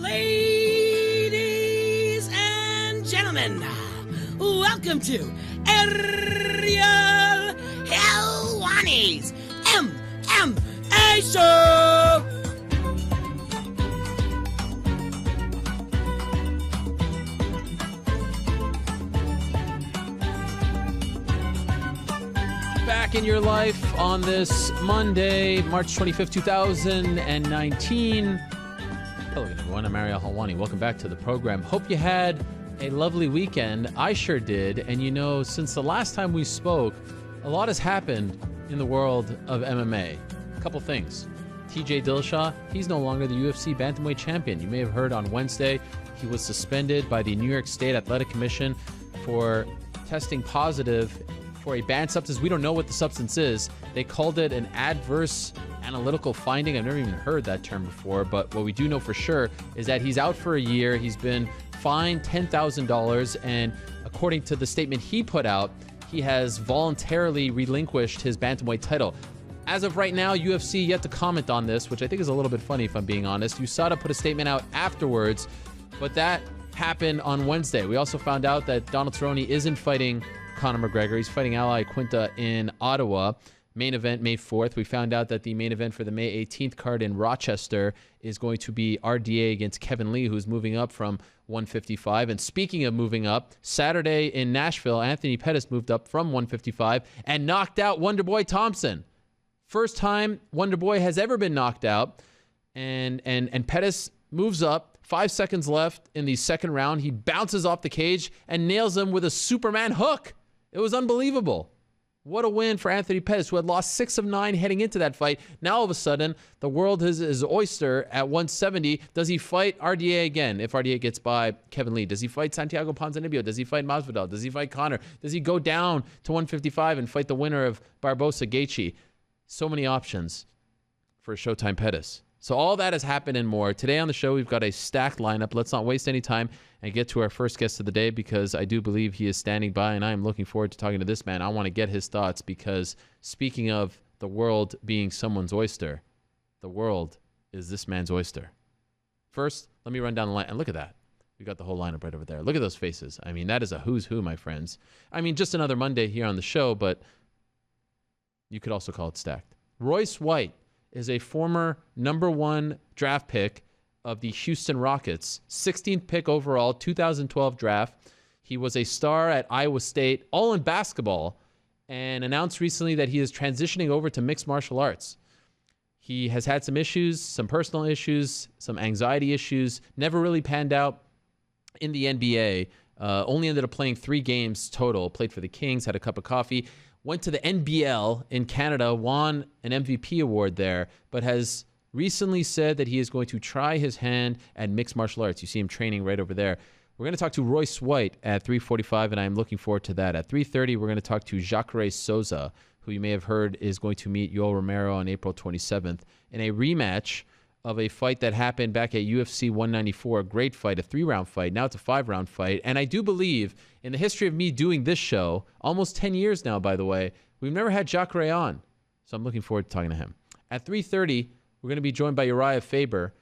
Ladies and gentlemen, welcome to Ariel Helwani's MMA Show! Back in your life on this Monday, March 25th, 2019. Hello, everyone. I'm Ariel Helwani. Welcome back to the program. Hope you had a lovely weekend. I sure did. And you know, since the last time we spoke, a lot has happened in the world of MMA. A couple things. TJ Dillashaw, he's no longer the UFC Bantamweight champion. You may have heard on Wednesday, he was suspended by the New York State Athletic Commission for testing positive for a banned substance. We don't know what the substance is. They called it an adverse analytical finding. I've never even heard that term before, but what we do know for sure is that he's out for a year. He's been fined $10,000, and according to the statement he put out, he has voluntarily relinquished his bantamweight title. As of right now, UFC yet to comment on this, which I think is a little bit funny if I'm being honest. USADA put a statement out afterwards, but that happened on Wednesday. We also found out that Donald Cerrone isn't fighting Conor McGregor. He's fighting Al Iaquinta in Ottawa. Main event May 4th. We found out that the main event for the May 18th card in Rochester is going to be RDA against Kevin Lee, who's moving up from 155. And speaking of moving up, Saturday in Nashville, Anthony Pettis moved up from 155 and knocked out Wonderboy Thompson. First time Wonderboy has ever been knocked out. And Pettis moves up. 5 seconds left in the second round. He bounces off the cage and nails him with a Superman hook. It was unbelievable. What a win for Anthony Pettis, who had lost 6 of 9 heading into that fight. Now, all of a sudden, the world is his oyster at 170. Does he fight RDA again if RDA gets by Kevin Lee? Does he fight Santiago Ponzinibbio? Does he fight Masvidal? Does he fight Conor? Does he go down to 155 and fight the winner of Barbosa Gaethje? So many options for Showtime Pettis. So all that has happened and more. Today on the show, we've got a stacked lineup. Let's not waste any time and get to our first guest of the day, because I do believe he is standing by, and I am looking forward to talking to this man. I want to get his thoughts, because speaking of the world being someone's oyster, the world is this man's oyster. First, let me run down the line. And look at that. We got the whole lineup right over there. Look at those faces. I mean, that is a who's who, my friends. I mean, just another Monday here on the show, but you could also call it stacked. Royce White is a former number 1 draft pick of the Houston Rockets, 16th pick overall, 2012 draft. He was a star at Iowa State, all in basketball, and announced recently that he is transitioning over to mixed martial arts. He has had some issues, some personal issues, some anxiety issues, never really panned out in the NBA. Only ended up playing 3 games total, played for the Kings, had a cup of coffee. Went to the NBL in Canada, won an MVP award there, but has recently said that he is going to try his hand at mixed martial arts. You see him training right over there. We're going to talk to Royce White at 3:45, and I'm looking forward to that. At 3:30, we're going to talk to Jacare Souza, who you may have heard is going to meet Yoel Romero on April 27th in a rematch of a fight that happened back at UFC 194, a great fight, a 3-round fight. Now it's a 5-round fight. And I do believe, in the history of me doing this show, almost 10 years now, by the way, we've never had Jacare on. So I'm looking forward to talking to him. At 3:30, we're going to be joined by Uriah Faber,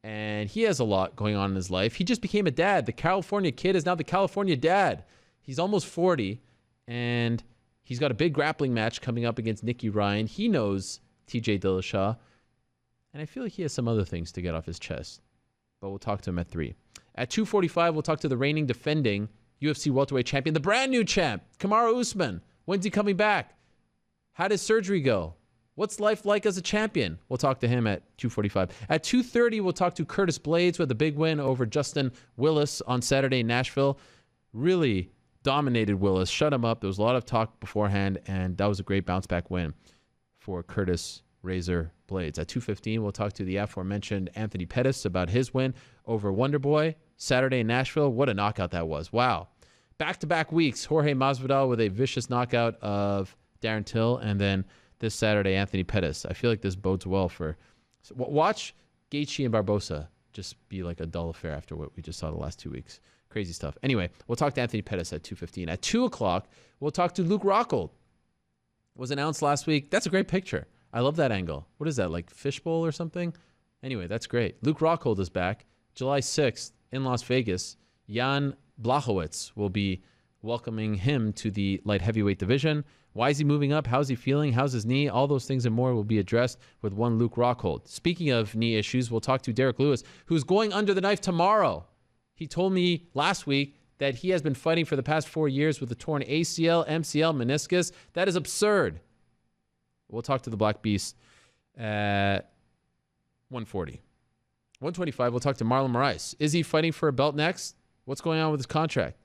and he has a lot going on in his life. He just became a dad. The California kid is now the California dad. He's almost 40, and he's got a big grappling match coming up against Nicky Ryan. He knows TJ Dillashaw. And I feel like he has some other things to get off his chest. But we'll talk to him at 3. At 2:45, we'll talk to the reigning defending UFC welterweight champion, the brand new champ, Kamaru Usman. When's he coming back? How did surgery go? What's life like as a champion? We'll talk to him at 2:45. At 2:30, we'll talk to Curtis Blades with a big win over Justin Willis on Saturday in Nashville. Really dominated Willis, shut him up. There was a lot of talk beforehand, and that was a great bounce-back win for Curtis Razor Blades. At 2:15, we'll talk to the aforementioned Anthony Pettis about his win over Wonderboy Saturday in Nashville. What a knockout that was. Wow. Back-to-back weeks, Jorge Masvidal with a vicious knockout of Darren Till, and then this Saturday, Anthony Pettis. I feel like this bodes well for... Watch Gaethje and Barbosa just be like a dull affair after what we just saw the last 2 weeks. Crazy stuff. Anyway, we'll talk to Anthony Pettis at 2:15. At 2 o'clock, we'll talk to Luke Rockhold. Was announced last week. That's a great picture. I love that angle. What is that, like fishbowl or something? Anyway, that's great. Luke Rockhold is back. July 6th in Las Vegas, Jan Blachowicz will be welcoming him to the light heavyweight division. Why is he moving up? How's he feeling? How's his knee? All those things and more will be addressed with one Luke Rockhold. Speaking of knee issues, we'll talk to Derek Lewis, who's going under the knife tomorrow. He told me last week that he has been fighting for the past 4 years with a torn ACL, MCL, meniscus. That is absurd. We'll talk to the Black Beast at 140. 125, we'll talk to Marlon Moraes. Is he fighting for a belt next? What's going on with his contract?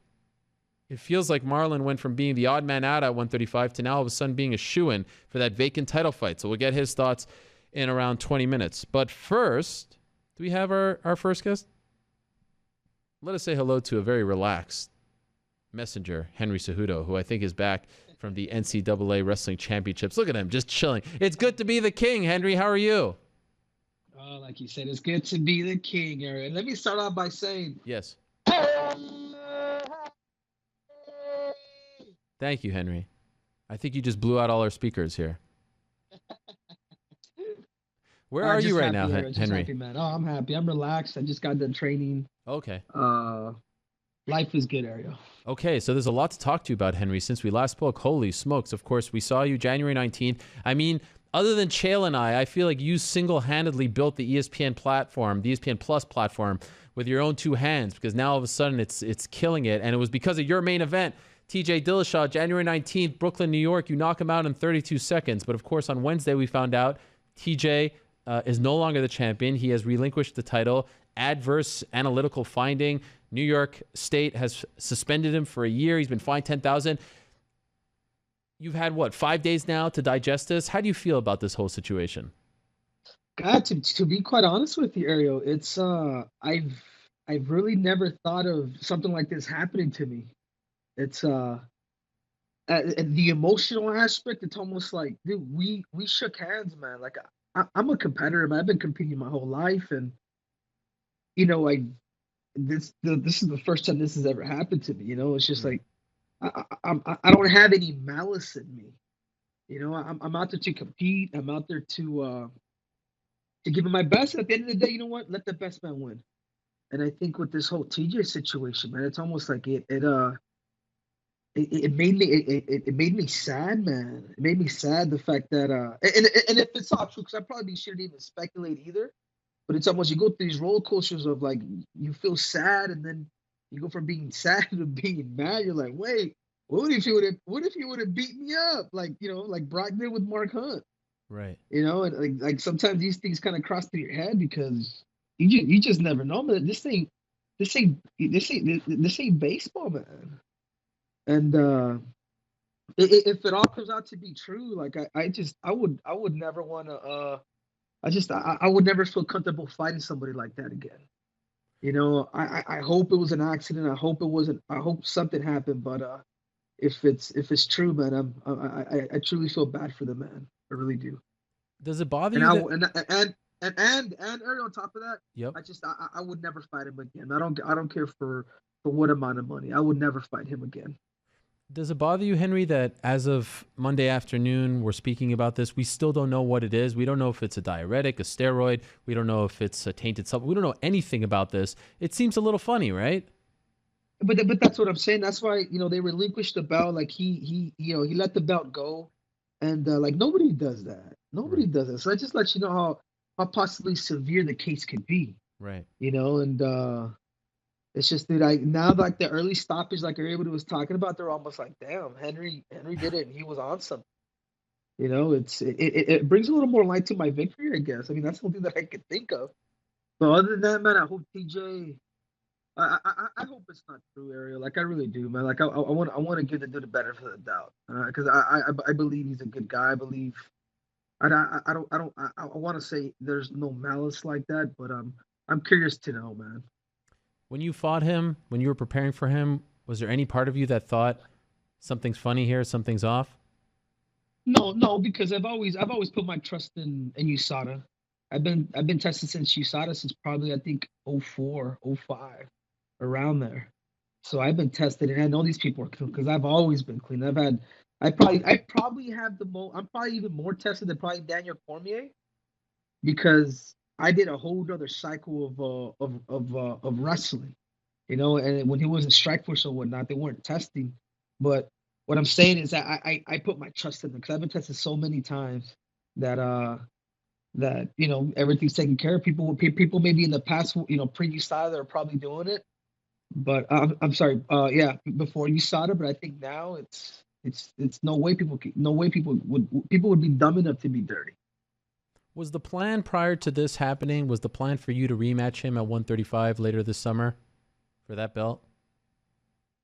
It feels like Marlon went from being the odd man out at 135 to now all of a sudden being a shoo-in for that vacant title fight. So we'll get his thoughts in around 20 minutes. But first, do we have our first guest? Let us say hello to a very relaxed messenger, Henry Cejudo, who I think is back from the NCAA Wrestling Championships. Look at him, just chilling. It's good to be the king, Henry. How are you? Oh, like you said, it's good to be the king, Aaron. Let me start off by saying... Yes. Thank you, Henry. I think you just blew out all our speakers here. Where are you right now, Henry? Happy, man. Oh, I'm happy. I'm relaxed. I just got done training. Okay. Life is good, Ariel. Okay, so there's a lot to talk to you about, Henry. Since we last spoke, holy smokes. Of course, we saw you January 19th. I mean, other than Chael and I feel like you single-handedly built the ESPN platform, the ESPN Plus platform, with your own two hands, because now all of a sudden it's killing it. And it was because of your main event, TJ Dillashaw, January 19th, Brooklyn, New York. You knock him out in 32 seconds. But of course, on Wednesday, we found out TJ is no longer the champion. He has relinquished the title. Adverse analytical finding. New York State has suspended him for a year. He's been fined $10,000. You've had, 5 days now to digest this? How do you feel about this whole situation? God, to be quite honest with you, Ariel, it's I've really never thought of something like this happening to me. It's the emotional aspect. It's almost like, dude, we shook hands, man. Like I'm a competitor, man. I've been competing my whole life, and this is the first time this has ever happened to me. It's just like I don't have any malice in me. I'm out there to compete. I'm out there to give it my best. At the end of the day, you know what? Let the best man win. And I think with this whole TJ situation, man, it's almost like it made me sad, man. It made me sad, the fact that and if it's not true, because I probably shouldn't even speculate either. But it's almost, you go through these roller coasters of like, you feel sad, and then you go from being sad to being mad. You're like, wait, what if you would have beat me up, like like Brock did with Mark Hunt, right? And like sometimes these things kind of cross through your head, because you just never know. But this ain't baseball, man. And if it all comes out to be true, like I would never want to. I would never feel comfortable fighting somebody like that again. I hope it was an accident. I hope it wasn't. I hope something happened. But if it's true, man, I truly feel bad for the man. I really do. Does it bother you? And Ariel, on top of that, yep. I would never fight him again. I don't care for what amount of money. I would never fight him again. Does it bother you, Henry, that as of Monday afternoon, we're speaking about this, we still don't know what it is. We don't know if it's a diuretic, a steroid. We don't know if it's a tainted supplement. We don't know anything about this. It seems a little funny, right? But that's what I'm saying. That's why, they relinquished the belt. Like he let the belt go. And like nobody does that. Nobody does it. So that just lets you know how possibly severe the case could be. Right. And it's just that now, like the early stoppage, like everybody was talking about, they're almost like, damn, Henry did it, and he was on something. It brings a little more light to my victory, I guess. I mean, that's something that I could think of. But other than that, man, I hope TJ. I hope it's not true, Ariel. Like I really do, man. Like I want to give the dude a benefit of the doubt, because I believe he's a good guy. I believe. I want to say there's no malice like that, but I'm curious to know, man. When you fought him, when you were preparing for him, was there any part of you that thought something's funny here, something's off? No, because I've always put my trust in USADA. I've been tested since USADA, since probably I think 04, 05, around there. So I've been tested, and I know these people are clean because I've always been clean. I probably have I'm probably even more tested than probably Daniel Cormier, because I did a whole other cycle of wrestling, and when he was in Strikeforce or whatnot, they weren't testing. But what I'm saying is that I put my trust in them because I've been tested so many times that everything's taken care of. People maybe in the past, previous side are probably doing it, but I'm sorry, yeah, before you saw it, but I think now it's no way people would be dumb enough to be dirty. Was the plan prior to this happening, was the plan for you to rematch him at 135 later this summer for that belt?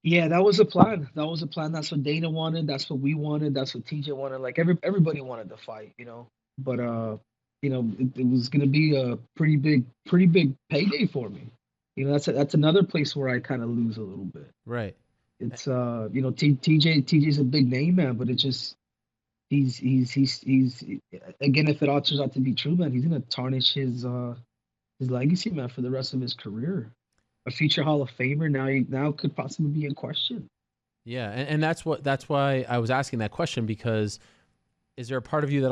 Yeah, that was a plan. That was a plan. That's what Dana wanted. That's what we wanted. That's what TJ wanted. Like everybody wanted to fight, But it was gonna be a pretty big payday for me. That's another place where I kind of lose a little bit. Right. It's TJ's a big name, man, but it's just he's again, if it all turns out to be true, man, he's gonna tarnish his legacy, man, for the rest of his career. A future Hall of Famer now could possibly be in question. Yeah, and that's why I was asking that question, because is there a part of you that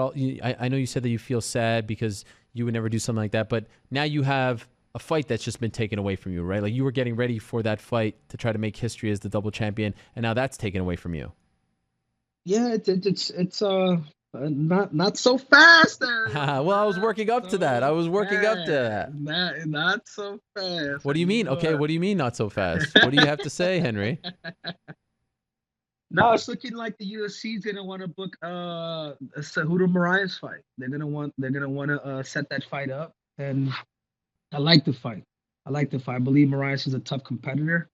I know you said that you feel sad because you would never do something like that, but now you have a fight that's just been taken away from you, right? Like you were getting ready for that fight to try to make history as the double champion, and now that's taken away from you. Yeah, it's not so fast there. Well, I was working up to that. Not so fast. What do you mean? Okay, what do you mean not so fast? What do you have to say, Henry? No, it's looking like the UFC's gonna want to book a Cejudo Moraes fight. They're gonna want to set that fight up, and I like the fight. I believe Moraes is a tough competitor,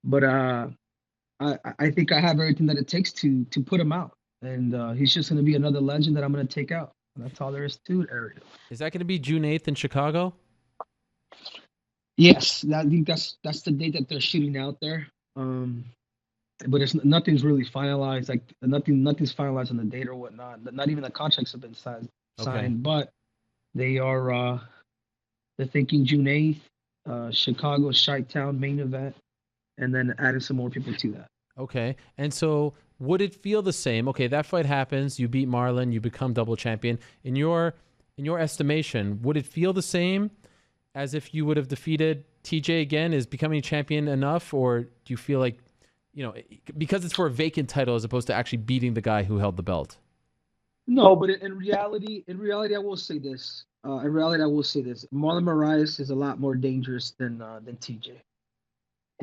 but I think I have everything that it takes to put him out, and he's just gonna be another legend that I'm gonna take out. That's all there is to it, Ariel. Is that going to be June 8th in Chicago? Yes, I think that's the date that they're shooting out there. But nothing's really finalized. Like nothing's finalized on the date or whatnot. Not even the contracts have been signed. Okay. But they are they're thinking June 8th, Chicago, Chi-Town main event, and then adding some more people to that. Okay. And so would it feel the same? Okay, that fight happens, you beat Marlon, you become double champion. In your estimation, would it feel the same as if you would have defeated TJ again? Is becoming champion enough, or do you feel like, because it's for a vacant title as opposed to actually beating the guy who held the belt? No, but in reality, I will say this. Marlon Moraes is a lot more dangerous than TJ.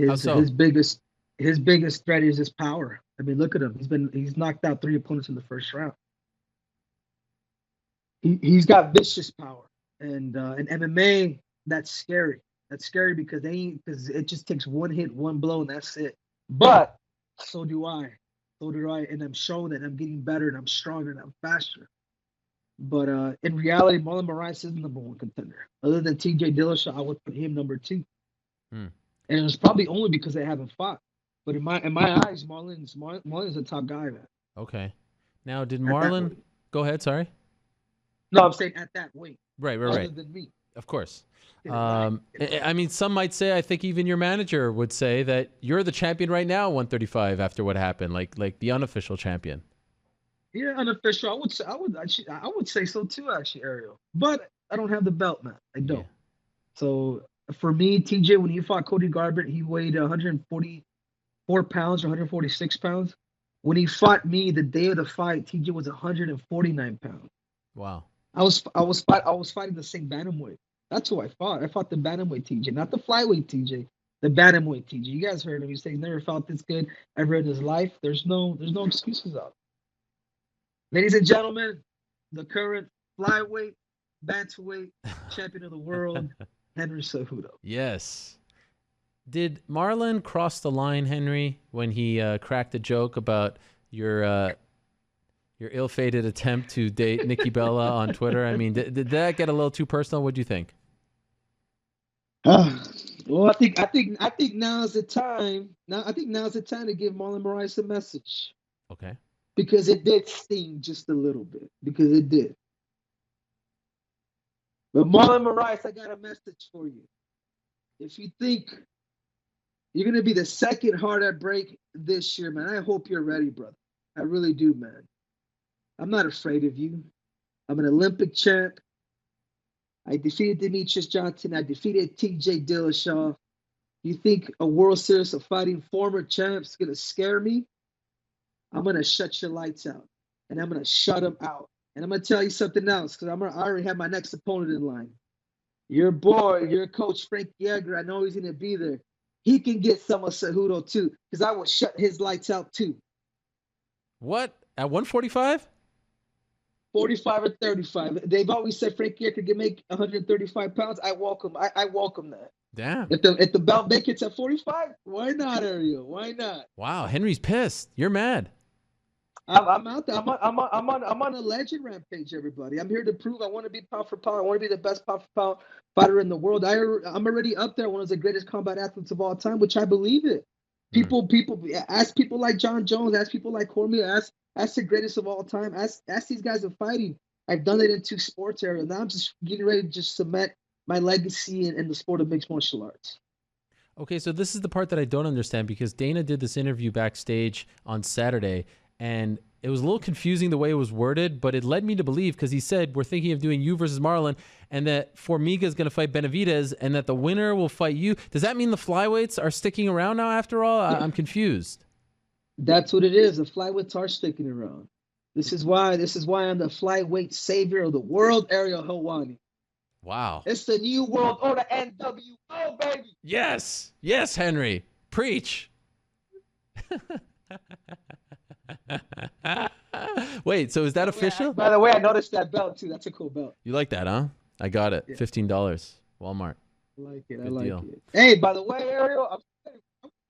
How so? His biggest threat is his power. I mean, look at him. He's knocked out 3 opponents in the first round. He's got vicious power, and in MMA, that's scary. That's scary because it just takes one hit, one blow, and that's it. But so do I, and I'm showing that I'm getting better, and I'm stronger, and I'm faster. But in reality, Marlon Moraes is the number one contender. Other than TJ Dillashaw, I would put him number 2. And it was probably only because they haven't fought. But in my eyes, Marlon's a top guy, man. Okay. Now, did Marlon go ahead? Sorry. No, I'm saying at that weight. Right. Other than me. Of course. I mean, some might say, I think even your manager would say that you're the champion right now, 135, after what happened, like the unofficial champion. Yeah, unofficial. I would say so too, actually, Ariel. But I don't have the belt, man. I don't. Yeah. So for me, TJ, when he fought Cody Garbrandt, he weighed 144 pounds or 146 pounds. When he fought me the day of the fight, TJ was 149 pounds. Wow. I was fighting the same bantamweight. That's who I fought. I fought the bantamweight TJ, not the flyweight TJ. The bantamweight TJ. You guys heard him. He said he's never felt this good ever in his life. There's no excuses out. Ladies and gentlemen, the current flyweight, bantamweight champion of the world, Henry Cejudo. Yes. Did Marlon cross the line, Henry, when he cracked a joke about your ill-fated attempt to date Nikki Bella on Twitter? I mean, did that get a little too personal? What do you think? Well, I think now's the time. I think now's the time to give Marlon Moraes a message. Okay. Because it did sting just a little bit. Because it did. But Marlon Moraes, I got a message for you. If you think you're going to be the second heart at break this year, man, I hope you're ready, brother. I really do, man. I'm not afraid of you. I'm an Olympic champ. I defeated Demetrius Johnson. I defeated T.J. Dillashaw. You think a World Series of Fighting former champs is gonna scare me? I'm gonna shut your lights out, and I'm gonna shut them out. And I'm gonna tell you something else, because I already have my next opponent in line. Your boy, your coach Frankie Edgar. I know he's gonna be there. He can get some of Cejudo too, because I will shut his lights out too. What? At 145? 45 or 35. They've always said Frankie Edgar can make 135 pounds. I welcome that. Damn. If the belt make it at 45, why not, Ariel? Why not? Wow, Henry's pissed. You're mad. I'm out there. I'm on a legend rampage, everybody. I'm here to prove I want to be pound for pound. I want to be the best pound for pound fighter in the world. I'm already up there, one of the greatest combat athletes of all time, which I believe it. People ask people like John Jones, ask people like Cormier, ask the greatest of all time. Ask these guys of fighting. I've done it in 2 sports areas. Now I'm just getting ready to just cement my legacy in the sport of mixed martial arts. Okay, so this is the part that I don't understand, because Dana did this interview backstage on Saturday, and it was a little confusing the way it was worded, but it led me to believe, because he said, we're thinking of doing you versus Marlon, and that Formiga is going to fight Benavidez, and that the winner will fight you. Does that mean the flyweights are sticking around now after all? I'm confused. That's what it is. The flyweights are sticking around. This is why I'm the flyweight savior of the world, Ariel Helwani. Wow. It's the new world order, NWO, baby. Yes. Yes, Henry. Preach. Wait, so is that official? By the way, I noticed that belt too. That's a cool belt. You like that, huh? I got it. Yeah. $15. Walmart. I like it. Good I like deal. it. Hey, by the way, Ariel,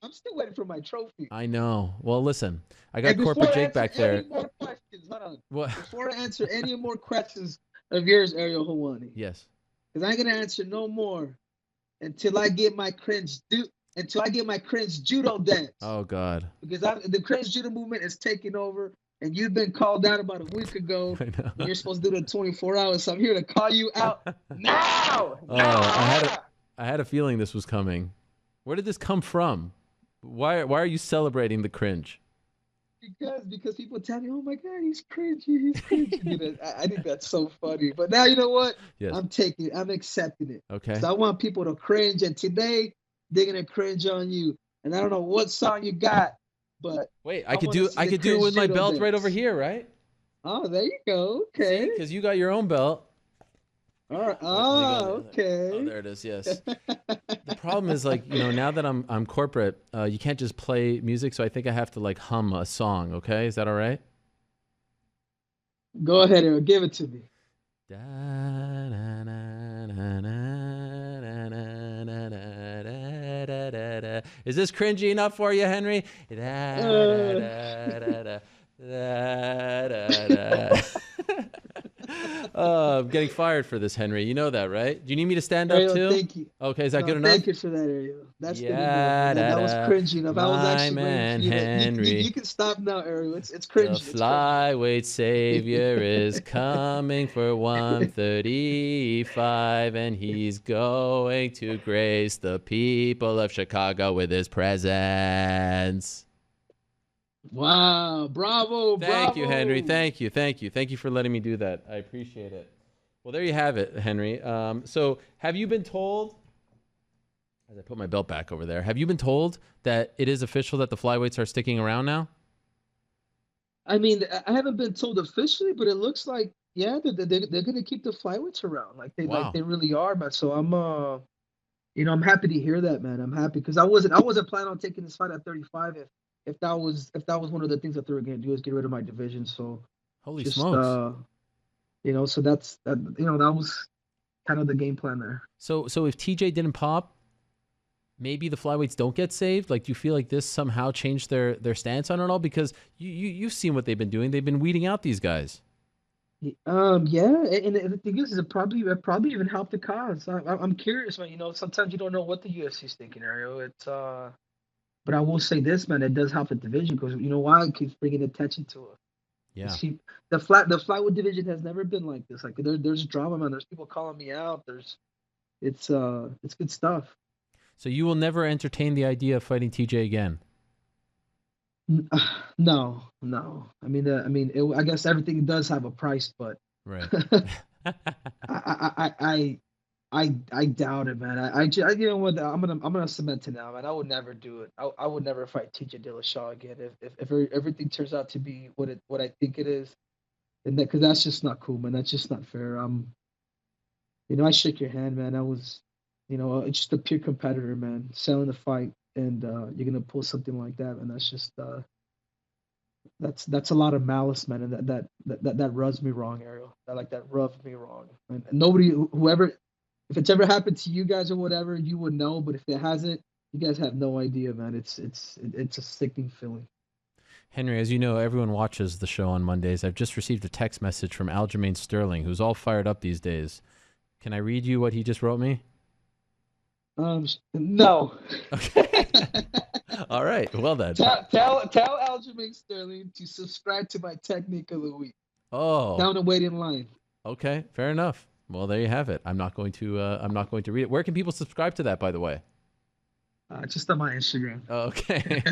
I'm still waiting for my trophy. I know. Well, listen, I got Corporate Jake back there. More questions, hold on. What? Before I answer any more questions of yours, Ariel Helwani. Yes. Because I ain't gonna answer no more until I get my cringe judo dance. Oh God. Because the cringe judo movement is taking over, and you've been called out about a week ago. I know. And you're supposed to do it in 24 hours, so I'm here to call you out now. Oh, I had a feeling this was coming. Where did this come from? Why are you celebrating the cringe? Because people tell me, oh my God, he's cringy. I think that's so funny. But now you know what? Yes. I'm accepting it. Okay. So I want people to cringe, and today they're gonna cringe on you. And I don't know what song you got, but wait, I could do it with my belt right over here, right? Oh, there you go. Okay. Because you got your own belt. All right. Oh, okay. Oh, there it is. Yes. The problem is, like, now that I'm corporate, you can't just play music, so I think I have to like hum a song. Okay, is that all right? Go ahead, Aaron. Give it to me. Is this cringy enough for you, Henry? I'm getting fired for this, Henry. You know that, right? Do you need me to stand up too? Thank you. Okay, is that good enough? Thank you for that, Ariel. That's good enough. That was cringy enough. I was actually man, Henry. You can stop now, Ariel. It's cringy. The flyweight savior is coming for 135, and he's going to grace the people of Chicago with his presence. Wow, bravo. Thank you, Henry. Thank you for letting me do that. I appreciate it. Well, there you have it, Henry. So have you been told, as I put my belt back over there, have you been told that it is official that the flyweights are sticking around now? I mean, I haven't been told officially, but it looks like, yeah, they're going to keep the flyweights around. Like they really are, man. So I'm I'm happy to hear that, man. I'm happy because I wasn't planning on taking this fight at 35 if that was one of the things that they were going to do is get rid of my division. So holy smokes. So that was kind of the game plan there. So if TJ didn't pop, maybe the flyweights don't get saved. Like, do you feel like this somehow changed their stance on it all? Because you've seen what they've been doing. They've been weeding out these guys. Yeah, and the thing is it probably even helped the cause. I'm curious, man. Sometimes you don't know what the UFC is thinking, Ariel. It's but I will say this, man, it does help the division because you know why? It keeps bringing attention to it. Yeah. The flyweight division has never been like this. Like there's drama, man. There's people calling me out. It's good stuff. So you will never entertain the idea of fighting TJ again? No. I guess everything does have a price, but right. I doubt it, man. You know what? I'm gonna cement it now, man. I would never do it. I would never fight TJ Dillashaw again if everything turns out to be what I think it is, and because that's just not cool, man. That's just not fair. I shook your hand, man. I was, just a pure competitor, man. Selling the fight, and you're gonna pull something like that, and that's just that's a lot of malice, man, and that rubs me wrong, Ariel. That rubs me wrong, and nobody, whoever, if it's ever happened to you guys or whatever, you would know. But if it hasn't, you guys have no idea, man. It's a sickening feeling. Henry, as you know, everyone watches the show on Mondays. I've just received a text message from Aljamain Sterling, who's all fired up these days. Can I read you what he just wrote me? No. Okay. All right. Well then. Tell Aljamain Sterling to subscribe to my technique of the week. Oh. Down and wait in line. Okay, fair enough. Well, there you have it. I'm not going to read it. Where can people subscribe to that, by the way? Just on my Instagram. Okay.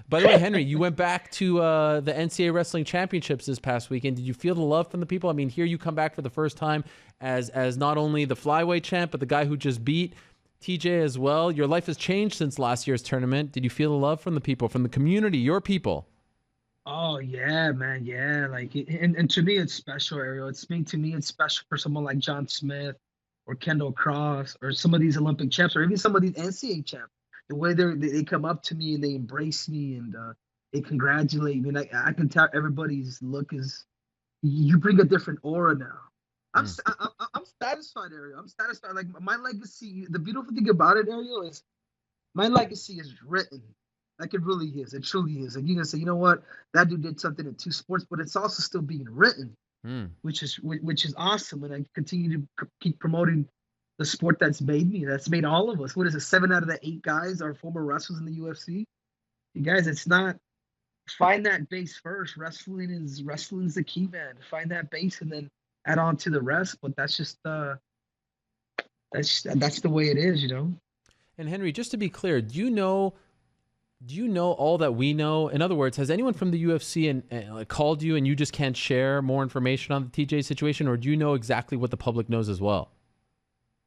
By the way, Henry, you went back to the NCAA Wrestling Championships this past weekend. Did you feel the love from the people? I mean, here you come back for the first time as not only the flyweight champ, but the guy who just beat TJ as well. Your life has changed since last year's tournament. Did you feel the love from the people, from the community, your people? Oh yeah, man, yeah. And to me, it's special, Ariel. To me, it's special for someone like John Smith or Kendall Cross or some of these Olympic champs or even some of these NCAA champs. The way they come up to me and they embrace me and they congratulate me. And I can tell everybody's look is, you bring a different aura now. I'm satisfied, Ariel. I'm satisfied. Like my legacy, the beautiful thing about it, Ariel, is my legacy is written. Like it really is. It truly is. Like you can say, you know what, that dude did something in two sports, but it's also still being written, which is awesome. And I continue to keep promoting the sport that's made me, that's made all of us. What is it? 7 out of the 8 guys are former wrestlers in the UFC. You guys, it's not. Find that base first. Wrestling is the key, man. Find that base and then add on to the rest. But that's just that's the way it is, you know. And Henry, just to be clear, do you know all that we know? In other words, has anyone from the UFC and called you and you just can't share more information on the TJ situation, or do you know exactly what the public knows as well?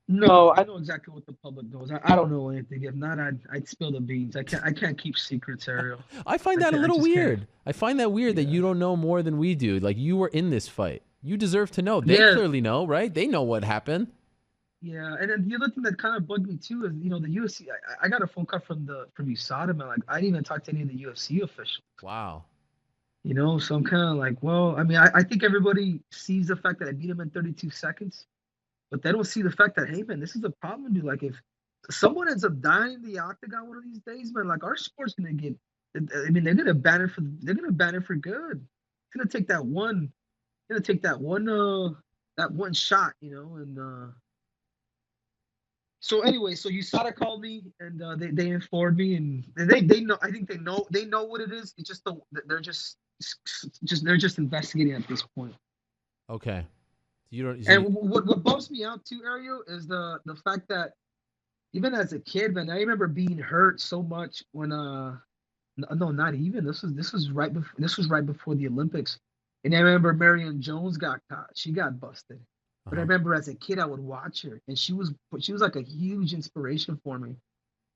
No, I know exactly what the public knows. I don't know anything. If not, I'd spill the beans. I can't keep secrets, Ariel. I find that a little weird. Can't. I find that weird that you don't know more than we do. Like, you were in this fight. You deserve to know. They clearly know, right? They know what happened. Yeah, and then the other thing that kind of bugged me too is, the UFC. I got a phone call from USADA, man. Like, I didn't even talk to any of the UFC officials. Wow. So I'm kind of like, well, I mean, I think everybody sees the fact that I beat him in 32 seconds. But they don't see the fact that, hey, man, this is a problem, dude. Like, if someone ends up dying in the octagon one of these days, man, like, our sport's gonna get. I mean, they're gonna ban it for good. It's gonna take that one. That one shot, And so anyway, so USADA called me and they informed me, and they know. I think they know what it is. It's just they're just investigating at this point. Okay. And what bums me out too, Ariel, is the fact that even as a kid, man, I remember being hurt so much when no, not even. This was right before the Olympics, and I remember Marion Jones got caught. She got busted, but I remember as a kid I would watch her, and she was like a huge inspiration for me.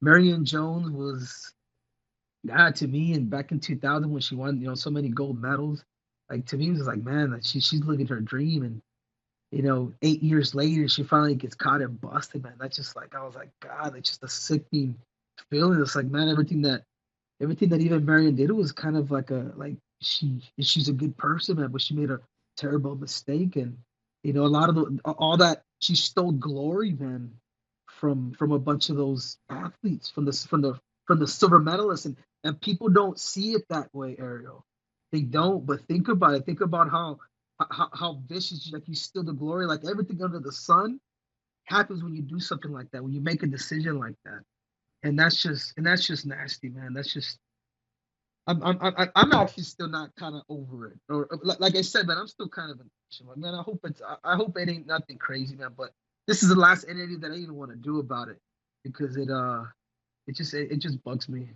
Marion Jones was, to me, and back in 2000 when she won, so many gold medals, like to me it was like, man, that she's living her dream. And 8 years later, she finally gets caught and busted, man. That's just like, I was like, God, that's just a sickening feeling. It's like, man, everything that even Marion did was kind of like she's a good person, man, but she made a terrible mistake. And, a lot of all that, she stole glory, man, from a bunch of those athletes, from the silver medalists. And people don't see it that way, Ariel. They don't, but think about it. Think about how vicious, like, you steal the glory, like everything under the sun happens when you do something like that, when you make a decision like that. And that's just nasty, man. That's just, I'm actually still not kind of over it. Or like I said, man, I'm still kind of like, man, I hope it ain't nothing crazy, man. But this is the last interview that I even want to do about it, because it just bugs me.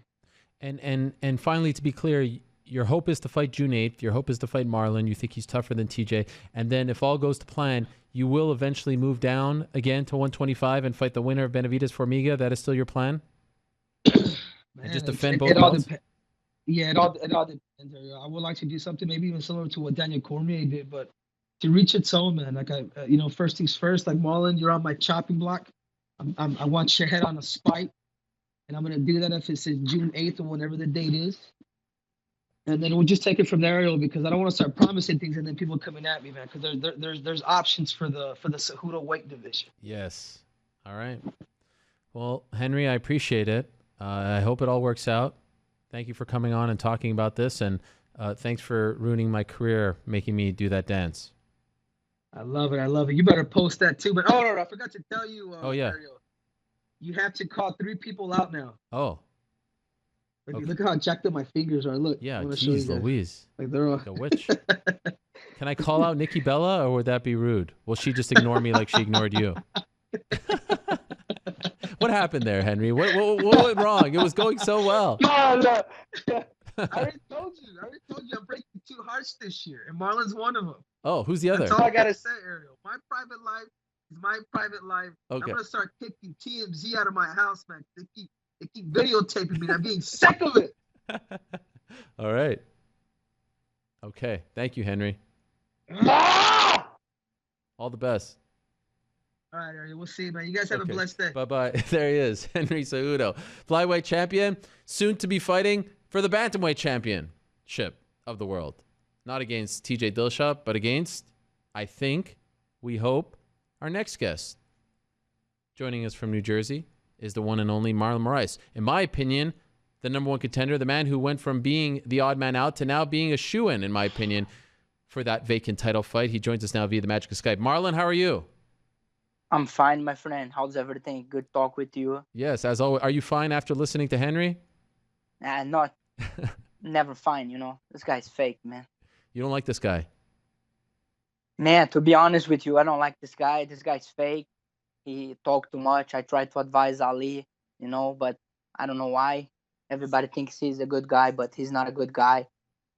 And finally, to be clear, your hope is to fight June 8th. Your hope is to fight Marlon. You think he's tougher than TJ. And then if all goes to plan, you will eventually move down again to 125 and fight the winner of Benavidez Formiga. That is still your plan? Man, And just defend both it all belts? Yeah, it all depends. I would like to do something maybe even similar to what Daniel Cormier did, but to reach its own, man. Like first things first. Like Marlon, you're on my chopping block. I want your head on a spike, and I'm gonna do that if it's June 8th or whatever the date is. And then we'll just take it from there, Ariel, because I don't want to start promising things and then people coming at me, man. Because there's options for the Cejudo weight division. Yes. All right. Well, Henry, I appreciate it. I hope it all works out. Thank you for coming on and talking about this, and thanks for ruining my career, making me do that dance. I love it. I love it. You better post that too. But no, I forgot to tell you. Oh yeah. Ariel, you have to call 3 people out now. Oh. Okay. Look at how jacked up my fingers are. Look. Yeah. Jeez Louise. Like they're all... like a witch. Can I call out Nikki Bella, or would that be rude? Will she just ignore me like she ignored you? What happened there, Henry? What went wrong? It was going so well. No. I already told you. I'm breaking 2 hearts this year, and Marlon's one of them. Oh, who's the other? That's all I gotta say, Ariel. My private life is my private life. Okay. I'm gonna start kicking TMZ out of my house, man. They keep videotaping me. I'm getting sick of it. All right. Okay. Thank you, Henry. All the best. All right, Ariel. We'll see you, man. You guys have a blessed day. Bye-bye. There he is, Henry Cejudo. Flyweight champion, soon to be fighting for the bantamweight championship of the world. Not against TJ Dillashaw, but against, I think, we hope, our next guest. Joining us from New Jersey is the one and only Marlon Moraes. In my opinion, the #1 contender, the man who went from being the odd man out to now being a shoo-in, in my opinion, for that vacant title fight. He joins us now via the magic of Skype. Marlon, how are you? I'm fine, my friend. How's everything? Good talk with you. Yes, as always. Are you fine after listening to Henry? Not, never fine, This guy's fake, man. You don't like this guy? Man, to be honest with you, I don't like this guy. This guy's fake. He talked too much. I tried to advise Ali, but I don't know why. Everybody thinks he's a good guy, but he's not a good guy.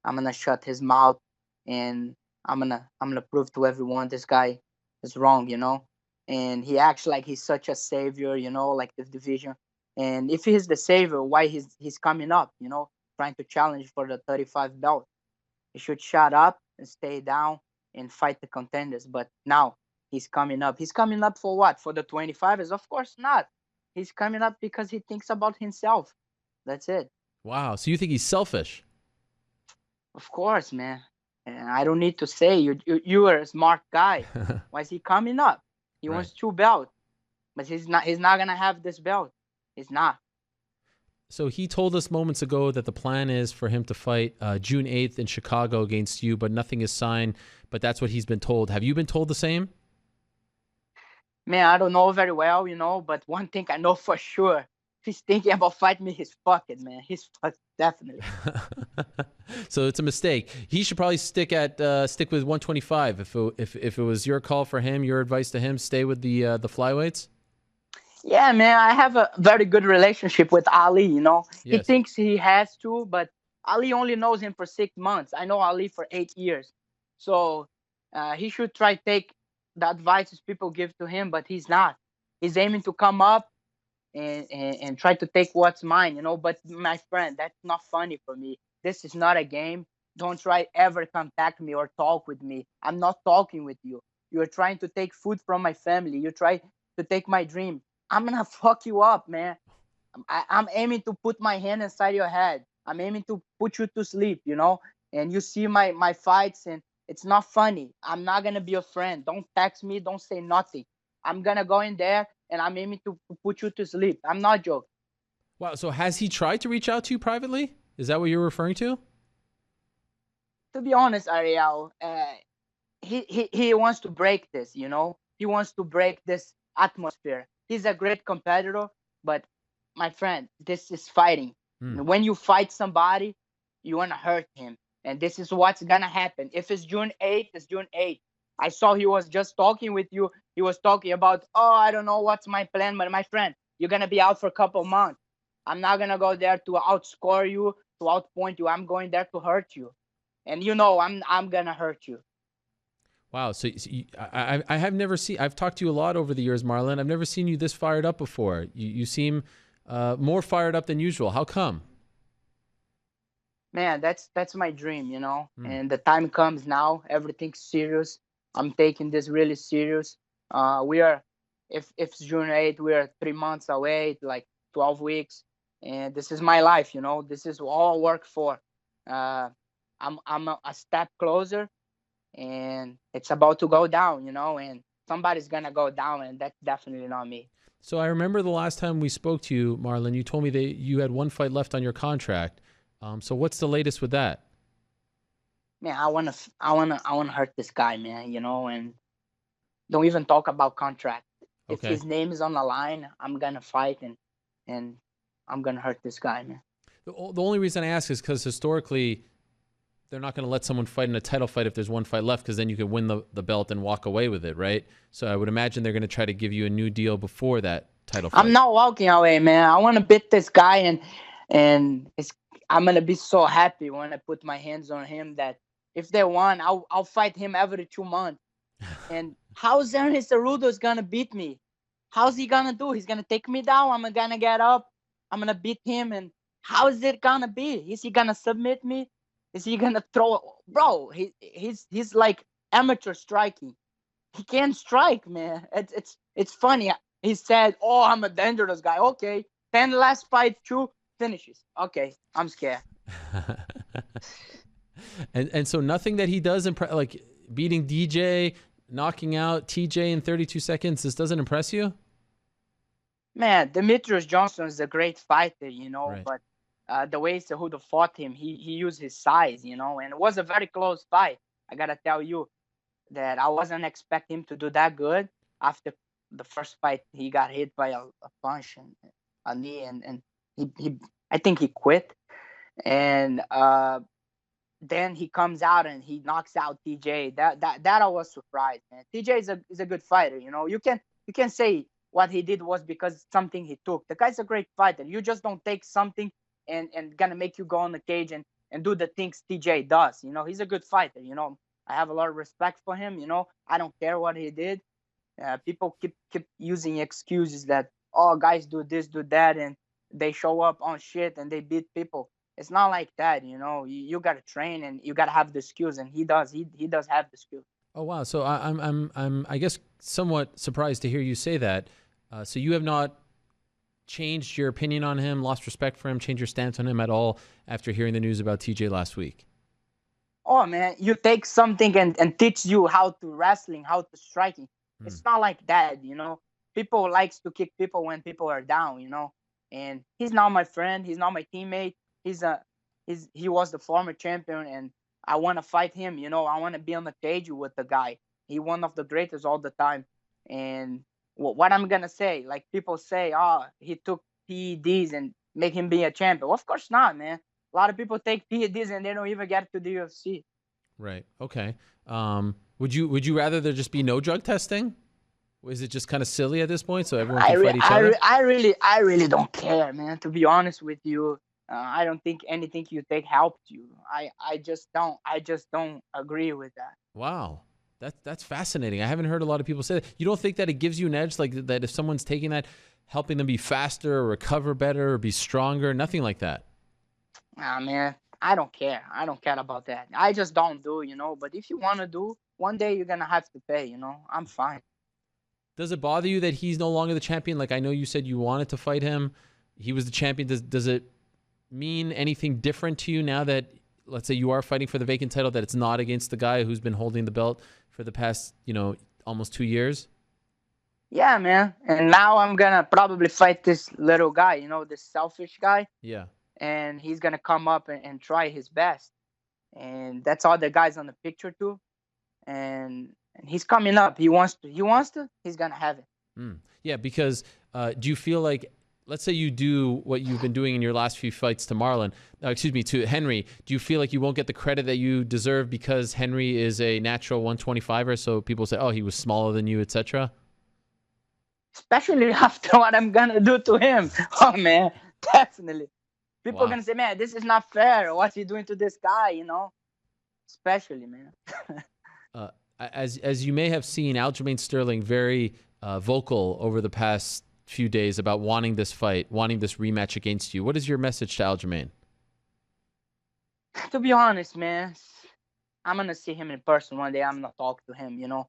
I'm gonna shut his mouth, and I'm gonna prove to everyone this guy is wrong, And he acts like he's such a savior, like this division. And if he's the savior, why he's coming up, trying to challenge for the 35 belt? He should shut up and stay down and fight the contenders. But now he's coming up. He's coming up for what? For the 25ers? Of course not. He's coming up because he thinks about himself. That's it. Wow. So you think he's selfish? Of course, man. And I don't need to say you are a smart guy. Why is he coming up? He wants 2 belts, but he's not gonna have this belt. He's not. So he told us moments ago that the plan is for him to fight June 8th in Chicago against you, but nothing is signed. But that's what he's been told. Have you been told the same? Man, I don't know very well, but one thing I know for sure. If he's thinking about fighting me, he's fucking, man. He's fucking, definitely. So it's a mistake. He should probably stick with 125. If it was your call for him, your advice to him, stay with the flyweights. Yeah, man, I have a very good relationship with Ali, Yes. He thinks he has to, but Ali only knows him for 6 months. I know Ali for 8 years. So he should try to take the advices people give to him, but he's not. He's aiming to come up and try to take what's mine, But my friend, that's not funny for me. This is not a game. Don't try ever contact me or talk with me. I'm not talking with you. You're trying to take food from my family. You try to take my dream. I'm gonna fuck you up, man. I'm aiming to put my hand inside your head. I'm aiming to put you to sleep, And you see my fights, and it's not funny. I'm not gonna be a friend. Don't text me. Don't say nothing. I'm gonna go in there, and I'm aiming to put you to sleep. I'm not joking. Wow. So has he tried to reach out to you privately? Is that what you're referring to? To be honest, Ariel, he wants to break this, He wants to break this atmosphere. He's a great competitor, but my friend, this is fighting. When you fight somebody, you want to hurt him. And this is what's going to happen. If it's June 8th, it's June 8th. I saw he was just talking with you. He was talking about, I don't know what's my plan. But my friend, you're going to be out for a couple months. I'm not going to go there to outscore you to outpoint you. I'm going there to hurt you, and you know I'm gonna hurt you. Wow. So I have never seen. I've talked to you a lot over the years, Marlon. I've never seen you this fired up before. You seem more fired up than usual. How come? Man, that's my dream, you know. And the time comes now. Everything's serious. I'm taking this really serious. We are, if it's June 8th, we are 3 months away, like 12 weeks, and this is my life, you know. This is all I work for. I'm a step closer, and it's about to go down, you know. And somebody's gonna go down, and that's definitely not me. So I remember the last time we spoke to you, Marlon, you told me that you had one fight left on your contract. So what's the latest with that? Man, I wanna hurt this guy, man. You know, and don't even talk about contract. If Okay. his name is on the line, I'm gonna fight and I'm gonna hurt this guy, man. The only reason I ask is because historically, they're not going to let someone fight in a title fight if there's one fight left, because then you could win the belt and walk away with it, right? So I would imagine they're going to try to give you a new deal before that title fight. I'm not walking away, man. I want to beat this guy, and I'm gonna be so happy when I put my hands on him. That if they won, I'll fight him every 2 months. And how's Ernest Cerudo's gonna beat me? How's he gonna do? He's gonna take me down. I'm gonna get up. I'm gonna beat him. And how is it gonna be? Is he gonna submit me? Is he gonna throw? Bro, he's like amateur striking. He can't strike, man. It's funny. He said, "Oh, I'm a dangerous guy." Okay, 10 last fights, 2 finishes. Okay, I'm scared. And so nothing that he does like beating DJ, knocking out TJ in 32 seconds. This doesn't impress you? Man, Demetrius Johnson is a great fighter, you know, Right. but the way Cejudo fought him, he used his size, you know, and it was a very close fight. I gotta tell you that I wasn't expecting him to do that good. After the first fight, he got hit by a punch and a knee, and he I think he quit. And then he comes out and he knocks out TJ. That I was surprised, man. TJ is a good fighter, you know. You can say what he did was because something he took. The guy's a great fighter. You just don't take something and gonna make you go on the cage and do the things TJ does. You know, he's a good fighter. You know, I have a lot of respect for him. You know, I don't care what he did. People keep using excuses that, oh, guys do this, do that, and they show up on shit and they beat people. It's not like that, you know. You gotta train and you gotta have the skills, and he does. He does have the skills. Oh wow! So I'm I guess somewhat surprised to hear you say that. So you have not changed your opinion on him, lost respect for him, changed your stance on him at all after hearing the news about TJ last week? Oh man, you take something and teach you how to wrestling, how to striking. It's not like that, you know. People likes to kick people when people are down, you know. And he's not my friend. He's not my teammate. He was the former champion, and I want to fight him. You know, I want to be on the cage with the guy. He one of the greatest all the time. And what I'm gonna say, like people say, oh, he took PEDs and make him be a champion. Well, of course not, man. A lot of people take PEDs and they don't even get to the UFC. Right. Okay. Would you rather there just be no drug testing? Is it just kind of silly at this point, so everyone can fight each other? I really don't care, man. To be honest with you, I don't think anything you take helps you. I just don't agree with that. Wow. That's fascinating. I haven't heard a lot of people say that. You don't think that it gives you an edge, like that if someone's taking that, helping them be faster or recover better or be stronger? Nothing like that. Nah, man, I don't care. I don't care about that. I just don't do, you know. But if you want to do, one day you're going to have to pay, you know. I'm fine. Does it bother you that he's no longer the champion? Like, I know you said you wanted to fight him. He was the champion. Does it mean anything different to you now that, let's say, you are fighting for the vacant title, that it's not against the guy who's been holding the belt for the past, almost 2 years? Yeah, man. And now I'm going to probably fight this little guy, you know, this selfish guy. Yeah. And he's going to come up and try his best. And that's all the guys on the picture too. And he's coming up. He wants to. He's going to have it. Yeah, because do you feel like, let's say you do what you've been doing in your last few fights to Henry, do you feel like you won't get the credit that you deserve because Henry is a natural 125er? So people say, oh, he was smaller than you, etc. Especially after what I'm going to do to him. Oh, man, definitely. People Wow. are gonna say, man, this is not fair. What's he doing to this guy? You know, especially, man. As you may have seen, Aljamain Sterling very vocal over the past few days about wanting this fight, wanting this rematch against you. What is your message to Aljamain? To be honest, man, I'm gonna see him in person one day. I'm gonna talk to him. You know,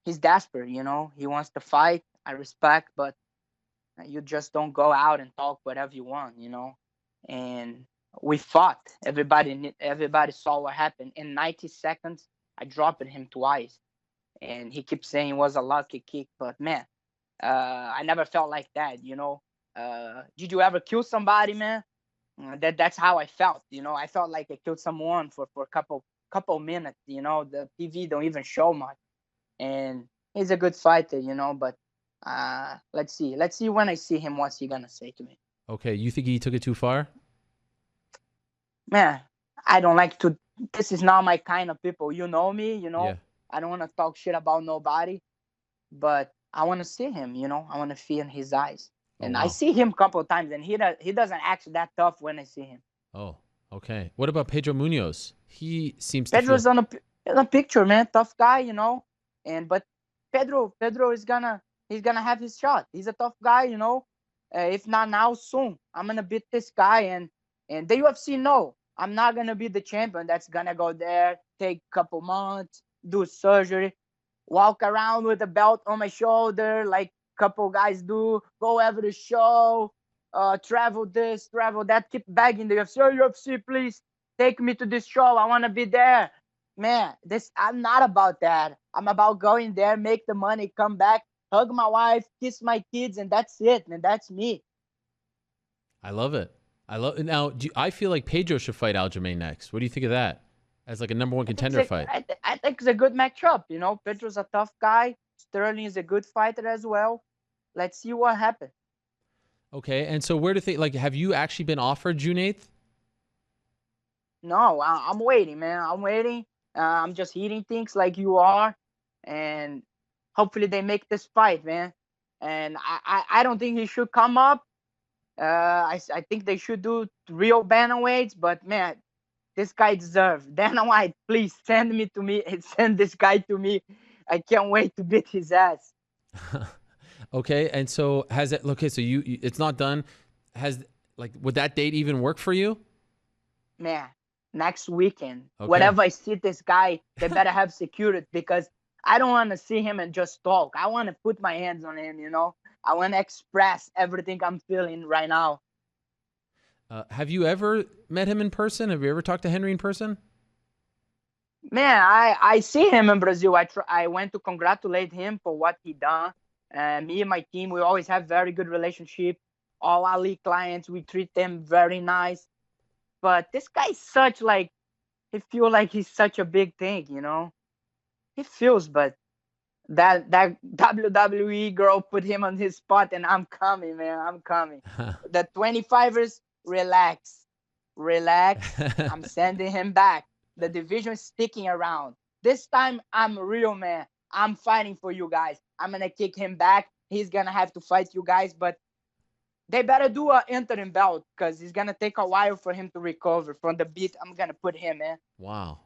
he's desperate. You know, he wants to fight. I respect, but you just don't go out and talk whatever you want. You know, and we fought. Everybody saw what happened. In 90 seconds, I dropped him twice, and he keeps saying it was a lucky kick. But man, I never felt like that. You know, did you ever kill somebody, man? That's how I felt. You know, I felt like I killed someone for a couple minutes. You know, the TV don't even show much, and he's a good fighter. You know, but let's see when I see him, what's he gonna say to me. Okay, you think he took it too far? Man, I don't like to. This is not my kind of people. You know me. You know, Yeah. I don't want to talk shit about nobody, but I want to see him. You know, I want to feel his eyes. Oh, And wow. I see him a couple of times, and he doesn't act that tough when I see him. Oh, okay. What about Pedro Munoz? He seems to Pedro's feel... on a picture, man. Tough guy, you know. But Pedro he's gonna have his shot. He's a tough guy, you know. If not now, soon. I'm gonna beat this guy, and the UFC know I'm not gonna be the champion that's gonna go there, take a couple months, do surgery, walk around with a belt on my shoulder like couple guys do, go every show, travel this, travel that, keep begging the UFC, oh, UFC, please take me to this show. I want to be there. Man, I'm not about that. I'm about going there, make the money, come back, hug my wife, kiss my kids, and that's it, man. That's me. I love it. Now, I feel like Pedro should fight Aljamain next. What do you think of that? As like a number one contender fight. I think it's a good matchup. You know, Pedro's a tough guy. Sterling is a good fighter as well. Let's see what happens. Okay, and so where do they, like, have you actually been offered June 8th? No, I'm waiting, man. I'm waiting. I'm just eating things like you are, and hopefully they make this fight, man. And I don't think he should come up. I think they should do real bantamweights, but man, this guy deserves. Dana White, please send this guy to me. I can't wait to beat his ass. Okay, and so has it? Okay, so you it's not done. Would that date even work for you? Man, next weekend, Okay. whenever I see this guy, they better have security, because I don't want to see him and just talk. I want to put my hands on him, you know. I want to express everything I'm feeling right now. Have you ever met him in person? Have you ever talked to Henry in person? Man, I see him in Brazil. I went to congratulate him for what he done. Me and my team, we always have very good relationship. All Ali clients, we treat them very nice. But this guy is such like, he feel like he's such a big thing, you know. He feels, but that WWE girl put him on his spot, and I'm coming, man. I'm coming. The 25ers, relax. I'm sending him back. The division is sticking around. This time, I'm real, man. I'm fighting for you guys. I'm going to kick him back. He's going to have to fight you guys, but they better do an interim belt, because it's going to take a while for him to recover from the beat I'm going to put him in. Wow.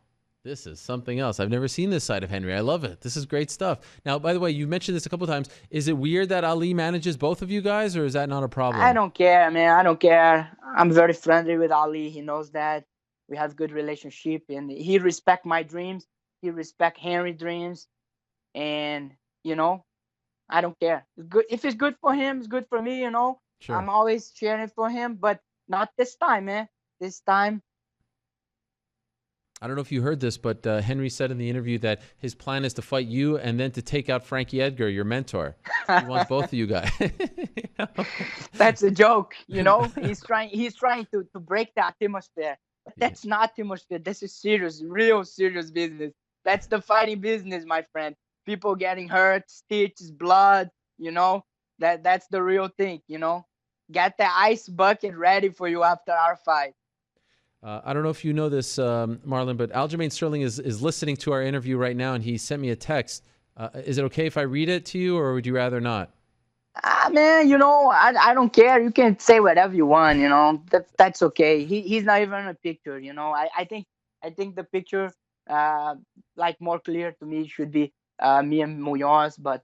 This is something else. I've never seen this side of Henry. I love it. This is great stuff. Now, by the way, you mentioned this a couple of times. Is it weird that Ali manages both of you guys, or is that not a problem? I don't care, man. I don't care. I'm very friendly with Ali. He knows that. We have good relationship, and he respect my dreams. He respect Henry's dreams. And, you know, I don't care. It's good. If it's good for him, it's good for me, you know. Sure. I'm always cheering for him, but not this time, man. This time. I don't know if you heard this, but Henry said in the interview that his plan is to fight you and then to take out Frankie Edgar, your mentor. He wants both of you guys. That's a joke, you know. He's trying to break the atmosphere. But that's not atmosphere. This is serious, real serious business. That's the fighting business, my friend. People getting hurt, stitches, blood, you know. That's the real thing, you know. Get the ice bucket ready for you after our fight. I don't know if you know this, Marlon, but Aljamain Sterling is listening to our interview right now, and he sent me a text. Is it okay if I read it to you, or would you rather not? Man, I don't care. You can say whatever you want. That's okay. He's not even in a picture. I think the picture, uh, like more clear to me should be me and Munoz, but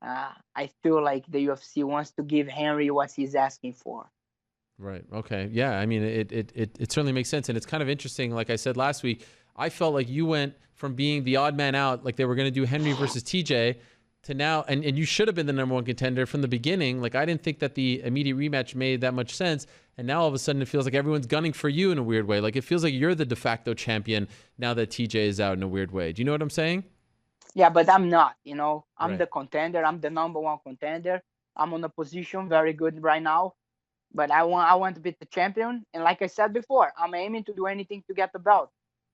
I feel like the UFC wants to give Henry what he's asking for. Right. Okay. Yeah. I mean, it certainly makes sense. And it's kind of interesting. Like I said last week, I felt like you went from being the odd man out, like they were going to do Henry versus TJ, to now, and you should have been the number one contender from the beginning. Like I didn't think that the immediate rematch made that much sense. And now all of a sudden it feels like everyone's gunning for you in a weird way. Like it feels like you're the de facto champion now that TJ is out in a weird way. Do you know what I'm saying? Yeah, but I'm not. I'm Right. the contender. I'm the number one contender. I'm on a position very good right now. But I want to be the champion. And like I said before, I'm aiming to do anything to get the belt.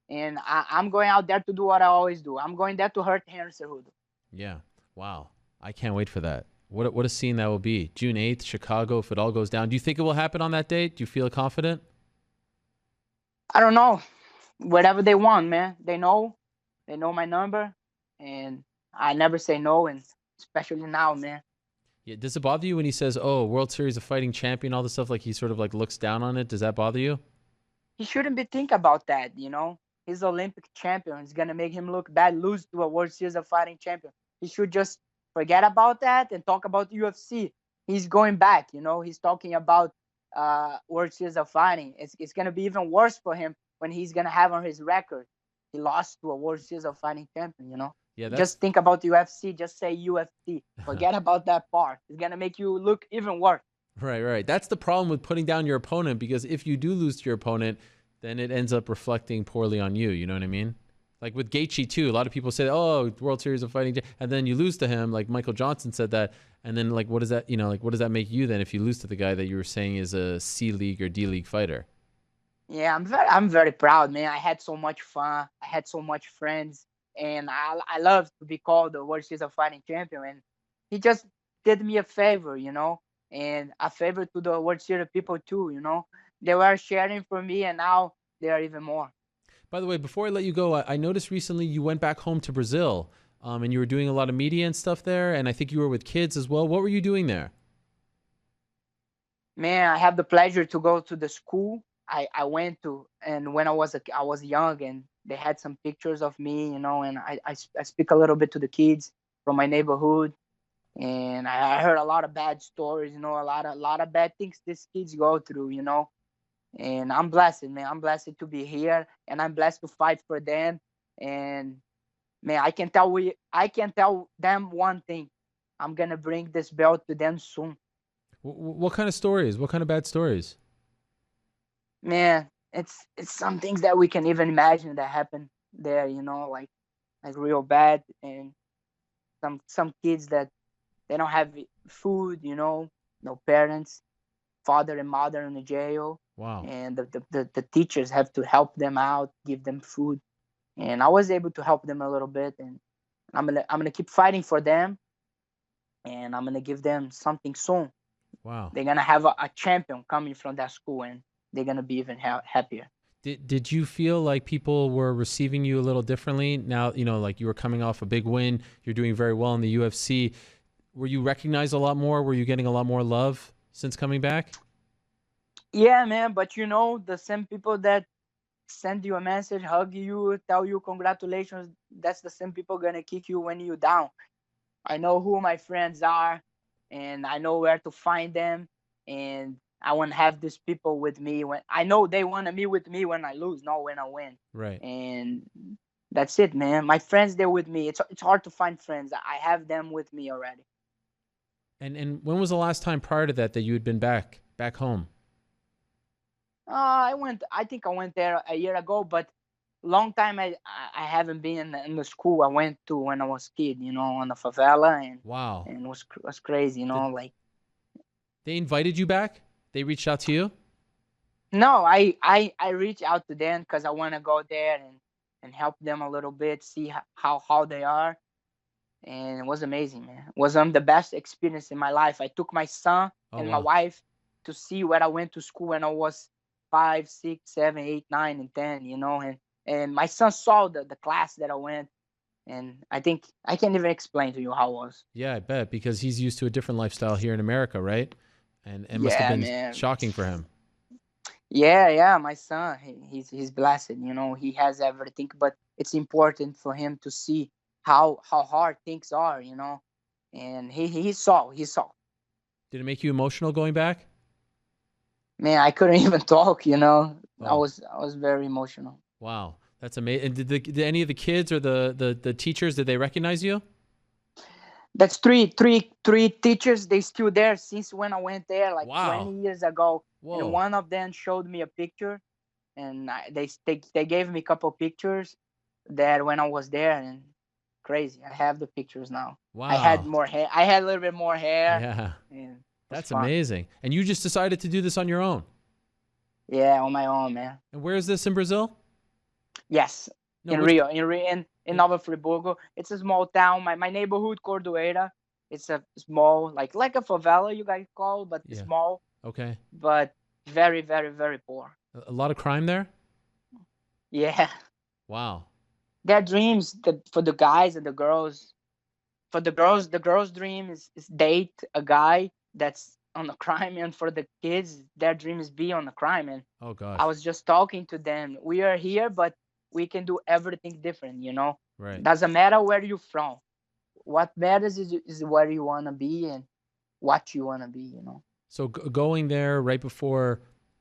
And I'm going out there to do what I always do. I'm going there to hurt Henry Cejudo. Yeah. Wow. I can't wait for that. What a scene that will be. June 8th, Chicago, if it all goes down. Do you think it will happen on that date? Do you feel confident? I don't know. Whatever they want, man. They know my number. And I never say no. And especially now, man. Yeah. Does it bother you when he says, "Oh, World Series of Fighting champion," all this stuff? Like he sort of like looks down on it. Does that bother you? He shouldn't be thinking about that. He's Olympic champion. It's gonna make him look bad, lose to a World Series of Fighting champion. He should just forget about that and talk about UFC. He's going back. He's talking about World Series of Fighting. It's gonna be even worse for him when he's gonna have on his record he lost to a World Series of Fighting champion. Yeah. That's Just think about UFC. Just say UFC. Forget about that part. It's gonna make you look even worse. right. Right. That's the problem with putting down your opponent, because if you do lose to your opponent, then it ends up reflecting poorly on you. You know what I mean? Like with Gaethje too. A lot of people say, "Oh, World Series of Fighting," and then you lose to him. Like Michael Johnson said that, and then like, what does that? Like, what does that make you then if you lose to the guy that you were saying is a C League or D League fighter? Yeah, I'm very proud, man. I had so much fun. I had so much friends, and I love to be called the World Series of Fighting champion. And he just did me a favor, and a favor to the World Series people too. They were sharing for me, and now they are even more. By the way, before I let you go, I noticed recently you went back home to Brazil, and you were doing a lot of media and stuff there, and I think you were with kids as well. What were you doing there? Man, I have the pleasure to go to the school I went to, and when I was young, and they had some pictures of me, and I speak a little bit to the kids from my neighborhood, and I heard a lot of bad stories, a lot of bad things these kids go through. And I'm blessed, man. I'm blessed to be here, and I'm blessed to fight for them. And man, I can tell them one thing. I'm gonna bring this belt to them soon. What kind of stories? What kind of bad stories? Man, it's some things that we can even imagine that happen there, like real bad. And some kids that they don't have food, no parents, father and mother in the jail, Wow. and the teachers have to help them out, give them food. And I was able to help them a little bit, and I'm gonna keep fighting for them, and I'm gonna give them something soon. Wow. They're gonna have a champion coming from that school, and they're gonna be even happier. Did you feel like people were receiving you a little differently now? Like you were coming off a big win. You're doing very well in the UFC. Were you recognized a lot more? Were you getting a lot more love since coming back? Yeah, man, but the same people that send you a message, hug you, tell you congratulations, that's the same people gonna kick you when you down. I know who my friends are, and I know where to find them, and I want to have these people with me when I know they want to be with me when I lose, not when I win. Right. And that's it, man. My friends, they're with me. It's hard to find friends. I have them with me already. And when was the last time prior to that you had been back home? I think I went there a year ago, but long time I haven't been in the school I went to when I was kid, on the favela, and Wow. and it was crazy, Did like. they invited you back? They reached out to you? No, I reach out to them because I want to go there and help them a little bit, see how they are, and it was amazing, man. It was the best experience in my life. I took my son Oh, and my wow. wife to see where I went to school when I was 5, 6, 7, 8, 9, and 10, and my son saw the class that I went, and I think I can't even explain to you how it was. Yeah, I bet, because he's used to a different lifestyle here in America, right? And it must have Yeah, been man. shocking for him. Yeah, my son, he's blessed. You know, he has everything, but it's important for him to see how hard things are. You know, and he saw. Did it make you emotional going back? Man, I couldn't even talk. You know, I Oh, was I was very emotional. wow. That's amazing. And did any of the kids or the teachers, did they recognize you? That's three teachers. They still there since when I went there like Wow. 20 years ago, and Whoa. one of them showed me a picture, and they gave me a couple pictures that when I was there, and crazy. I have the pictures now. I had Wow. more hair. I had a little bit more hair, Yeah. and it was That's fun. amazing. And you just decided to do this on your own. Yeah, on my own, man. And where is this in Brazil? Yes, No, in which Rio, in in, Nova Friburgo. It's a small town. My neighborhood, Cordoeira. It's a small, like a favela, you guys call, but yeah. small, Okay. but very, very, very poor. A lot of crime there? Yeah, Wow. their dreams for the guys and the girls. For the girls' dream is date a guy that's on a crime, and for the kids, their dream is be on a crime. And Oh I gosh. was just talking to them. We are here, but we can do everything different. You know, Right. doesn't matter where you're from. What matters is where you wanna be and what you wanna be. You know. So going there right before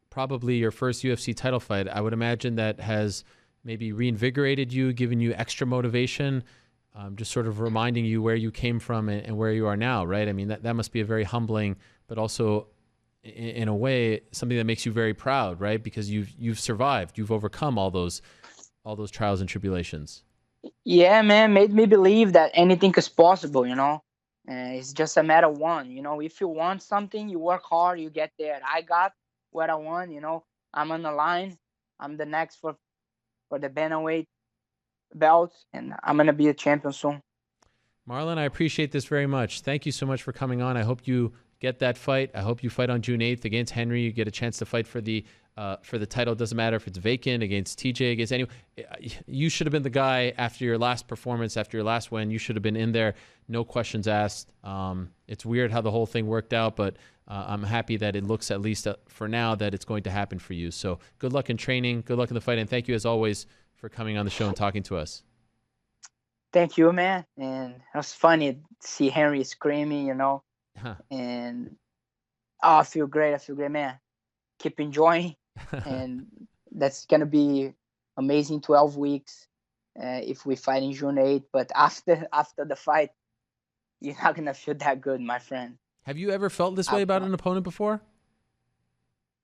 probably your first UFC title fight, I would imagine that has maybe reinvigorated you, given you extra motivation, just sort of reminding you where you came from and where you are now, right? I mean, that must be a very humbling, but also in a way something that makes you very proud, right? Because you've survived, you've overcome all those trials and tribulations. Yeah, man, made me believe that anything is possible. You know, it's just a matter of one. You know, if you want something, you work hard, you get there. I got what I want. You know, I'm on the line. I'm the next for the bantamweight belt, and I'm gonna be a champion soon. Marlon, I appreciate this very much. Thank you so much for coming on. I hope you get that fight. I hope you fight on June 8th against Henry. You get a chance to fight for the title. It doesn't matter if it's vacant, against TJ, against anyone. You should have been the guy after your last performance, after your last win. You should have been in there, no questions asked. It's weird how the whole thing worked out, but I'm happy that it looks, at least for now, that it's going to happen for you. So good luck in training. Good luck in the fight. And thank you, as always, for coming on the show and talking to us. Thank you, man. And it was funny to see Henry screaming, you know. Huh. And I feel great. I feel great, man. Keep enjoying, and that's gonna be amazing. 12 weeks if we fight in June 8th. But after the fight, you're not gonna feel that good, my friend. Have you ever felt this way about an opponent before?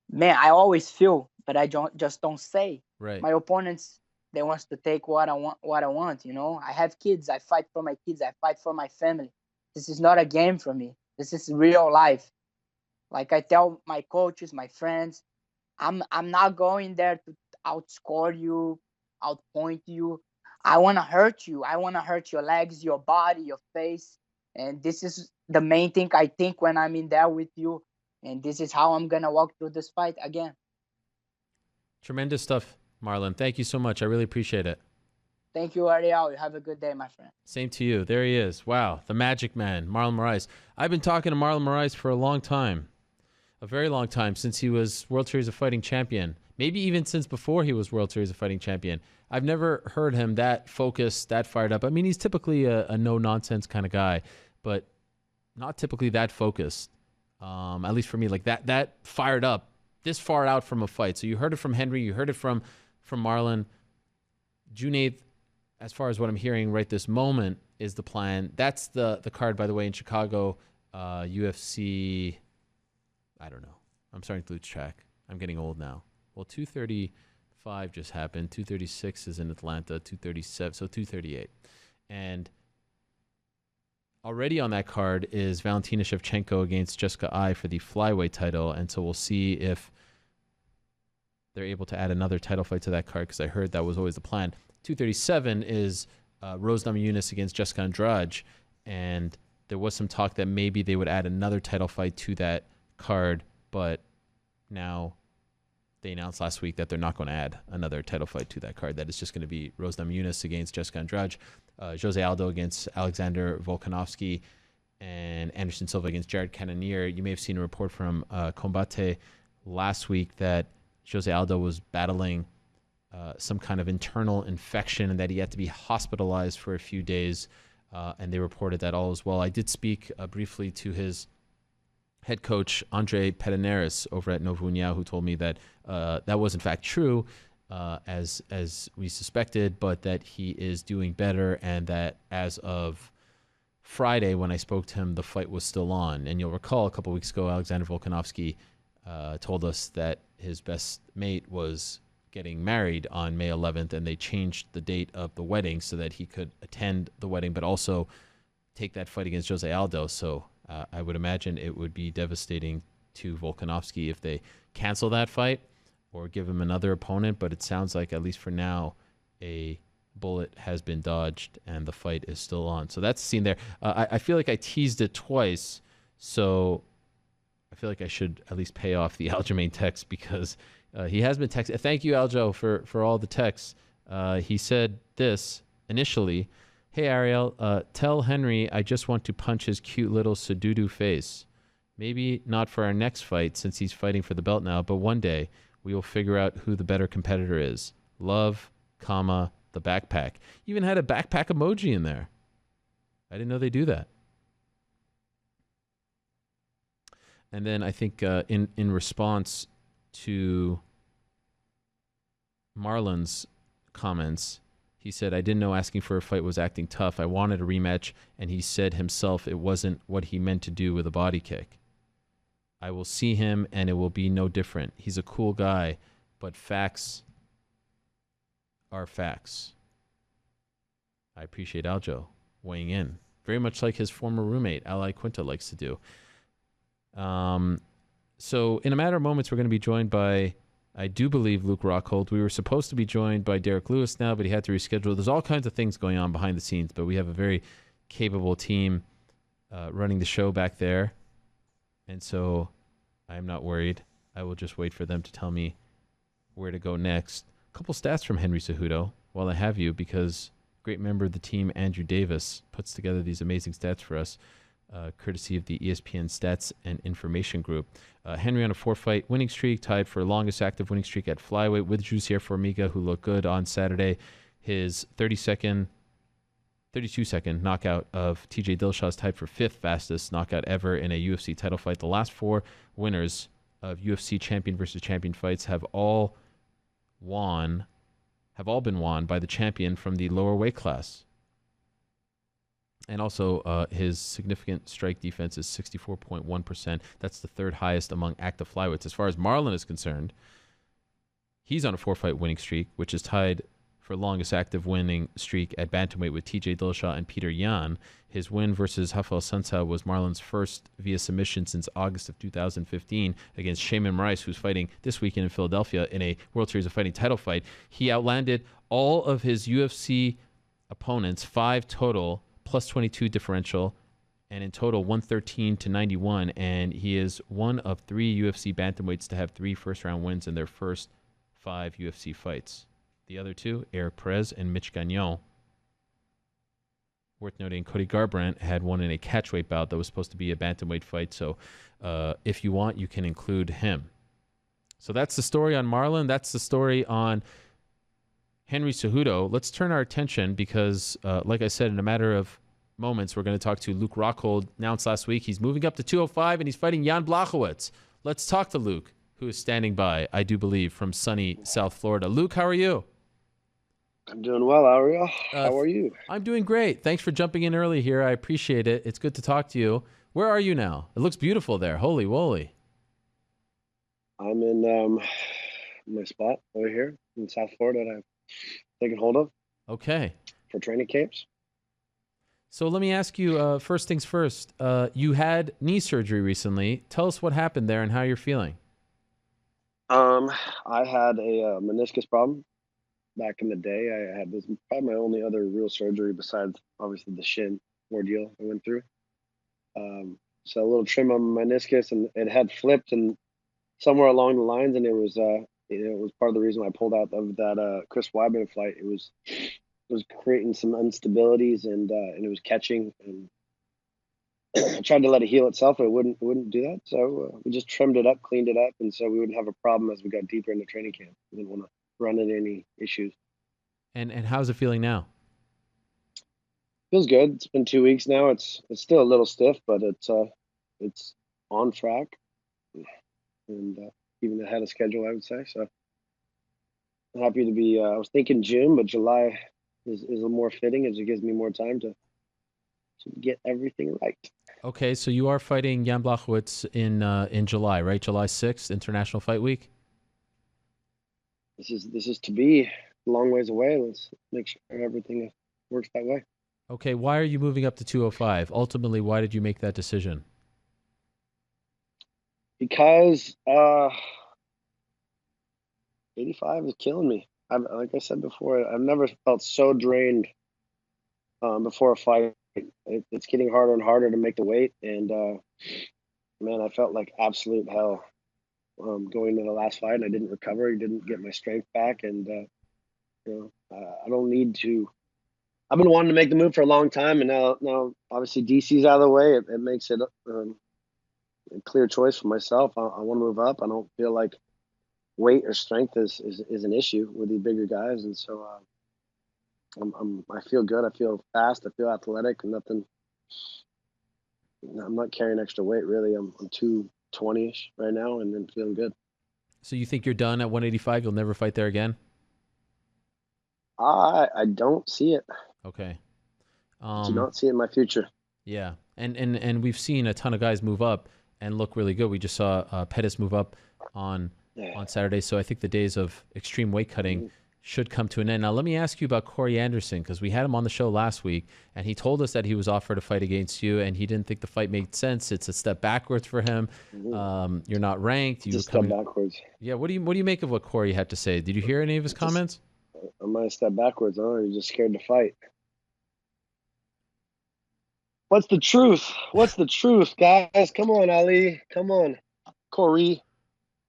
Man, I always feel, but I don't say. Right. My opponents, they wants to take what I want. You know, I have kids. I fight for my kids. I fight for my family. This is not a game for me. This is real life. Like I tell my coaches, my friends, I'm not going there to outscore you, outpoint you. I want to hurt you. I want to hurt your legs, your body, your face. And this is the main thing I think when I'm in there with you. And this is how I'm going to walk through this fight again. Tremendous stuff, Marlon. Thank you so much. I really appreciate it. Thank you, Ariel. You have a good day, my friend. Same to you. There he is. Wow. The magic man, Marlon Moraes. I've been talking to Marlon Moraes for a long time. A very long time, since he was World Series of Fighting champion. Maybe even since before he was World Series of Fighting champion. I've never heard him that focused, that fired up. I mean, he's typically a no-nonsense kind of guy, but not typically that focused. At least for me, like that fired up, this far out from a fight. So you heard it from Henry, you heard it from Marlon. June 8th, as far as what I'm hearing right this moment, is the plan. That's the card, by the way, in Chicago, UFC. I don't know. I'm starting to lose track. I'm getting old now. Well, 235 just happened. 236 is in Atlanta. 237, so 238. And already on that card is Valentina Shevchenko against Jessica Ai for the flyweight title. And so we'll see if they're able to add another title fight to that card, because I heard that was always the plan. 237 is Rose Namajunas against Jessica Andrade. And there was some talk that maybe they would add another title fight to that card, but now they announced last week that they're not going to add another title fight to that card. That it's just going to be Rose Namajunas against Jessica Andrade, Jose Aldo against Alexander Volkanovski, and Anderson Silva against Jared Cannonier. You may have seen a report from Combate last week that Jose Aldo was battling some kind of internal infection and that he had to be hospitalized for a few days, and they reported that all is well. I did speak briefly to his head coach, Andre Pederneiras, over at Novo União, who told me that that was in fact true, as we suspected, but that he is doing better, and that as of Friday, when I spoke to him, the fight was still on. And you'll recall a couple weeks ago, Alexander Volkanovski told us that his best mate was getting married on May 11th, and they changed the date of the wedding so that he could attend the wedding, but also take that fight against Jose Aldo. So I would imagine it would be devastating to Volkanovski if they cancel that fight or give him another opponent. But it sounds like, at least for now, a bullet has been dodged and the fight is still on. So that's the scene there. I feel like I teased it twice, so I feel like I should at least pay off the Aljamain text, because he has been texting. Thank you, Aljo, for all the texts. He said this initially: "Hey, Ariel, tell Henry I just want to punch his cute little Sududu face. Maybe not for our next fight, since he's fighting for the belt now, but one day we will figure out who the better competitor is. Love, comma, the backpack." Even had a backpack emoji in there. I didn't know they do that. And then I think in response to Marlon's comments, he said, "I didn't know asking for a fight was acting tough. I wanted a rematch, and he said himself it wasn't what he meant to do with a body kick. I will see him, and it will be no different. He's a cool guy, but facts are facts." I appreciate Aljo weighing in, very much like his former roommate, Ally Quinta, likes to do. So in a matter of moments, we're going to be joined by, I do believe, Luke Rockhold. We were supposed to be joined by Derek Lewis now, but he had to reschedule. There's all kinds of things going on behind the scenes, but we have a very capable team running the show back there. And so I'm not worried. I will just wait for them to tell me where to go next. A couple stats from Henry Cejudo while I have you, because a great member of the team, Andrew Davis, puts together these amazing stats for us, courtesy of the ESPN Stats and Information Group. Henry on a 4-fight winning streak, tied for longest active winning streak at flyweight with Jussier Formiga, who looked good on Saturday. His 32-second knockout of TJ Dillashaw is tied for 5th fastest knockout ever in a UFC title fight. The last 4 winners of UFC champion versus champion fights have all been won by the champion from the lower weight class. And also, his significant strike defense is 64.1%. That's the 3rd highest among active flyweights. As far as Marlon is concerned, he's on a 4-fight winning streak, which is tied for longest active winning streak at bantamweight with TJ Dillashaw and Peter Yan. His win versus Rafael Sansa was Marlon's first via submission since August of 2015 against Shayman Rice, who's fighting this weekend in Philadelphia in a World Series of Fighting title fight. He outlanded all of his UFC opponents, 5 total, plus 22 differential, and in total 113-91, and he is one of 3 UFC bantamweights to have 3 first-round wins in their first 5 UFC fights. The other 2, Eric Perez and Mitch Gagnon. Worth noting, Cody Garbrandt had one in a catchweight bout that was supposed to be a bantamweight fight, so if you want, you can include him. So that's the story on Marlon. That's the story on Henry Cejudo. Let's turn our attention, because, like I said, in a matter of moments, we're going to talk to Luke Rockhold. Announced last week, he's moving up to 205, and he's fighting Jan Blachowicz. Let's talk to Luke, who is standing by, I do believe, from sunny South Florida. Luke, how are you? I'm doing well, Ariel. How are you? I'm doing great. Thanks for jumping in early here. I appreciate it. It's good to talk to you. Where are you now? It looks beautiful there. Holy woly. I'm in my spot over here in South Florida that I've taken hold of. Okay. For training camps. So let me ask you, first things first. You had knee surgery recently. Tell us what happened there and how you're feeling. I had a meniscus problem back in the day. I had this probably my only other real surgery besides obviously the shin ordeal I went through. So a little trim on my meniscus, and it had flipped and somewhere along the lines, and it was It was part of the reason why I pulled out of that Chris Weidman fight. It was creating some instabilities and it was catching, and I tried to let it heal itself, but it wouldn't do that. So we just trimmed it up, cleaned it up, and so we wouldn't have a problem as we got deeper into training camp. We didn't want to run into any issues. And how's it feeling now? Feels good. It's been 2 weeks now. It's still a little stiff, but it's on track and even ahead of schedule, I would say. So I'm happy to be. I was thinking June, but July is a little more fitting as it gives me more time to get everything right. Okay, so you are fighting Jan Blachowicz in July, right? July 6th, International Fight Week. This is to be a long ways away. Let's make sure everything works that way. Okay, why are you moving up to 205? Ultimately, why did you make that decision? Because 85 is killing me. Like I said before, I've never felt so drained before a fight. It's getting harder and harder to make the weight, and man, I felt like absolute hell going into the last fight. And I didn't recover. I didn't get my strength back, and I don't need to. I've been wanting to make the move for a long time, and now obviously DC's out of the way. It makes it a clear choice for myself. I want to move up. I don't feel like weight or strength is an issue with the bigger guys, and so I feel good. I feel fast. I feel athletic. Nothing. I'm not carrying extra weight really. I'm 220ish right now, and then feeling good. So you think you're done at 185? You'll never fight there again? I don't see it. Okay. Do not see it in my future. Yeah, and we've seen a ton of guys move up and look really good. We just saw Pettis move up on Saturday, so I think the days of extreme weight cutting should come to an end. Now, let me ask you about Corey Anderson, because we had him on the show last week, and he told us that he was offered a fight against you, and he didn't think the fight made sense. It's a step backwards for him. You're not ranked. Just step backwards. Yeah. What do you make of what Corey had to say? Did you hear any of his comments? I might step backwards. Huh? You're just scared to fight. What's the truth? What's the truth, guys? Come on, Ali. Come on, Corey.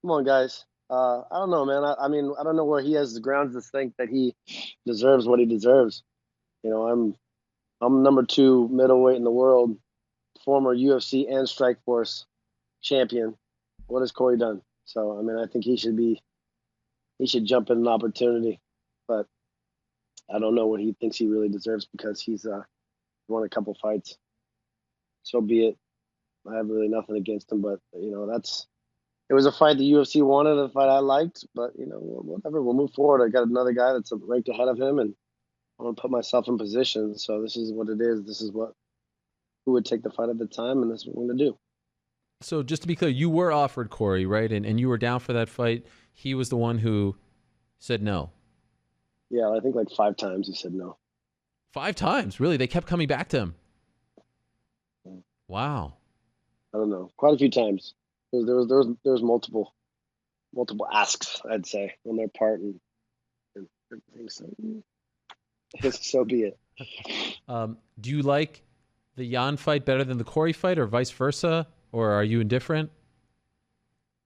Come on, guys. I don't know, man. I mean, I don't know where he has the grounds to think that he deserves what he deserves. You know, I'm number 2 middleweight in the world, former UFC and Strikeforce champion. What has Corey done? So, I mean, I think he should jump at an opportunity, but I don't know what he thinks he really deserves because he's won a couple fights. So be it. I have really nothing against him, but it was a fight the UFC wanted, a fight I liked, but whatever. We'll move forward. I got another guy that's ranked ahead of him, and I want to put myself in position. So this is what it is. This is who would take the fight at the time, and this is what we're going to do. So just to be clear, you were offered Corey, right? And you were down for that fight. He was the one who said no. Yeah, I think like 5 times he said no. 5 times? Really? They kept coming back to him? Wow. I don't know. Quite a few times. There was multiple asks, I'd say, on their part, and everything. So be it. Do you like the Jan fight better than the Corey fight, or vice versa, or are you indifferent?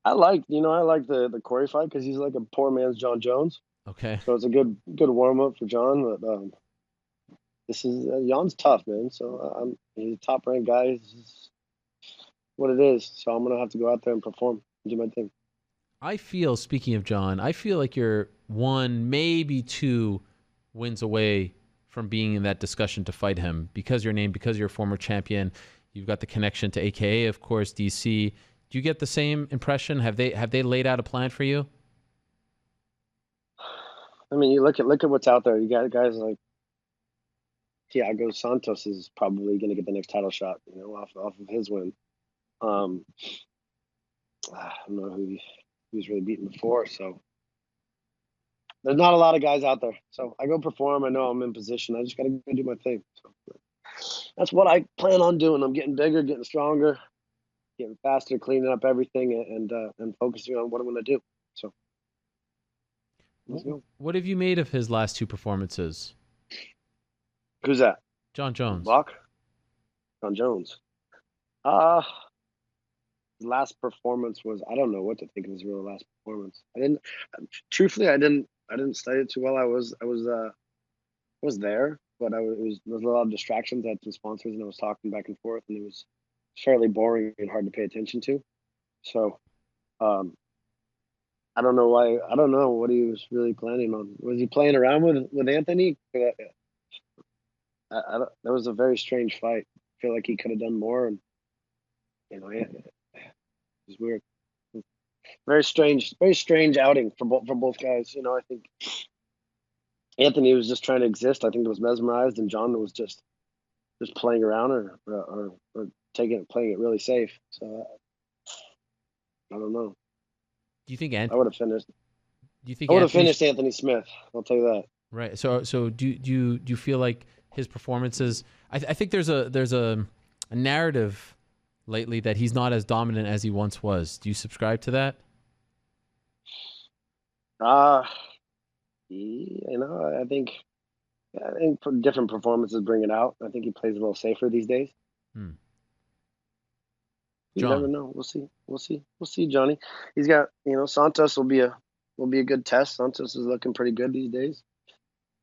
I like the Corey fight because he's like a poor man's John Jones. Okay. So it's a good warm up for John, but this is Jan's tough, man. So he's a top ranked guy. This is what it is. So I'm gonna have to go out there and perform and do my thing. I feel, speaking of John, I feel like you're 1, maybe 2 wins away from being in that discussion to fight him because you're named, because you're a former champion. You've got the connection to AKA, of course, DC. Do you get the same impression? Have they laid out a plan for you? I mean, you look at what's out there. You got guys like Thiago Santos is probably going to get the next title shot, off of his win. I don't know who he's really beaten before, so there's not a lot of guys out there. So I go perform. I know I'm in position. I just got to go do my thing. So that's what I plan on doing. I'm getting bigger, getting stronger, getting faster, cleaning up everything, and focusing on what I'm going to do. So let's go. What have you made of his last 2 performances? Who's that? John Jones. Block? John Jones. his last performance was, I don't know what to think of his real last performance. I didn't truthfully I didn't study it too well. I was there, but there was a lot of distractions. I had some sponsors and I was talking back and forth, and it was fairly boring and hard to pay attention to. So um I don't know why. I don't know what he was really planning on. Was he playing around with Anthony? That was a very strange fight. I feel like he could have done more, and it was weird. Very strange outing for both guys. I think Anthony was just trying to exist. I think it was mesmerized, and John was just playing around or playing it really safe. So I don't know. Do you think I would have finished. Do you think I would have Anthony? finished Anthony Smith. I'll tell you that. Right. So do you feel like his performances? I think there's a narrative lately that he's not as dominant as he once was. Do you subscribe to that? Uh I think for different performances bring it out. I think he plays a little safer these days. Hmm. You never John. know. We'll see, Johnny. He's got, Santos will be a good test. Santos is looking pretty good these days.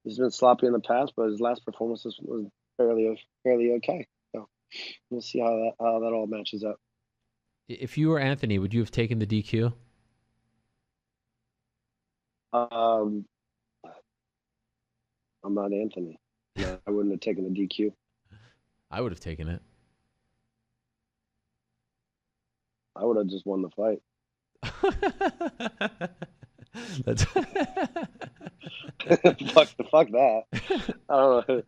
He's been sloppy in the past, but his last performance was fairly okay. So we'll see how that all matches up. If you were Anthony, would you have taken the DQ? Um, I'm not Anthony. No, I wouldn't have taken the DQ. I would have taken it. I would have just won the fight. That's Fuck that. I don't know.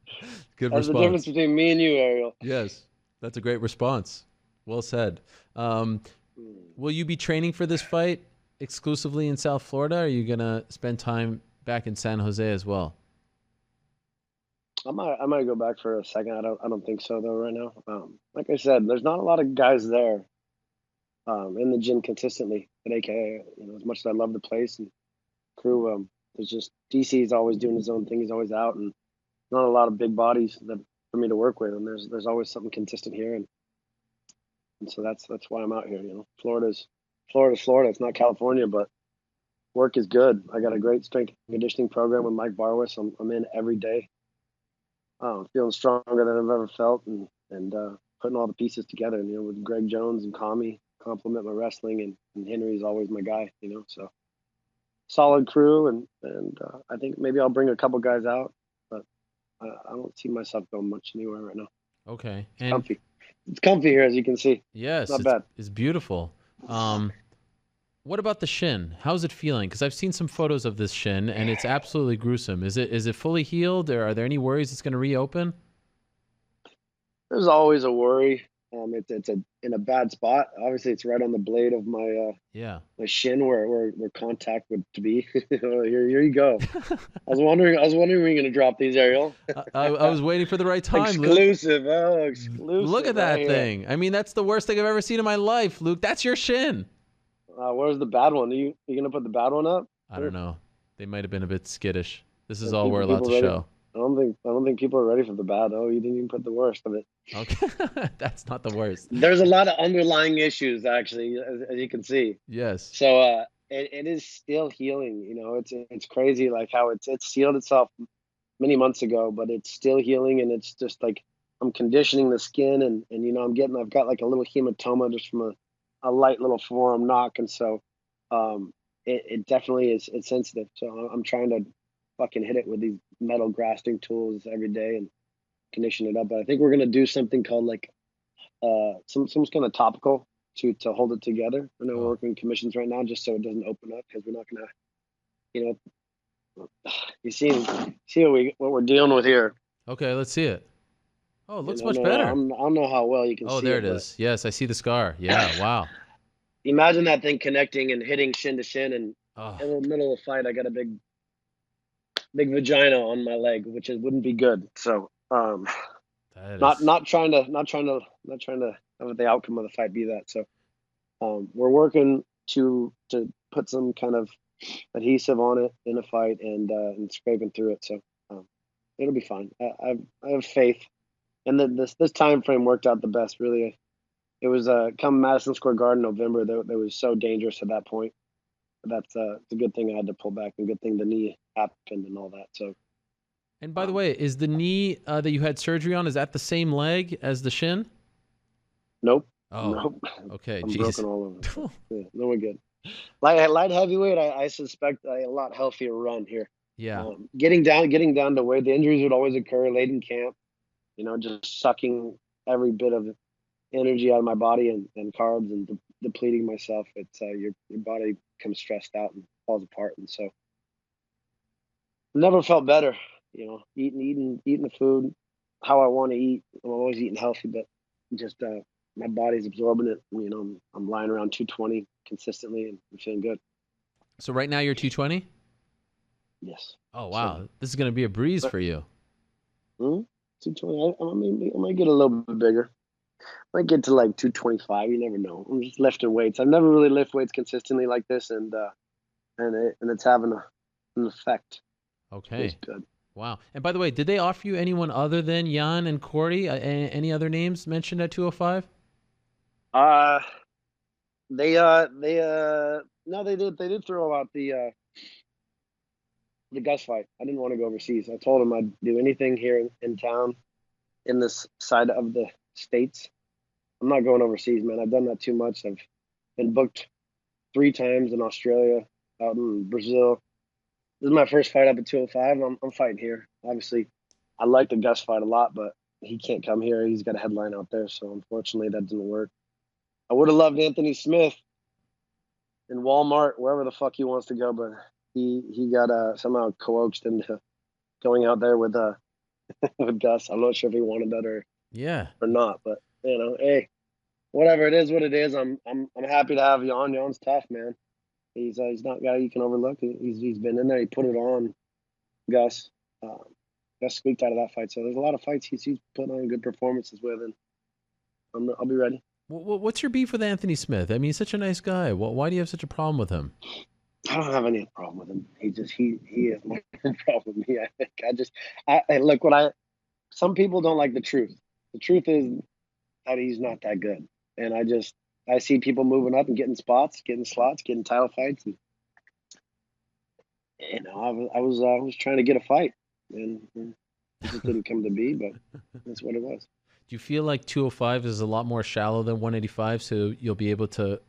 good That's the response. difference between me and you, Ariel. Yes, that's a great response. Well said. Will you be training for this fight exclusively in South Florida? Or are you gonna spend time back in San Jose as well? I might go back for a second. I don't think so though right now. Like I said, there's not a lot of guys there in the gym consistently at AKA. As much as I love the place and crew, there's just DC is always doing his own thing. He's always out, and not a lot of big bodies for me to work with. And there's always something consistent here, and so that's why I'm out here. Florida's Florida. It's not California, but work is good. I got a great strength and conditioning program with Mike Barwis. I'm in every day. Feeling stronger than I've ever felt, and putting all the pieces together. And with Greg Jones and Kami complement my wrestling, and Henry's always my guy. So solid crew, and I think maybe I'll bring a couple guys out, but I don't see myself going much anywhere right now. Okay. It's comfy. It's comfy here, as you can see. Yes, not bad. It's beautiful. What about the shin? How's it feeling? Because I've seen some photos of this shin, and it's absolutely gruesome. Is it fully healed, or are there any worries it's going to reopen? There's always a worry. It's in a bad spot. Obviously, it's right on the blade of my my shin where contact would to be. Here you go. I was wondering when you were going to drop these, Ariel. I was waiting for the right time, exclusive. Luke. Oh, exclusive. Look at that thing. I mean, that's the worst thing I've ever seen in my life, Luke. That's your shin. Where's the bad one? Are you gonna put the bad one up? I don't know. They might have been a bit skittish. This is all we're allowed to show. I don't think people are ready for the bad. Oh, you didn't even put the worst of it. Okay, that's not the worst. There's a lot of underlying issues, actually, as you can see. Yes. So it is still healing. It's crazy, like how it's sealed itself many months ago, but it's still healing, and it's just like I'm conditioning the skin, and I've got like a little hematoma just from a light little forearm knock, and so it definitely is. It's sensitive. So I'm trying to fucking hit it with these metal grasping tools every day and condition it up. But I think we're gonna do something called like some kind of topical to hold it together. I know we're working commissions right now just so it doesn't open up, because we're not gonna, you see what we're dealing with here. Okay, let's see it. Oh, it looks much better. I don't know how well you can see it. Oh, there it is. Yes, I see the scar. Yeah, wow. Imagine that thing connecting and hitting shin to shin, and in the middle of the fight, I got a big vagina on my leg, which wouldn't be good. So, not trying to have the outcome of the fight be that. So, we're working to put some kind of adhesive on it in a fight and scraping through it. So, it'll be fine. I have faith. And then this time frame worked out the best. Really, it was come Madison Square Garden November. That was so dangerous at that point. But that's it's a good thing I had to pull back, and good thing the knee happened and all that. So. And by the way, is the knee that you had surgery on, is that the same leg as the shin? Nope. Oh, nope. okay. I'm Jeez. broken all over. Yeah, no, we're good. Light heavyweight, I suspect a lot healthier run here. Yeah. Getting down to where the injuries would always occur late in camp. Just sucking every bit of energy out of my body and carbs and depleting myself. It's your body becomes stressed out and falls apart. And so, never felt better. Eating the food how I want to eat. I'm always eating healthy, but just my body's absorbing it. I'm lying around 220 consistently and I'm feeling good. So right now you're 220? Yes. Oh, wow. This is going to be a breeze for you. 220. I might get a little bit bigger. I might get to like 225. You never know. I'm just lifting weights. I've never really lifted weights consistently like this, and it's having an effect. Okay. It's good. Wow. And by the way, did they offer you anyone other than Jan and Corey? Any other names mentioned at 205? No, they did throw out the Gus fight. I didn't want to go overseas. I told him I'd do anything here in town, in this side of the States. I'm not going overseas, man. I've done that too much. I've been booked 3 times in Australia, out in Brazil. This is my first fight up at 205. I'm fighting here. Obviously, I like the Gus fight a lot, but he can't come here. He's got a headline out there, so unfortunately that didn't work. I would have loved Anthony Smith in Walmart, wherever the fuck he wants to go, but he got somehow coaxed into going out there with with Gus. I'm not sure if he wanted that or not, but hey, whatever it is, what it is. I'm happy to have Jan. Jan's tough, man. He's not a guy you can overlook. He's been in there. He put it on Gus. Gus squeaked out of that fight. So there's a lot of fights he's putting on good performances with, and I'll be ready. What's your beef with Anthony Smith? I mean, he's such a nice guy. Why do you have such a problem with him? I don't have any problem with him. He is my problem with me. I think look, some people don't like the truth. The truth is that he's not that good, and I see people moving up and getting spots, getting slots, getting title fights, and I was trying to get a fight, and it just didn't come to be, but that's what it was. Do you feel like 205 is a lot more shallow than 185, so you'll be able to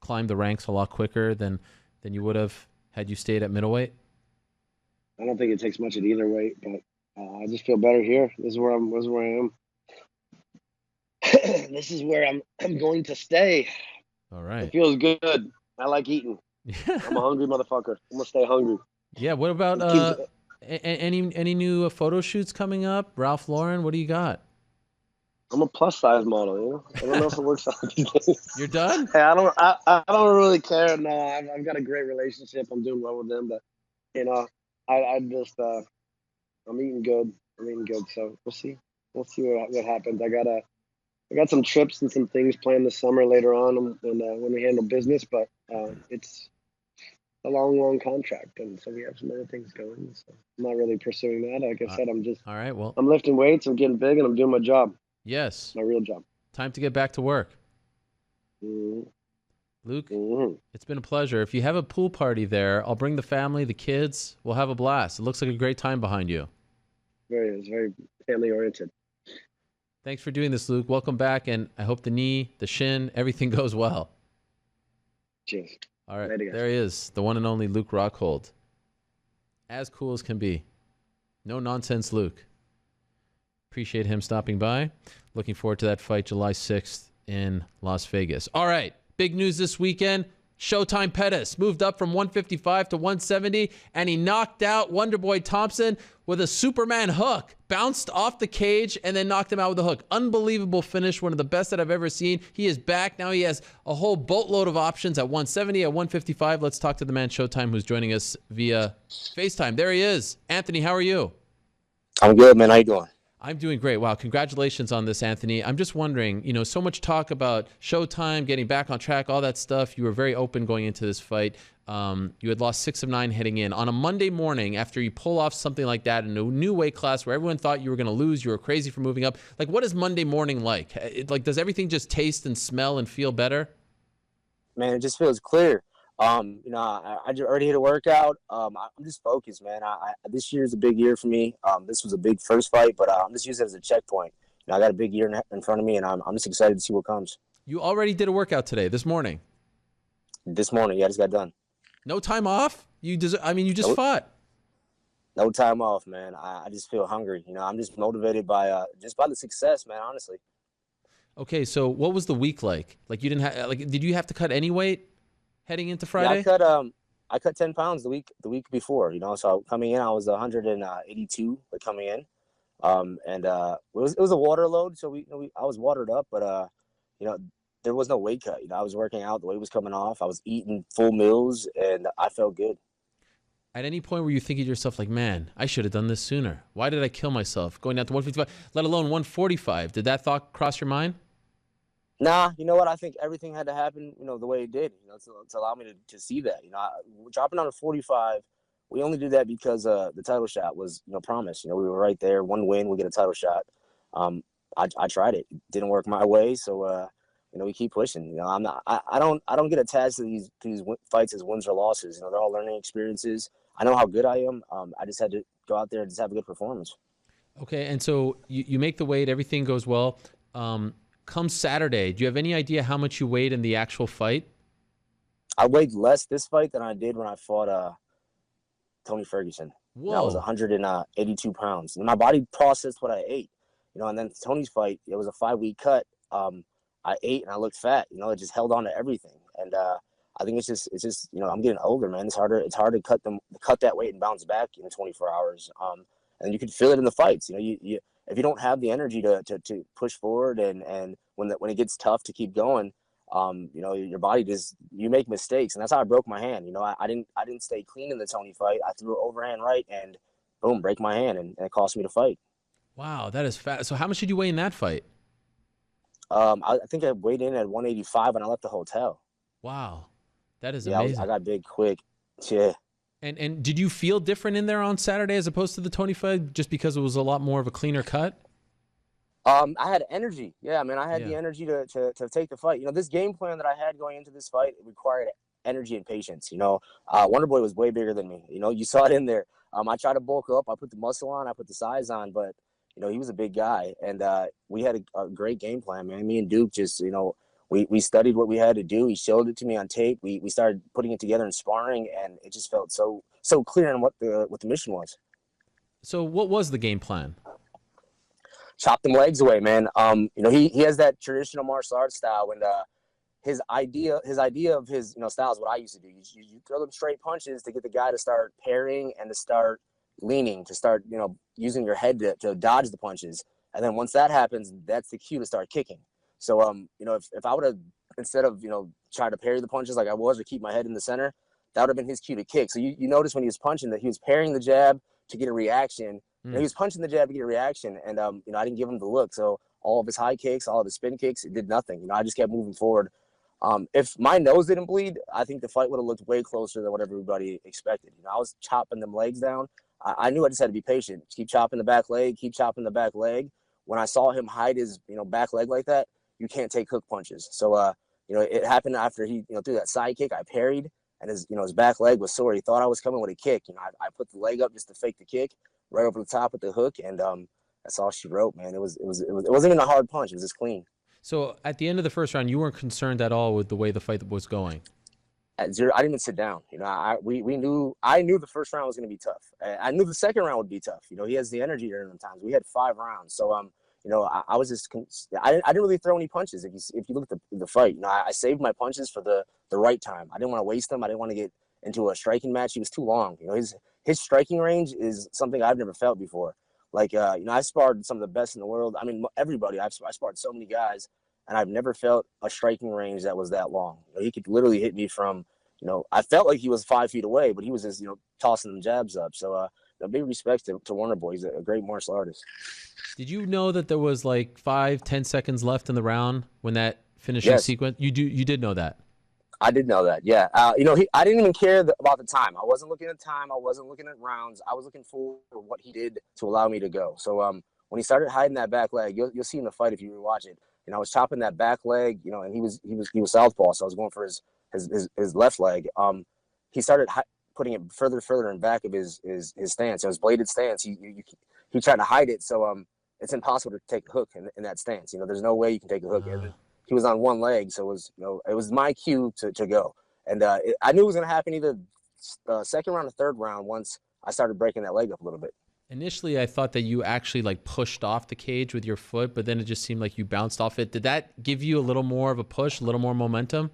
climb the ranks a lot quicker than you would have had you stayed at middleweight? I don't think it takes much at either weight, but I just feel better here. This is where I am. This is where I'm going to stay. All right. It feels good. I like eating. I'm a hungry motherfucker. I'm gonna stay hungry. Yeah. What about any new photo shoots coming up? Ralph Lauren, what do you got? I'm a plus size model. I don't know if it works out these days. You're done? Hey, I don't really care. No, I've got a great relationship. I'm doing well with them, but I just I'm eating good. So we'll see. We'll see what happens. I got some trips and some things planned this summer later on when we handle business, but it's a long contract, and so we have some other things going. So I'm not really pursuing that. Like I said, I'm just all right. Well, I'm lifting weights, I'm getting big, and I'm doing my job. Yes, my real job. Time to get back to work. Mm-hmm. Luke, It's been a pleasure. If you have a pool party there, I'll bring the family, the kids. We'll have a blast. It looks like a great time behind you. It's very family oriented. Thanks for doing this, Luke. Welcome back, and I hope the knee, the shin, everything goes well. Cheers. All right, there he is, the one and only Luke Rockhold. As cool as can be. No nonsense, Luke. Appreciate him stopping by. Looking forward to that fight July 6th in Las Vegas. All right, big news this weekend. Showtime Pettis moved up from 155 to 170, and he knocked out Wonderboy Thompson with a Superman hook. Bounced off the cage and then knocked him out with a hook. Unbelievable finish, one of the best that I've ever seen. He is back. Now he has a whole boatload of options at 170, at 155. Let's talk to the man Showtime who's joining us via FaceTime. There he is. Anthony, how are you? I'm good, man. How you doing? I'm doing great. Wow, congratulations on this, Anthony. I'm just wondering, so much talk about Showtime, getting back on track, all that stuff. You were very open going into this fight. You had lost 6 of 9 heading in. On a Monday morning, after you pull off something like that in a new weight class where everyone thought you were going to lose, you were crazy for moving up. Like, what is Monday morning like? Does everything just taste and smell and feel better? Man, it just feels clear. I already hit a workout. I'm just focused, man. This year is a big year for me. This was a big first fight, but I'm just using it as a checkpoint. I got a big year in front of me, and I'm just excited to see what comes. You already did a workout today, this morning. This morning, yeah, I just got done. No time off? You just fought. No time off, man. I just feel hungry. I'm just motivated by the success, man. Honestly. Okay, so what was the week like? Like, you didn't have did you have to cut any weight heading into Friday? Yeah, I cut 10 pounds the week before. So coming in, I was 182 coming in, and it was a water load. So I was watered up, but there was no weight cut. I was working out. The weight was coming off. I was eating full meals, and I felt good. At any point were you thinking to yourself, like, man, I should have done this sooner? Why did I kill myself going down to 155, let alone 145? Did that thought cross your mind? Nah, you know what? I think everything had to happen, the way it did, to allow me to see that. Dropping down to 45, we only did that because the title shot was, promised. We were right there. One win, we get a title shot. I tried it. It didn't work my way, so we keep pushing. I don't get attached to these fights as wins or losses. They're all learning experiences. I know how good I am. I just had to go out there and just have a good performance. Okay, and so you make the weight, everything goes well. Come Saturday, do you have any idea how much you weighed in the actual fight? I weighed less this fight than I did when I fought Tony Ferguson. Whoa. I was 182 pounds. And my body processed what I ate. And then Tony's fight, it was a 5-week cut. I ate and I looked fat. It just held on to everything. And I think it's just I'm getting older, man. It's hard to cut that weight and bounce back in 24 hours. And you can feel it in the fights. If you don't have the energy to push forward and when it gets tough to keep going, your body you make mistakes. And that's how I broke my hand. I didn't stay clean in the Tony fight. I threw an overhand right and boom, break my hand, and it cost me the fight. Wow, that is fast. So how much did you weigh in that fight? I think I weighed in at 185 and I left the hotel. Wow, that is amazing. I got big quick. Yeah. And did you feel different in there on Saturday as opposed to the Tony fight, just because it was a lot more of a cleaner cut? I had energy. Yeah, man, I had the energy to take the fight. This game plan that I had going into this fight, it required energy and patience. Wonder Boy was way bigger than me. You saw it in there. I tried to bulk up. I put the muscle on. I put the size on, but he was a big guy, and we had a great game plan, man. Me and Duke just, we studied what we had to do. He showed it to me on tape. We started putting it together in sparring, and it just felt so clear on what the mission was. So what was the game plan? Chop them legs away, man. He has that traditional martial arts style, and his idea of his style is what I used to do. You throw them straight punches to get the guy to start parrying and to start leaning, to start using your head to dodge the punches, and then once that happens, that's the cue to start kicking. So if I would have, instead of try to parry the punches like I was, or keep my head in the center, that would have been his cue to kick. So you notice when he was punching that he was parrying the jab to get a reaction. He was punching the jab to get a reaction, and I didn't give him the look. So all of his high kicks, all of his spin kicks, it did nothing. I just kept moving forward. If my nose didn't bleed, I think the fight would have looked way closer than what everybody expected. I was chopping them legs down. I knew I just had to be patient. Keep chopping the back leg, keep chopping the back leg. When I saw him hide his back leg like that, you can't take hook punches. So it happened after he threw that side kick. I parried, and his back leg was sore. He thought I was coming with a kick. I put the leg up just to fake the kick, right over the top with the hook, and that's all she wrote, man. It wasn't even a hard punch. It was just clean. So at the end of the first round, you weren't concerned at all with the way the fight was going? At 0, I didn't even sit down. I knew the first round was going to be tough. I knew the second round would be tough. He has the energy during them times. We had 5 rounds, so I was just I didn't really throw any punches. If you look at the fight, I saved my punches for the right time. I didn't want to waste them. I didn't want to get into a striking match. He was too long. His striking range is something I've never felt before. Like I sparred some of the best in the world. I mean, everybody. I sparred so many guys, and I've never felt a striking range that was that long. He could literally hit me from I felt like he was 5 feet away, but he was just tossing them jabs up. So a big respect to Warner Boy. He's a great martial artist. Did you know that there was like 5-10 seconds left in the round when that finishing sequence? You did know that. I did know that. Yeah. I didn't even care about the time. I wasn't looking at time. I wasn't looking at rounds. I was looking for what he did to allow me to go. So when he started hiding that back leg, you'll see in the fight if you rewatch it. I was chopping that back leg. And he was southpaw, so I was going for his left leg. He started putting it further in back of his stance. It was bladed stance. He tried to hide it, so it's impossible to take a hook in that stance. There's no way you can take a hook. And he was on one leg, so it was my cue to go. And I knew it was going to happen either second round or third round once I started breaking that leg up a little bit. Initially, I thought that you actually like pushed off the cage with your foot, but then it just seemed like you bounced off it. Did that give you a little more of a push, a little more momentum?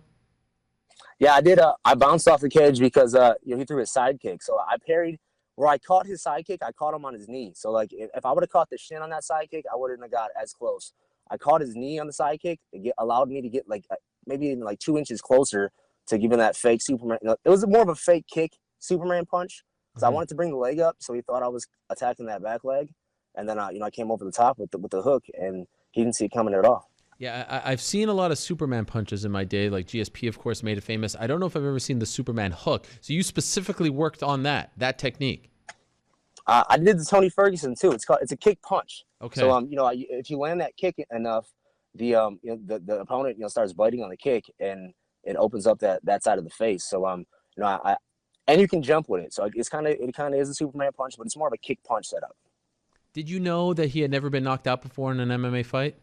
Yeah, I did. I bounced off the cage because he threw his side kick. So I parried where I caught his side kick. I caught him on his knee. So like if I would have caught the shin on that side kick, I wouldn't have got as close. I caught his knee on the side kick. It allowed me to get like maybe even like 2 inches closer to give him that fake Superman. It was more of a fake kick Superman punch. So I wanted to bring the leg up, so he thought I was attacking that back leg, and then I came over the top with the hook, and he didn't see it coming at all. Yeah, I've seen a lot of Superman punches in my day. Like GSP, of course, made it famous. I don't know if I've ever seen the Superman hook. So you specifically worked on that technique. I did the Tony Ferguson too. It's a kick punch. Okay. So if you land that kick enough, the opponent starts biting on the kick, and it opens up that side of the face. So and you can jump with it. So it kind of is a Superman punch, but it's more of a kick punch setup. Did you know that he had never been knocked out before in an MMA fight?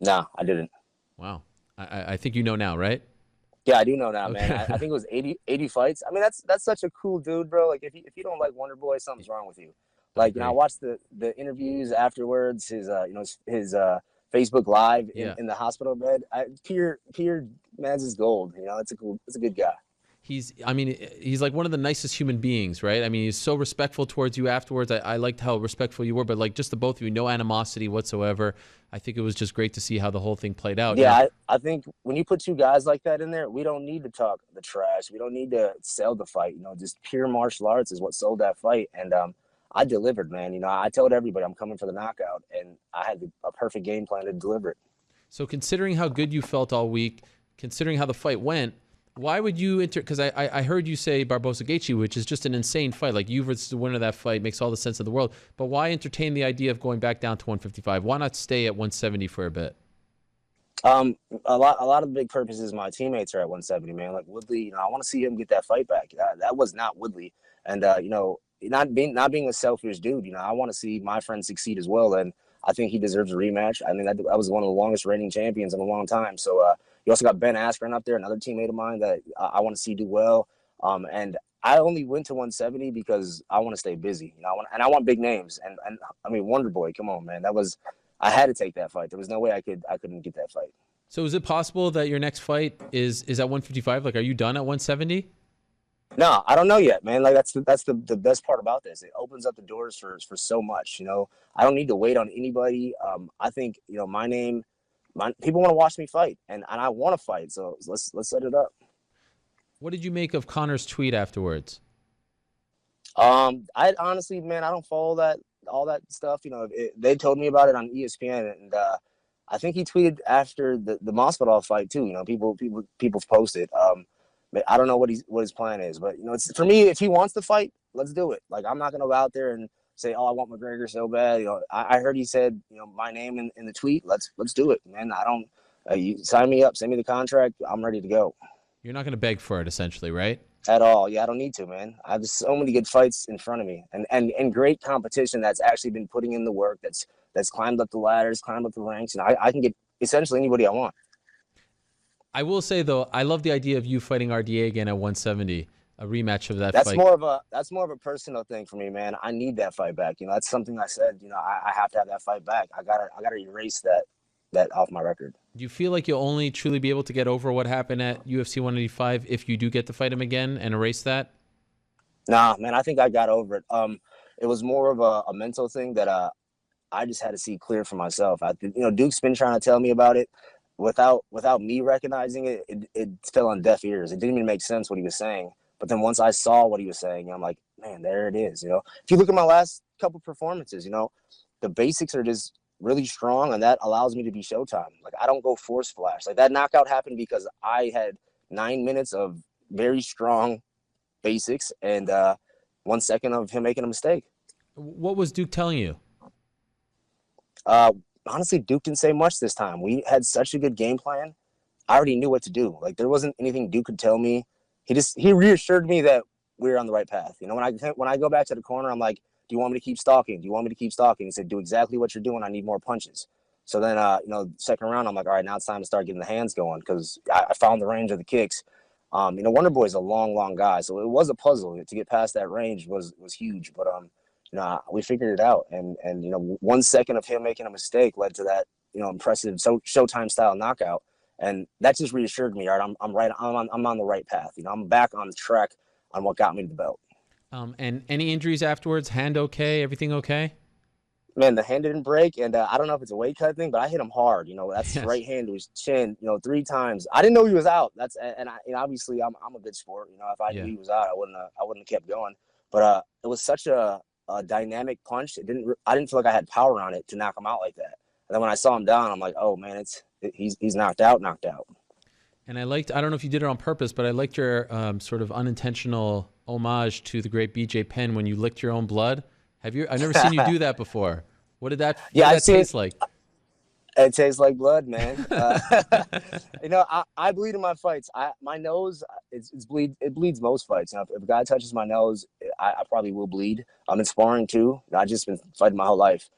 No, I didn't. Wow. I think you know now, right? Yeah, I do know now, man. I think it was 80 fights. I mean, that's such a cool dude, bro. Like if you don't like Wonder Boy, something's wrong with you. Like I watched the interviews afterwards, his Facebook Live in the hospital bed. Pure man's is gold. It's a good guy. He's like one of the nicest human beings, right? I mean, he's so respectful towards you afterwards. I liked how respectful you were, but like just the both of you, no animosity whatsoever. I think it was just great to see how the whole thing played out. Yeah, I think when you put two guys like that in there, we don't need to talk the trash. We don't need to sell the fight. Just pure martial arts is what sold that fight. And I delivered, man. I told everybody I'm coming for the knockout, and I had a perfect game plan to deliver it. So considering how good you felt all week, considering how the fight went, why would you because I heard you say Barbosa Gaethje, which is just an insane fight. Like you versus the winner of that fight makes all the sense in the world. But why entertain the idea of going back down to 155? Why not stay at 170 for a bit? A lot of the big purposes. My teammates are at 170, man. Like Woodley, I want to see him get that fight back. That was not Woodley, and not being a selfish dude. I want to see my friend succeed as well, and I think he deserves a rematch. I mean, that was one of the longest reigning champions in a long time. So. You also got Ben Askren up there, another teammate of mine that I want to see do well. And I only went to 170 because I want to stay busy. I want big names. And I mean, Wonder Boy, come on, man. I had to take that fight. There was no way I couldn't get that fight. So is it possible that your next fight is at 155? Like, are you done at 170? No, I don't know yet, man. Like that's the best part about this. It opens up the doors for so much. I don't need to wait on anybody. I think my name. People want to watch me fight, and I want to fight. So let's set it up. What did you make of Conor's tweet afterwards? I honestly, man, I don't follow all that stuff. They told me about it on ESPN, and I think he tweeted after the Masvidal fight too. People posted. I don't know what his plan is, but it's for me. If he wants to fight, let's do it. Like I'm not gonna go out there and say, oh, I want McGregor so bad. I heard he said, my name in the tweet. Let's do it, man. I don't. You sign me up, send me the contract. I'm ready to go. You're not going to beg for it, essentially, right? At all. Yeah, I don't need to, man. I have so many good fights in front of me, and great competition that's actually been putting in the work. That's climbed up the ladders, climbed up the ranks, and I can get essentially anybody I want. I will say though, I love the idea of you fighting RDA again at 170. A rematch of that fight. That's more of a personal thing for me, man. I need that fight back. That's something I said. I have to have that fight back. I gotta erase that off my record. Do you feel like you'll only truly be able to get over what happened at UFC 185 if you do get to fight him again and erase that? Nah, man. I think I got over it. It was more of a mental thing that I just had to see clear for myself. Duke's been trying to tell me about it without me recognizing it. It fell on deaf ears. It didn't even make sense what he was saying. But then once I saw what he was saying, I'm like, man, there it is. You know, if you look at my last couple performances, you know, the basics are just really strong, and that allows me to be Showtime. Like, I don't go force flash. Like, that knockout happened because I had 9 minutes of very strong basics and 1 second of him making a mistake. What was Duke telling you? Honestly, Duke didn't say much this time. We had such a good game plan. I already knew what to do. Like, there wasn't anything Duke could tell me. He reassured me that we were on the right path. You know, when I go back to the corner, I'm like, do you want me to keep stalking? Do you want me to keep stalking? He said, do exactly what you're doing. I need more punches. So then, you know, second round, I'm like, all right, now it's time to start getting the hands going because I found the range of the kicks. You know, Wonder Boy is a long guy, so it was a puzzle to get past that range was huge. But you know, we figured it out, and you know, 1 second of him making a mistake led to that, you know, impressive Showtime style knockout, and that just reassured me. All right, I'm right. I'm on the right path. You know, I'm back on the track on what got me to the belt. And any injuries afterwards? Hand okay? Everything okay? Man, the hand didn't break, and I don't know if it's a weight cut thing, but I hit him hard. You know, that's Yes. right hand to his chin. You know, 3 times. I didn't know he was out. And you know, obviously I'm a good sport. You know, if I knew he was out, I wouldn't have kept going. But it was such a dynamic punch. I didn't feel like I had power on it to knock him out like that. And then when I saw him down, I'm like, oh man, he's knocked out. And I don't know if you did it on purpose, but I liked your sort of unintentional homage to the great BJ Penn when you licked your own blood. I've never seen you do that before. What did that taste like? It tastes like blood, man. You know, I bleed in my fights. My nose, it bleeds most fights. You know, if a guy touches my nose, I probably will bleed. I'm in sparring too. I've just been fighting my whole life.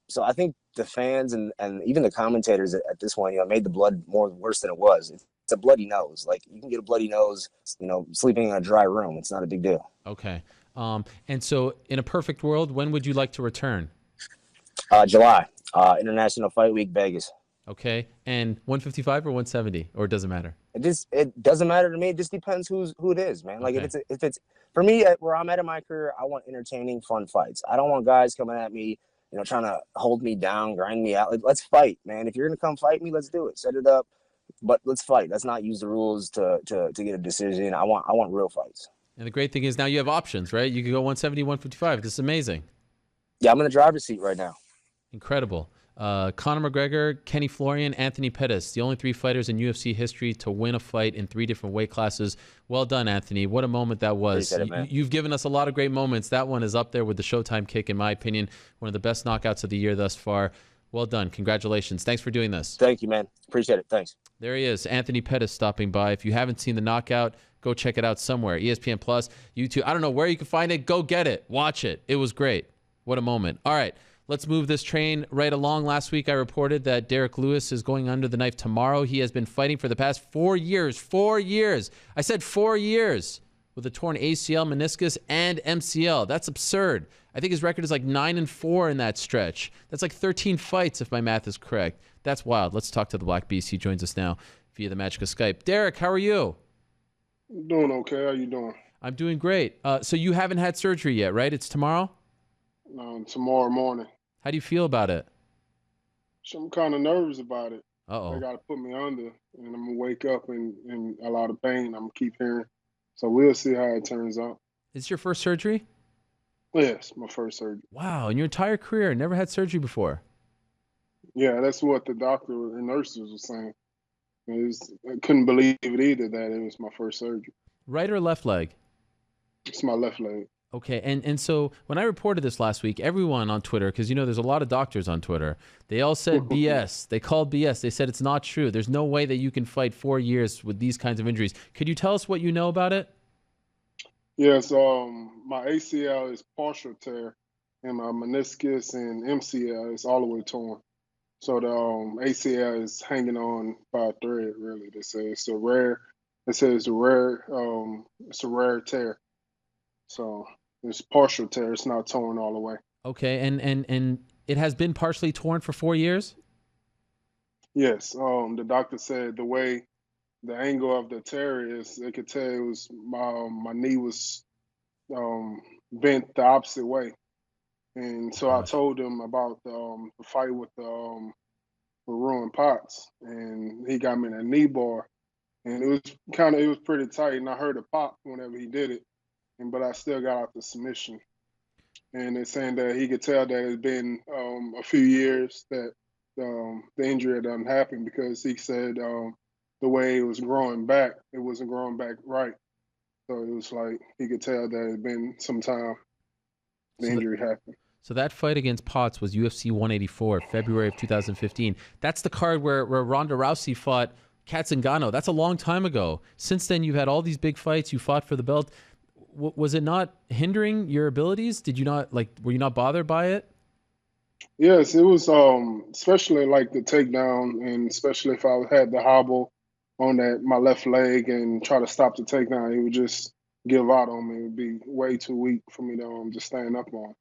So I think the fans and even the commentators at this point, you know, made the blood worse than it was. It's a bloody nose. Like, you can get a bloody nose, you know, sleeping in a dry room. It's not a big deal. Okay. And so in a perfect world, when would you like to return? July, International Fight Week, Vegas. Okay. And 155 or 170, or it doesn't matter? It doesn't matter to me. It just depends who it is, man. Like, okay. if it's for me, where I'm at in my career, I want entertaining, fun fights. I don't want guys coming at me, you know, trying to hold me down, grind me out. Like, let's fight, man. If you're gonna come fight me, let's do it. Set it up, but let's fight. Let's not use the rules to get a decision. I want real fights. And the great thing is now you have options, right? You can go 170, 155. This is amazing. Yeah, I'm in the driver's seat right now. Incredible. Conor McGregor, Kenny Florian, Anthony Pettis, the only 3 fighters in UFC history to win a fight in 3 different weight classes. Well done, Anthony. What a moment that was. You've given us a lot of great moments. That one is up there with the Showtime kick, in my opinion. One of the best knockouts of the year thus far. Well done. Congratulations. Thanks for doing this. Thank you, man. Appreciate it. Thanks. There he is, Anthony Pettis, stopping by. If you haven't seen the knockout, go check it out somewhere. ESPN Plus, YouTube. I don't know where you can find it. Go get it. Watch it. It was great. What a moment. All right. Let's move this train right along. Last week, I reported that Derek Lewis is going under the knife tomorrow. He has been fighting for the past 4 years. 4 years. I said 4 years with a torn ACL, meniscus, and MCL. That's absurd. I think his record is like 9-4 in that stretch. That's like 13 fights, if my math is correct. That's wild. Let's talk to the Black Beast. He joins us now via the magic of Skype. Derek, how are you? Doing okay. How you doing? I'm doing great. So you haven't had surgery yet, right? It's tomorrow? Tomorrow morning. How do you feel about it? So I'm kind of nervous about it. Uh-oh. They got to put me under, and I'm going to wake up in a lot of pain. I'm going to keep hearing. So we'll see how it turns out. Is this your first surgery? Yes, my first surgery. Wow. In your entire career, never had surgery before? Yeah, that's what the doctor and nurses were saying. I couldn't believe it either that it was my first surgery. Right or left leg? It's my left leg. Okay, and so when I reported this last week, everyone on Twitter, because, you know, there's a lot of doctors on Twitter, they all said BS. They called BS. They said it's not true. There's no way that you can fight 4 years with these kinds of injuries. Could you tell us what you know about it? Yes, my ACL is partial tear, and my meniscus and MCL is all the way torn. So the ACL is hanging on by a thread, really. They say it's a rare tear. So it's partial tear. It's not torn all the way. Okay, and it has been partially torn for 4 years? Yes. The doctor said the way the angle of the tear is, they could tell it was my knee was bent the opposite way. And so I told him about the fight with Ruin Potts, and he got me in a knee bar. and it was pretty tight, and I heard a pop whenever he did it, but I still got out the submission. And they're saying that he could tell that it's been a few years that the injury had done happen, because he said the way it was growing back, it wasn't growing back right. So it was like he could tell that it had been some time the injury happened. So that fight against Potts was UFC 184, February of 2015. That's the card where Ronda Rousey fought Kat Zingano. That's a long time ago. Since then, you've had all these big fights. You fought for the belt. Was it not hindering your abilities? Did you not were you not bothered by it? Yes, it was especially like the takedown, and especially if I had the hobble on my left leg and try to stop the takedown, it would just give out on me. It would be way too weak for me to just stand up on.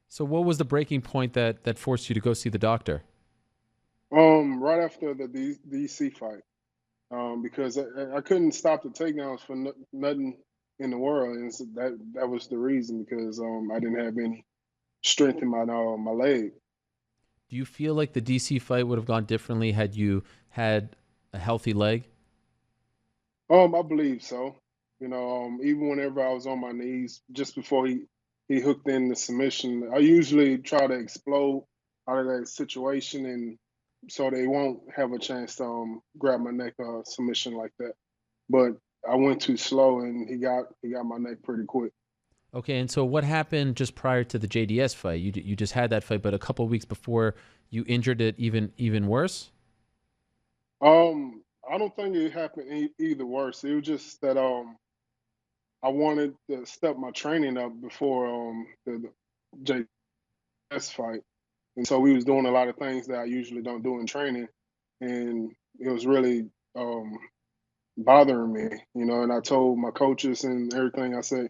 So what was the breaking point that forced you to go see the doctor? Right after the DC fight, because I couldn't stop the takedowns for nothing in the world, and so that was the reason, because I didn't have any strength in my leg. Do you feel like the DC fight would have gone differently had you had a healthy leg? I believe so. You know, even whenever I was on my knees, just before he hooked in the submission, I usually try to explode out of that situation, and so they won't have a chance to grab my neck submission like that. But I went too slow, and he got my neck pretty quick. Okay, and so what happened just prior to the JDS fight? You just had that fight, but a couple of weeks before you injured it even worse? I don't think it happened either worse. It was just that I wanted to step my training up before the JDS fight, and so we was doing a lot of things that I usually don't do in training, and it was really bothering me, you know. And I told my coaches and everything, I said,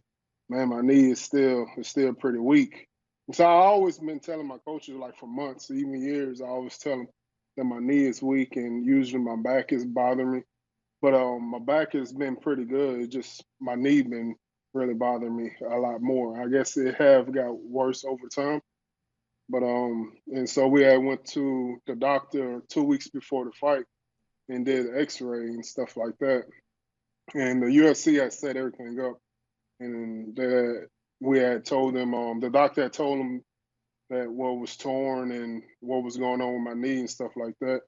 man, my knee is still pretty weak. So I always been telling my coaches, like for months, even years, I always tell them that my knee is weak, and usually my back is bothering me. But my back has been pretty good. It's just my knee been really bothering me a lot more. I guess it have got worse over time. But and so we had went to the doctor 2 weeks before the fight and did X-ray and stuff like that. And the UFC had set everything up, and we had told them, the doctor had told them that what was torn and what was going on with my knee and stuff like that.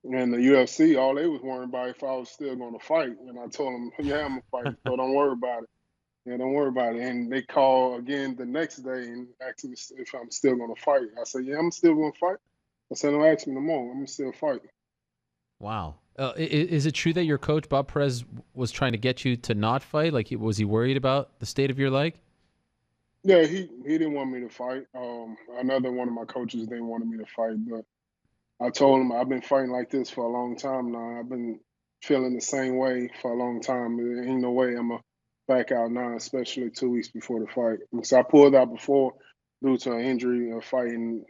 And the UFC, all they was worrying about if I was still going to fight. And I told them, yeah, I'm going to fight, so don't worry about it. Yeah, don't worry about it. And they called again the next day and asked me if I'm still going to fight. I said, yeah, I'm still going to fight. I said, don't ask me no more. I'm going to still fight. Wow. Is it true that your coach, Bob Perez, was trying to get you to not fight? Like, was he worried about the state of your leg? Yeah, he didn't want me to fight. Another one of my coaches didn't want me to fight, but I told him I've been fighting like this for a long time now. I've been feeling the same way for a long time. There ain't no way I'm going to back out now, especially 2 weeks before the fight. So I pulled out before due to an injury and fighting.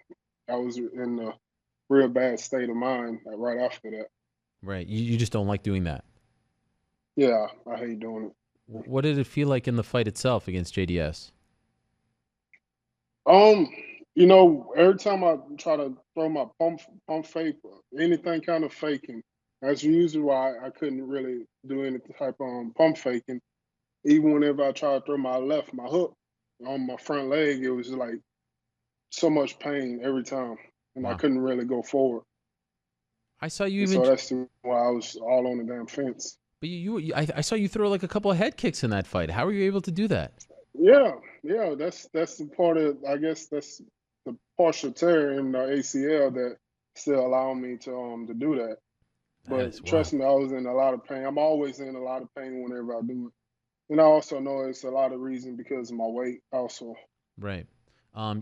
I was in a real bad state of mind right after that. Right. You just don't like doing that. Yeah, I hate doing it. What did it feel like in the fight itself against JDS? You know, every time I try to throw my pump fake, anything kind of faking, that's usually why I couldn't really do any type of pump faking. Even whenever I try to throw my hook on my front leg, it was like so much pain every time, and I couldn't really go forward. I saw you so that's why I was all on the damn fence. But I saw you throw like a couple of head kicks in that fight. How were you able to do that? Yeah, that's the part of, I guess that's the partial tear in the ACL that still allowed me to do that. But trust me, I was in a lot of pain. I'm always in a lot of pain whenever I do it. And I also know it's a lot of reason because of my weight also. Right.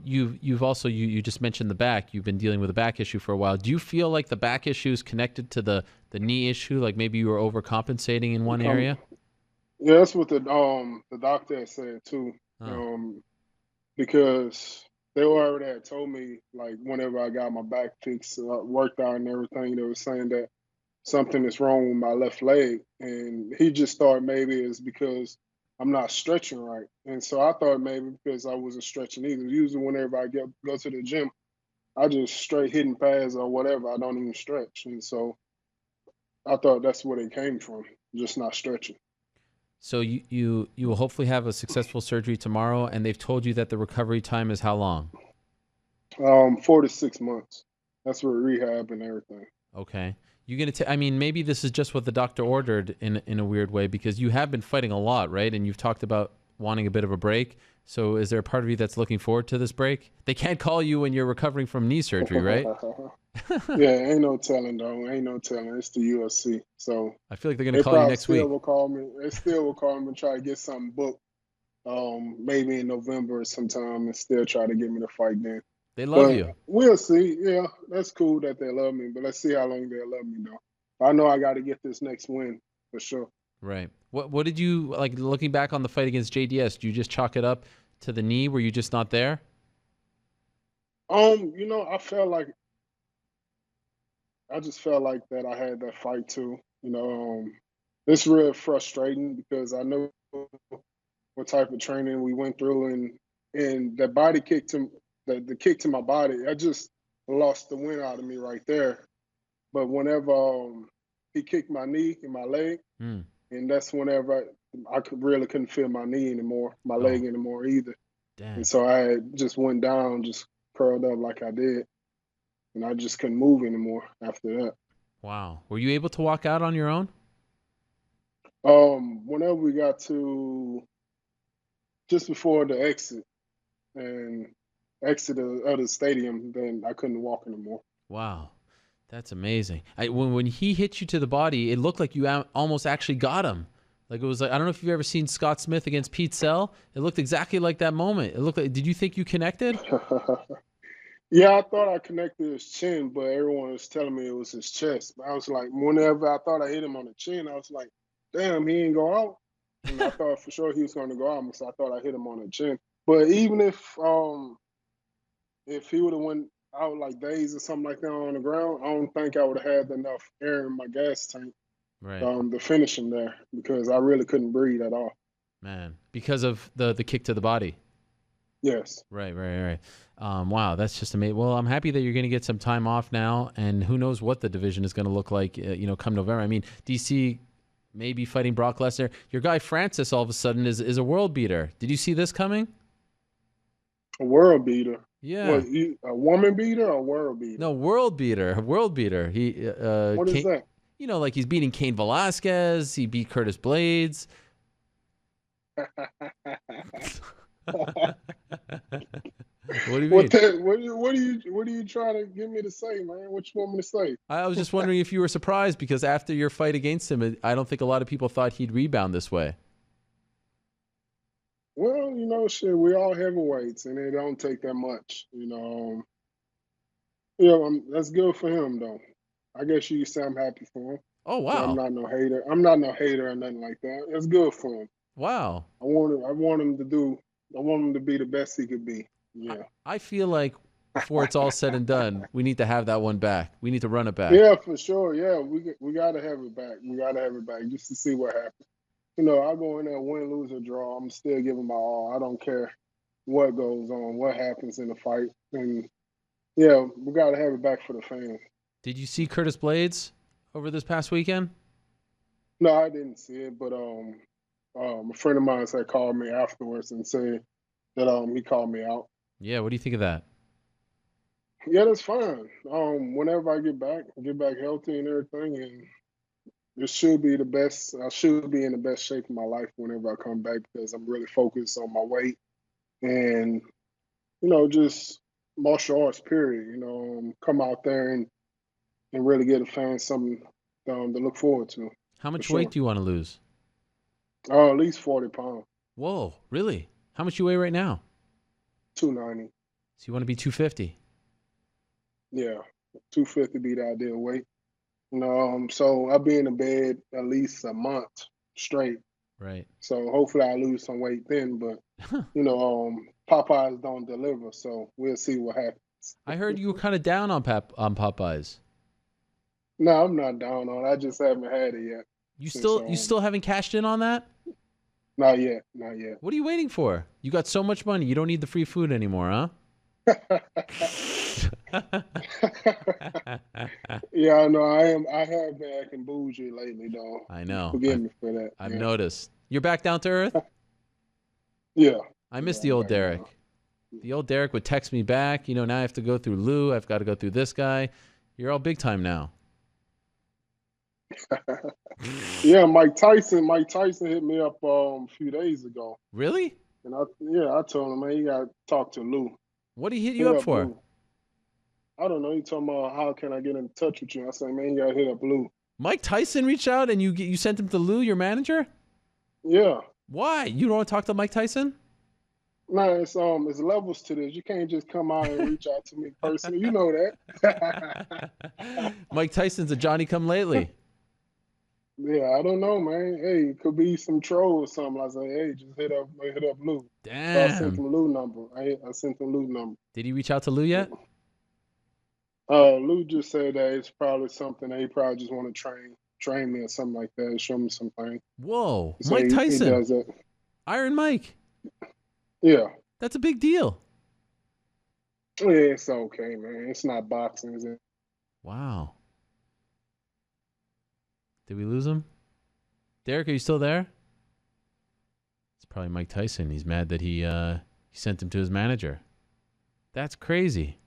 You've also you just mentioned the back. You've been dealing with a back issue for a while. Do you feel like the back issue is connected to the knee issue? Like maybe you were overcompensating in one area? Yeah, that's what the doctor had said too. Because they already had told me, like, whenever I got my back fixed, worked out and everything, they were saying that something is wrong with my left leg. And he just thought maybe it's because I'm not stretching right. And so I thought maybe because I wasn't stretching either. Usually whenever I go to the gym, I just straight hitting pads or whatever. I don't even stretch. And so I thought that's where they came from, just not stretching. So you will hopefully have a successful surgery tomorrow, and they've told you that the recovery time is how long? 4 to 6 months. That's with rehab and everything. Okay. You're gonna I mean, maybe this is just what the doctor ordered in a weird way, because you have been fighting a lot, right? And you've talked about wanting a bit of a break. So is there a part of you that's looking forward to this break? They can't call you when you're recovering from knee surgery, right? Yeah, ain't no telling though. Ain't no telling. It's the UFC. So I feel like they're gonna they call you probably next still week. will call me. They still will call me and try to get something booked. Maybe in November or sometime, and still try to get me to fight then. They love But you. we'll see. Yeah, that's cool that they love me, but let's see how long they love me though. I know I got to get this next win for sure. Right. What did you like looking back on the fight against JDS? Do you just chalk it up to the knee? Were you just not there? I felt like I just felt like that I had that fight too. It's real frustrating because I know what type of training we went through, and that body kick to the kick to my body, I just lost the wind out of me right there. But whenever he kicked my knee and my leg, Mm. and that's whenever I couldn't feel my knee anymore, my leg anymore either. Damn. And so I just went down, just curled up like I did, and I just couldn't move anymore after that. Wow. Were you able to walk out on your own? Whenever we got to just before the exit of the stadium, then I couldn't walk anymore. Wow. That's amazing. When he hit you to the body, it looked like you almost actually got him. Like it was like, I don't know if you've ever seen Scott Smith against Pete Sell. It looked exactly like that moment. It looked like, did you think you connected? Yeah, I thought I connected his chin, but everyone was telling me it was his chest. But I was like, whenever I thought I hit him on the chin, I was like, damn, he ain't go out. And I thought for sure he was going to go out, so I thought I hit him on the chin. But even if he would have went out like days or something like that on the ground, I don't think I would have had enough air in my gas tank to finish him there, because I really couldn't breathe at all. Man, because of the kick to the body. Yes. Right. Wow, that's just amazing. Well, I'm happy that you're going to get some time off now, and who knows what the division is going to look like, come November. I mean, DC may be fighting Brock Lesnar. Your guy Francis all of a sudden is a world beater. Did you see this coming? A world beater? Yeah. What, a woman beater or a world beater? No, world beater. A world beater. He. What is that? Like he's beating Cain Velasquez. He beat Curtis Blades. What do you mean? What are you trying to get me to say, man? What you want me to say? I was just wondering if you were surprised, because after your fight against him, I don't think a lot of people thought he'd rebound this way. Well, shit, we all heavyweights, and it don't take that much. That's good for him, though. I guess you could say I'm happy for him. Oh, wow. I'm not no hater. I'm not no hater or nothing like that. It's good for him. Wow. I want him to be the best he could be. Yeah. I feel like before it's all said and done, we need to have that one back. We need to run it back. Yeah, for sure. Yeah, we got to have it back. We got to have it back just to see what happens. I go in there, win, lose, or draw. I'm still giving my all. I don't care what goes on, what happens in the fight. And, yeah, we got to have it back for the fans. Did you see Curtis Blades over this past weekend? No, I didn't see it, but a friend of mine had called me afterwards and said that he called me out. Yeah, what do you think of that? Yeah, that's fine. Whenever I get back healthy and everything, and it should be the best. I should be in the best shape of my life whenever I come back, because I'm really focused on my weight and, just martial arts, period. Come out there and really get the fans something to look forward to. How much weight do you want to lose? At least 40 pounds. Whoa, really? How much you weigh right now? 290. So you want to be 250? Yeah, 250 be the ideal weight. So I'll be in the bed at least a month straight. Right. So hopefully I lose some weight then, but Popeyes don't deliver, so we'll see what happens. I heard you were kind of down on Popeyes. No, I'm not down on it. I just haven't had it yet. You still haven't cashed in on that? Not yet. What are you waiting for? You got so much money, you don't need the free food anymore, huh? Yeah, I know. I have been acting bougie lately, though. I know. Forgive me for that. I've Yeah. noticed. You're back down to earth? Yeah. I miss Yeah, the I'm old back Derek. now. The old Derek would text me back. Now I have to go through Lou. I've got to go through this guy. You're all big time now. Yeah, Mike Tyson. Mike Tyson hit me up a few days ago, Really? and I told him, man, you gotta talk to Lou. What did he hit Hit you up up for? Lou. I don't know. He told me how can I get in touch with you? I said, man, you gotta hit up Lou. Mike Tyson reached out and you sent him to Lou, your manager? Yeah. Why? You don't want to talk to Mike Tyson? No, it's levels to this. You can't just come out and reach out to me personally. You know that. Mike Tyson's a Johnny come lately. Yeah, I don't know, man. Hey, it could be some troll or something. I say, hey, just hit up Lou. So I sent Damn. him Lou number. I sent him Lou number. Did he reach out to Lou yet? Lou just said that it's probably something that he probably just want to train me or something like that, show me something. Whoa. So Mike he Tyson. does that. Iron Mike. Yeah. That's a big deal. Yeah, it's okay, man. It's not boxing, is it? Wow. Did we lose him? Derek, are you still there? It's probably Mike Tyson. He's mad that he sent him to his manager. That's crazy.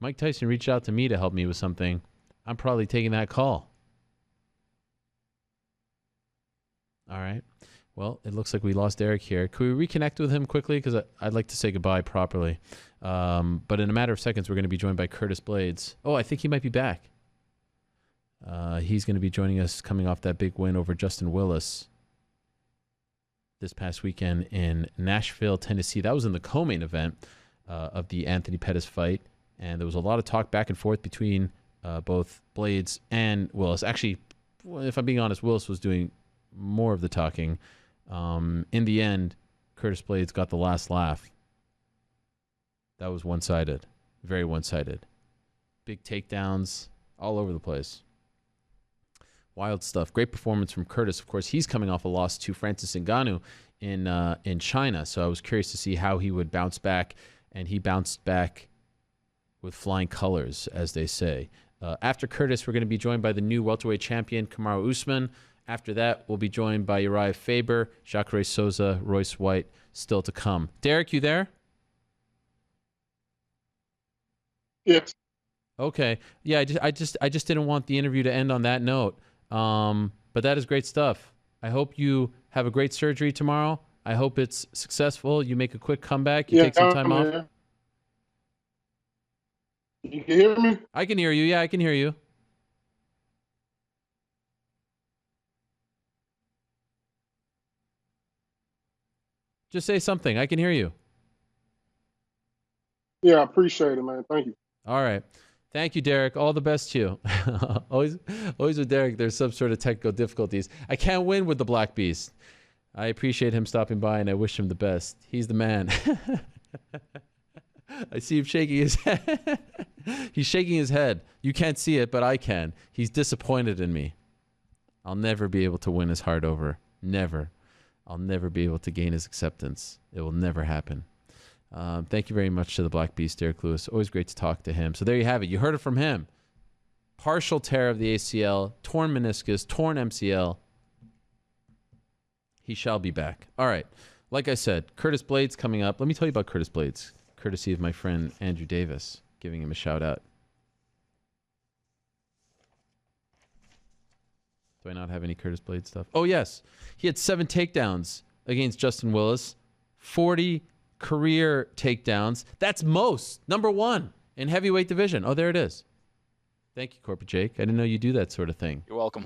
Mike Tyson reached out to me to help me with something. I'm probably taking that call. All right. Well, it looks like we lost Derek here. Could we reconnect with him quickly? Because I'd like to say goodbye properly. But in a matter of seconds, we're going to be joined by Curtis Blades. Oh, I think he might be back. He's going to be joining us coming off that big win over Justin Willis this past weekend in Nashville, Tennessee. That was in the co-main event of the Anthony Pettis fight. And there was a lot of talk back and forth between both Blades and Willis. Actually, if I'm being honest, Willis was doing more of the talking. In the end, Curtis Blades got the last laugh. That was one-sided. Very one-sided. Big takedowns all over the place. Wild stuff. Great performance from Curtis. Of course, he's coming off a loss to Francis Ngannou in China. So I was curious to see how he would bounce back. And he bounced back with flying colors, as they say. After Curtis, we're going to be joined by the new welterweight champion, Kamaru Usman. After that, we'll be joined by Uriah Faber, Jacare Souza, Royce White, still to come. Derek, you there? Yes. Okay. Yeah, I just didn't want the interview to end on that note. But that is great stuff. I hope you have a great surgery tomorrow. I hope it's successful. You make a quick comeback. You take some time off. Here. You can hear me? I can hear you. Yeah, I can hear you. Just say something. I can hear you. Yeah, I appreciate it, man. Thank you. All right. Thank you, Derek. All the best to you. always with Derek, there's some sort of technical difficulties. I can't win with the Black Beast. I appreciate him stopping by, and I wish him the best. He's the man. I see him shaking his head. He's shaking his head. You can't see it, but I can. He's disappointed in me. I'll never be able to win his heart over. Never. I'll never be able to gain his acceptance. It will never happen. Thank you very much to the Black Beast, Derek Lewis. Always great to talk to him. So there you have it. You heard it from him. Partial tear of the ACL, torn meniscus, torn MCL. He shall be back. All right. Like I said, Curtis Blades coming up. Let me tell you about Curtis Blades, courtesy of my friend Andrew Davis, giving him a shout out. Do I not have any Curtis Blades stuff? Oh, yes. He had 7 takedowns against Justin Willis, 40 career takedowns. That's most. Number 1 in heavyweight division. Oh, there it is. Thank you, Corporate Jake. I didn't know you do that sort of thing. You're welcome.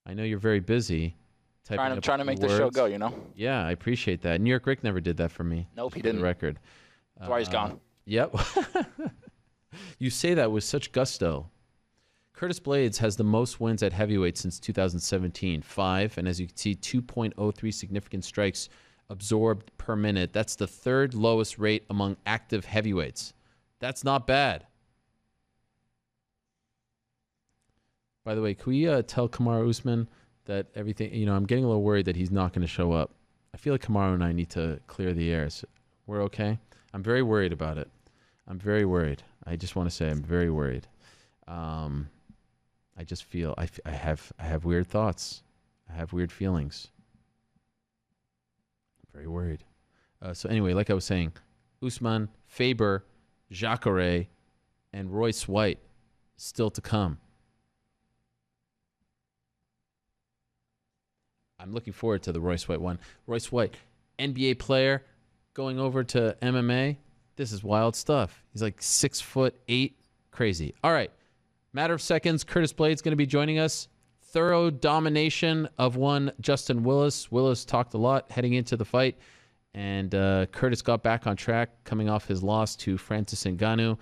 I know you're very busy. Trying to make the show go, you know? Yeah, I appreciate that. New York Rick never did that for me. Nope, he for the didn't. record. That's why he's gone. Yep. You say that with such gusto. Curtis Blades has the most wins at heavyweight since 2017, 5, and as you can see, 2.03 significant strikes absorbed per minute. That's the 3rd lowest rate among active heavyweights. That's not bad. By the way, can we tell Kamaru Usman that everything, I'm getting a little worried that he's not going to show up. I feel like Kamaru and I need to clear the air. So we're okay? I'm very worried about it. I'm very worried. I just want to say I'm very worried. I just feel I have weird thoughts. I have weird feelings. I'm very worried. So anyway, like I was saying, Usman, Faber, Jacare, and Royce White still to come. I'm looking forward to the Royce White one. Royce White, NBA player, going over to MMA. This is wild stuff. He's like 6'8", crazy. All right, matter of seconds. Curtis Blaydes going to be joining us. Thorough domination of one Justin Willis. Willis talked a lot heading into the fight, and Curtis got back on track coming off his loss to Francis Ngannou.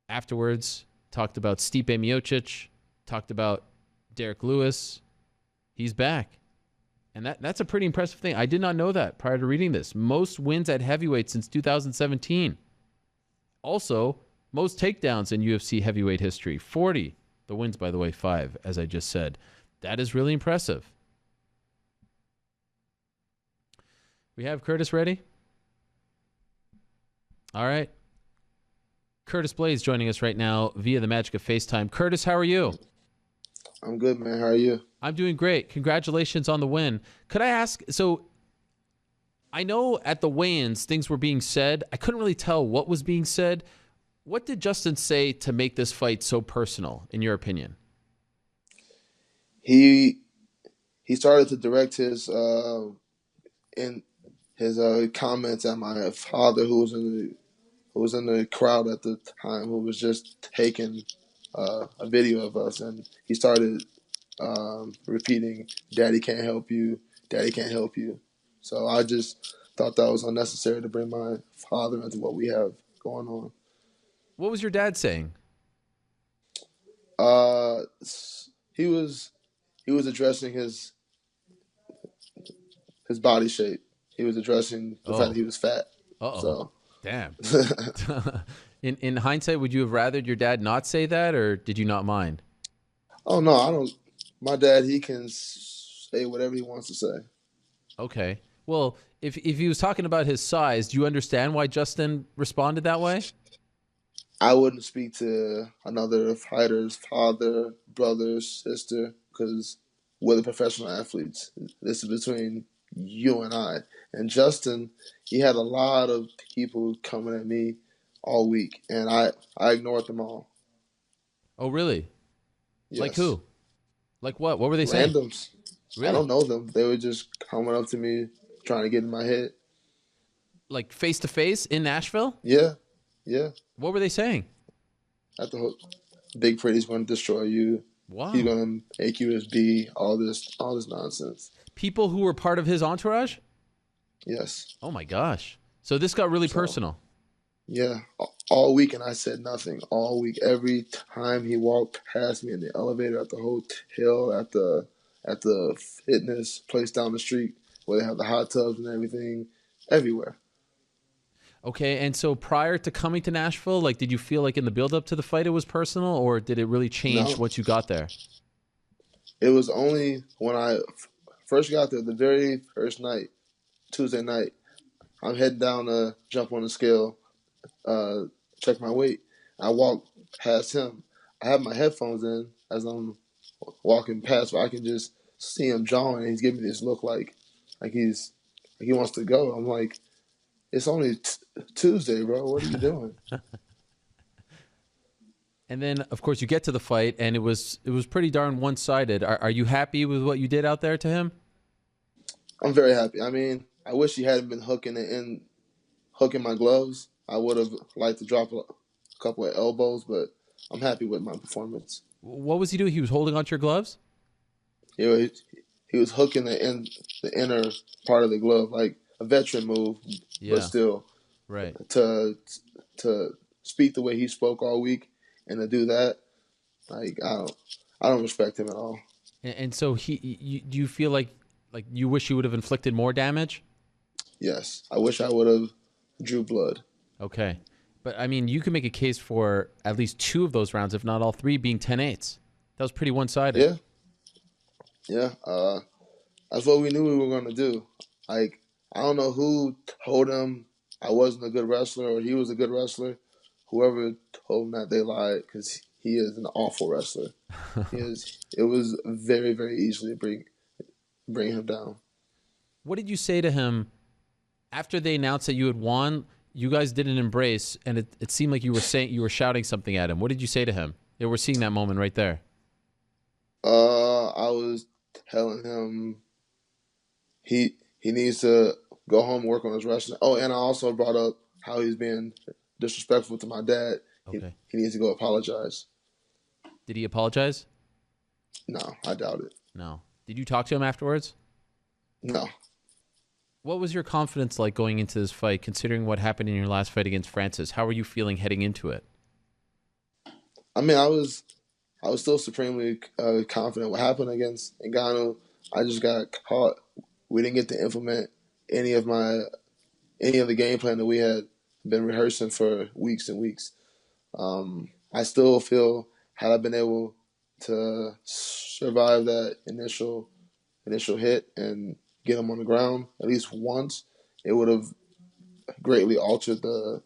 Afterwards, talked about Stipe Miocic, talked about Derek Lewis. He's back. And that's a pretty impressive thing. I did not know that prior to reading this. Most wins at heavyweight since 2017. Also, most takedowns in UFC heavyweight history. 40. The wins, by the way, 5, as I just said. That is really impressive. We have Curtis ready? All right. Curtis Blaydes joining us right now via the magic of FaceTime. Curtis, how are you? I'm good, man. How are you? I'm doing great. Congratulations on the win. Could I ask, so I know at the weigh-ins things were being said. I couldn't really tell what was being said. What did Justin say to make this fight so personal, in your opinion? He started to direct his comments at my father, who was in the crowd at the time, who was just taking a video of us, and he started repeating, "Daddy can't help you. Daddy can't help you." So I just thought that was unnecessary to bring my father into what we have going on. What was your dad saying? He was addressing his body shape. He was addressing the fact that he was fat. Uh-oh. So damn. In hindsight, would you have rather your dad not say that, or did you not mind? Oh no, I don't. My dad, he can say whatever he wants to say. Okay. Well, if he was talking about his size, do you understand why Justin responded that way? I wouldn't speak to another fighter's father, brother, sister, because we're the professional athletes. This is between you and I. And Justin, he had a lot of people coming at me all week, and I ignored them all. Oh, really? Yes. Like who? Like what? What were they saying? Randoms. Really? I don't know them. They were just coming up to me, trying to get in my head. Like face to face in Nashville? Yeah. Yeah. What were they saying? At the hook, Big Freddy's going to destroy you. Wow. He's going to make you his B. All this nonsense. People who were part of his entourage? Yes. Oh my gosh. So this got really personal. Yeah. All week, and I said nothing. All week. Every time he walked past me in the elevator, at the hotel, at the fitness place down the street where they have the hot tubs and everything, everywhere. Okay, and so prior to coming to Nashville, like, did you feel like in the build-up to the fight it was personal, or did it really change once you got there? It was only when I first got there, the very first night, Tuesday night, I'm heading down to jump on the scale, check my weight. I walk past him. I have my headphones in as I'm walking past, but I can just see him jawing, and he's giving me this look like he wants to go. I'm like, it's only Tuesday, bro. What are you doing? And then, of course, you get to the fight, and it was pretty darn one-sided. Are you happy with what you did out there to him? I'm very happy. I mean, I wish he hadn't been hooking my gloves. I would have liked to drop a couple of elbows, but I'm happy with my performance. What was he doing? He was holding onto your gloves? He was hooking the inner part of the glove, like a veteran move, but still, right. To speak the way he spoke all week and to do that, like I don't respect him at all. And so do you feel like you wish you would have inflicted more damage? Yes, I wish I would have drew blood. Okay, but I mean, you can make a case for at least 2 of those rounds, if not all 3, being 10-8s. That was pretty one-sided. Yeah. That's what we knew we were going to do. Like, I don't know who told him I wasn't a good wrestler or he was a good wrestler, whoever told him that, they lied, because he is an awful wrestler. It was very, very easily bring him down. What did you say to him after they announced that you had won? You guys did an embrace, and it seemed like you were shouting something at him. What did you say to him? Yeah, we're seeing that moment right there. I was telling him he needs to go home and work on his wrestling. Oh, and I also brought up how he's being disrespectful to my dad. Okay. He needs to go apologize. Did he apologize? No, I doubt it. No. Did you talk to him afterwards? No. What was your confidence like going into this fight, considering what happened in your last fight against Francis? How were you feeling heading into it? I mean, I was still supremely confident. What happened against Ngannou, I just got caught. We didn't get to implement any of the game plan that we had been rehearsing for weeks and weeks. I still feel, had I been able to survive that initial hit and get him on the ground at least once, it would have greatly altered the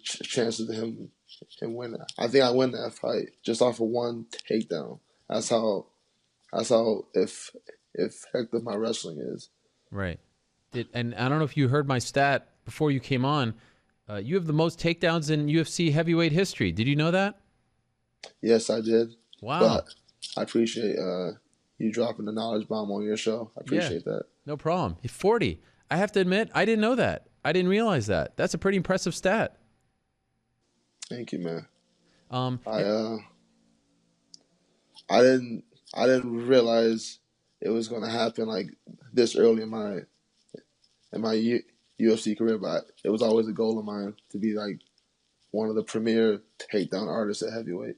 chances of him winning. I think I win that fight just off of one takedown. That's how effective my wrestling is. Right. And I don't know if you heard my stat before you came on. You have the most takedowns in UFC heavyweight history. Did you know that? Yes, I did. Wow. But I appreciate you dropping the knowledge bomb on your show. I appreciate that. No problem. 40. I have to admit, I didn't know that. I didn't realize that. That's a pretty impressive stat. Thank you, man. I didn't realize it was going to happen like this early in my UFC career, but it was always a goal of mine to be like one of the premier takedown artists at heavyweight.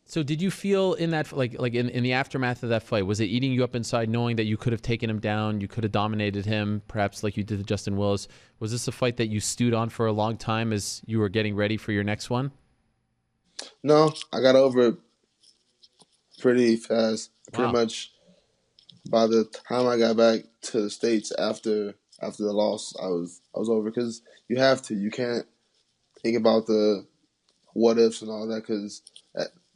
So did you feel in that, like in the aftermath of that fight, was it eating you up inside knowing that you could have taken him down, you could have dominated him, perhaps like you did to Justin Willis? Was this a fight that you stewed on for a long time as you were getting ready for your next one? No, I got over it pretty fast. Pretty much by the time I got back to the States after the loss, I was over, because you have to. You can't think about the what ifs and all that, because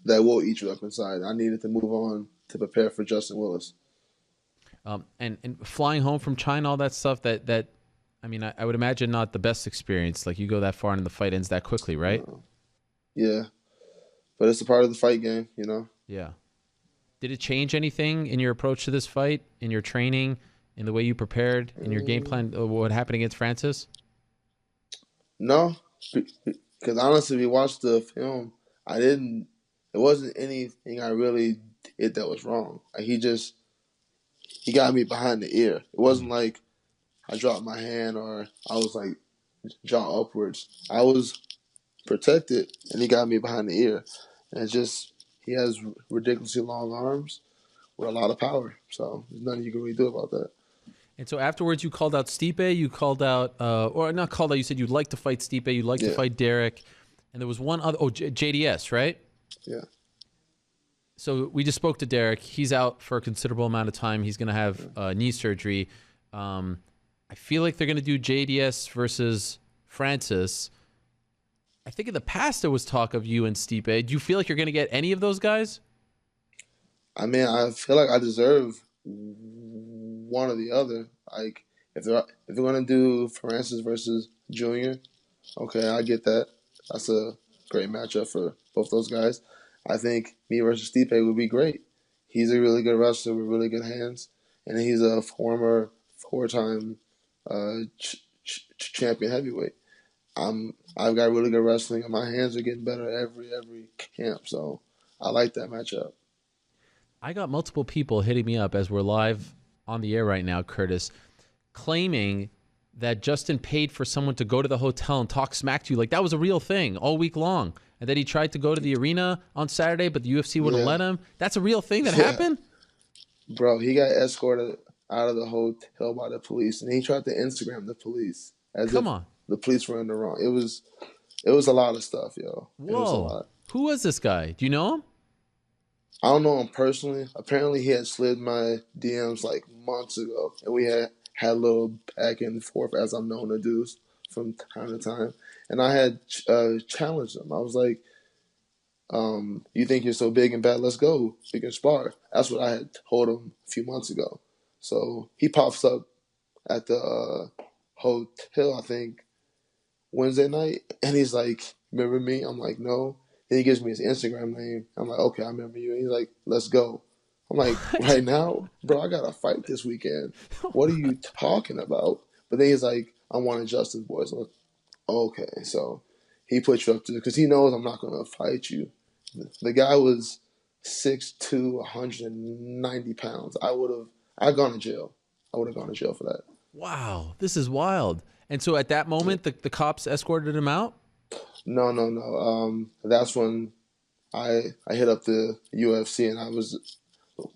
that will eat you up inside. I needed to move on to prepare for Justin Willis. And flying home from China, all that stuff, that I mean, I would imagine not the best experience. Like, you go that far and the fight ends that quickly, right? Yeah. But it's a part of the fight game, you know? Yeah. Did it change anything in your approach to this fight, in your training, in the way you prepared, in your game plan, what happened against Francis? No. Because honestly, we watched the film, it wasn't anything I really did that was wrong. Like, he got me behind the ear. It wasn't like I dropped my hand or I was like jaw upwards. I was protected, and he got me behind the ear. And it's just, he has ridiculously long arms with a lot of power. So there's nothing you can really do about that. And so afterwards, you called out Stipe. You called out, or not called out, you said you'd like to fight Stipe. You'd like to fight Derek. And there was one other, JDS, right? Yeah. So we just spoke to Derek. He's out for a considerable amount of time. He's going to have knee surgery. I feel like they're going to do JDS versus Francis. I think in the past there was talk of you and Stipe. Do you feel like you're going to get any of those guys? I mean, I feel like I deserve one or the other. Like, if they're going to do Francis versus Junior, okay, I get that. That's a great matchup for both those guys. I think me versus Stipe would be great. He's a really good wrestler with really good hands, and he's a former four-time champion heavyweight. I've got really good wrestling, and my hands are getting better every camp, so I like that matchup. I got multiple people hitting me up as we're live on the air right now, Curtis, claiming that Justin paid for someone to go to the hotel and talk smack to you. Like, that was a real thing all week long. And that he tried to go to the arena on Saturday, but the UFC wouldn't let him. That's a real thing that happened? Bro, he got escorted out of the hotel by the police, and he tried to Instagram the police. Come on. The police were in the wrong. It was a lot of stuff, yo. Whoa. It was a lot. Who was this guy? Do you know him? I don't know him personally. Apparently, he had slid my DMs like months ago, and we had had a little back and forth as I'm known to do from time to time. And I had challenged him. I was like, you think you're so big and bad? Let's go. We can spar. That's what I had told him a few months ago. So he pops up at the hotel, I think, Wednesday night, and he's like, remember me? I'm like, no. Then he gives me his Instagram name. I'm like, okay, I remember you. And he's like, let's go. I'm like, right now? Bro, I got to fight this weekend. What are you talking about? But then he's like, I'm one of Justin's boys. I'm like, okay. So he put you up to, because he knows I'm not going to fight you. The guy was 6'2", 190 pounds. I'd gone to jail. I would have gone to jail for that. Wow, this is wild. And so at that moment, the cops escorted him out? No. That's when I hit up the UFC, and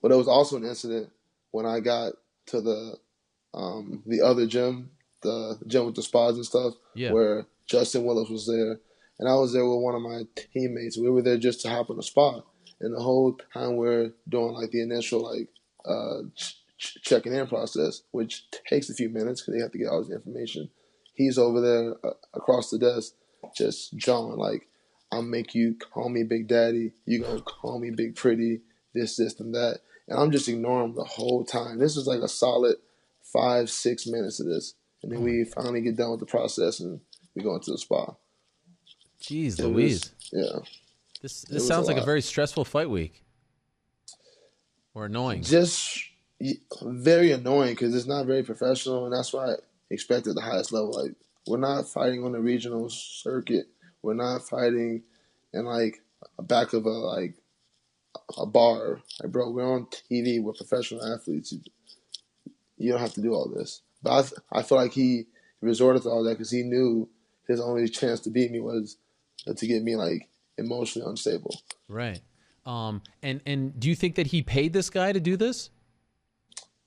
but it was also an incident when I got to the other gym, the gym with the spas and stuff, where Justin Willis was there. And I was there with one of my teammates. We were there just to hop on the spa. And the whole time we're doing like the initial checking in process, which takes a few minutes because they have to get all this information. He's over there across the desk just jawing like, I'll make you call me Big Daddy. You gonna call me Big Pretty, this, and that. And I'm just ignoring him the whole time. This was like a solid 5-6 minutes of this. And then we finally get done with the process and we go into the spa. Jeez Louise. This sounds like a very stressful fight week. Or annoying. Just very annoying because it's not very professional, and that's why I expected the highest level. Like, we're not fighting on the regional circuit. We're not fighting in like a back of a bar. Like, bro, we're on TV. We're professional athletes. You don't have to do all this. But I feel like he resorted to all that because he knew his only chance to beat me was to get me like emotionally unstable. Right. And do you think that he paid this guy to do this?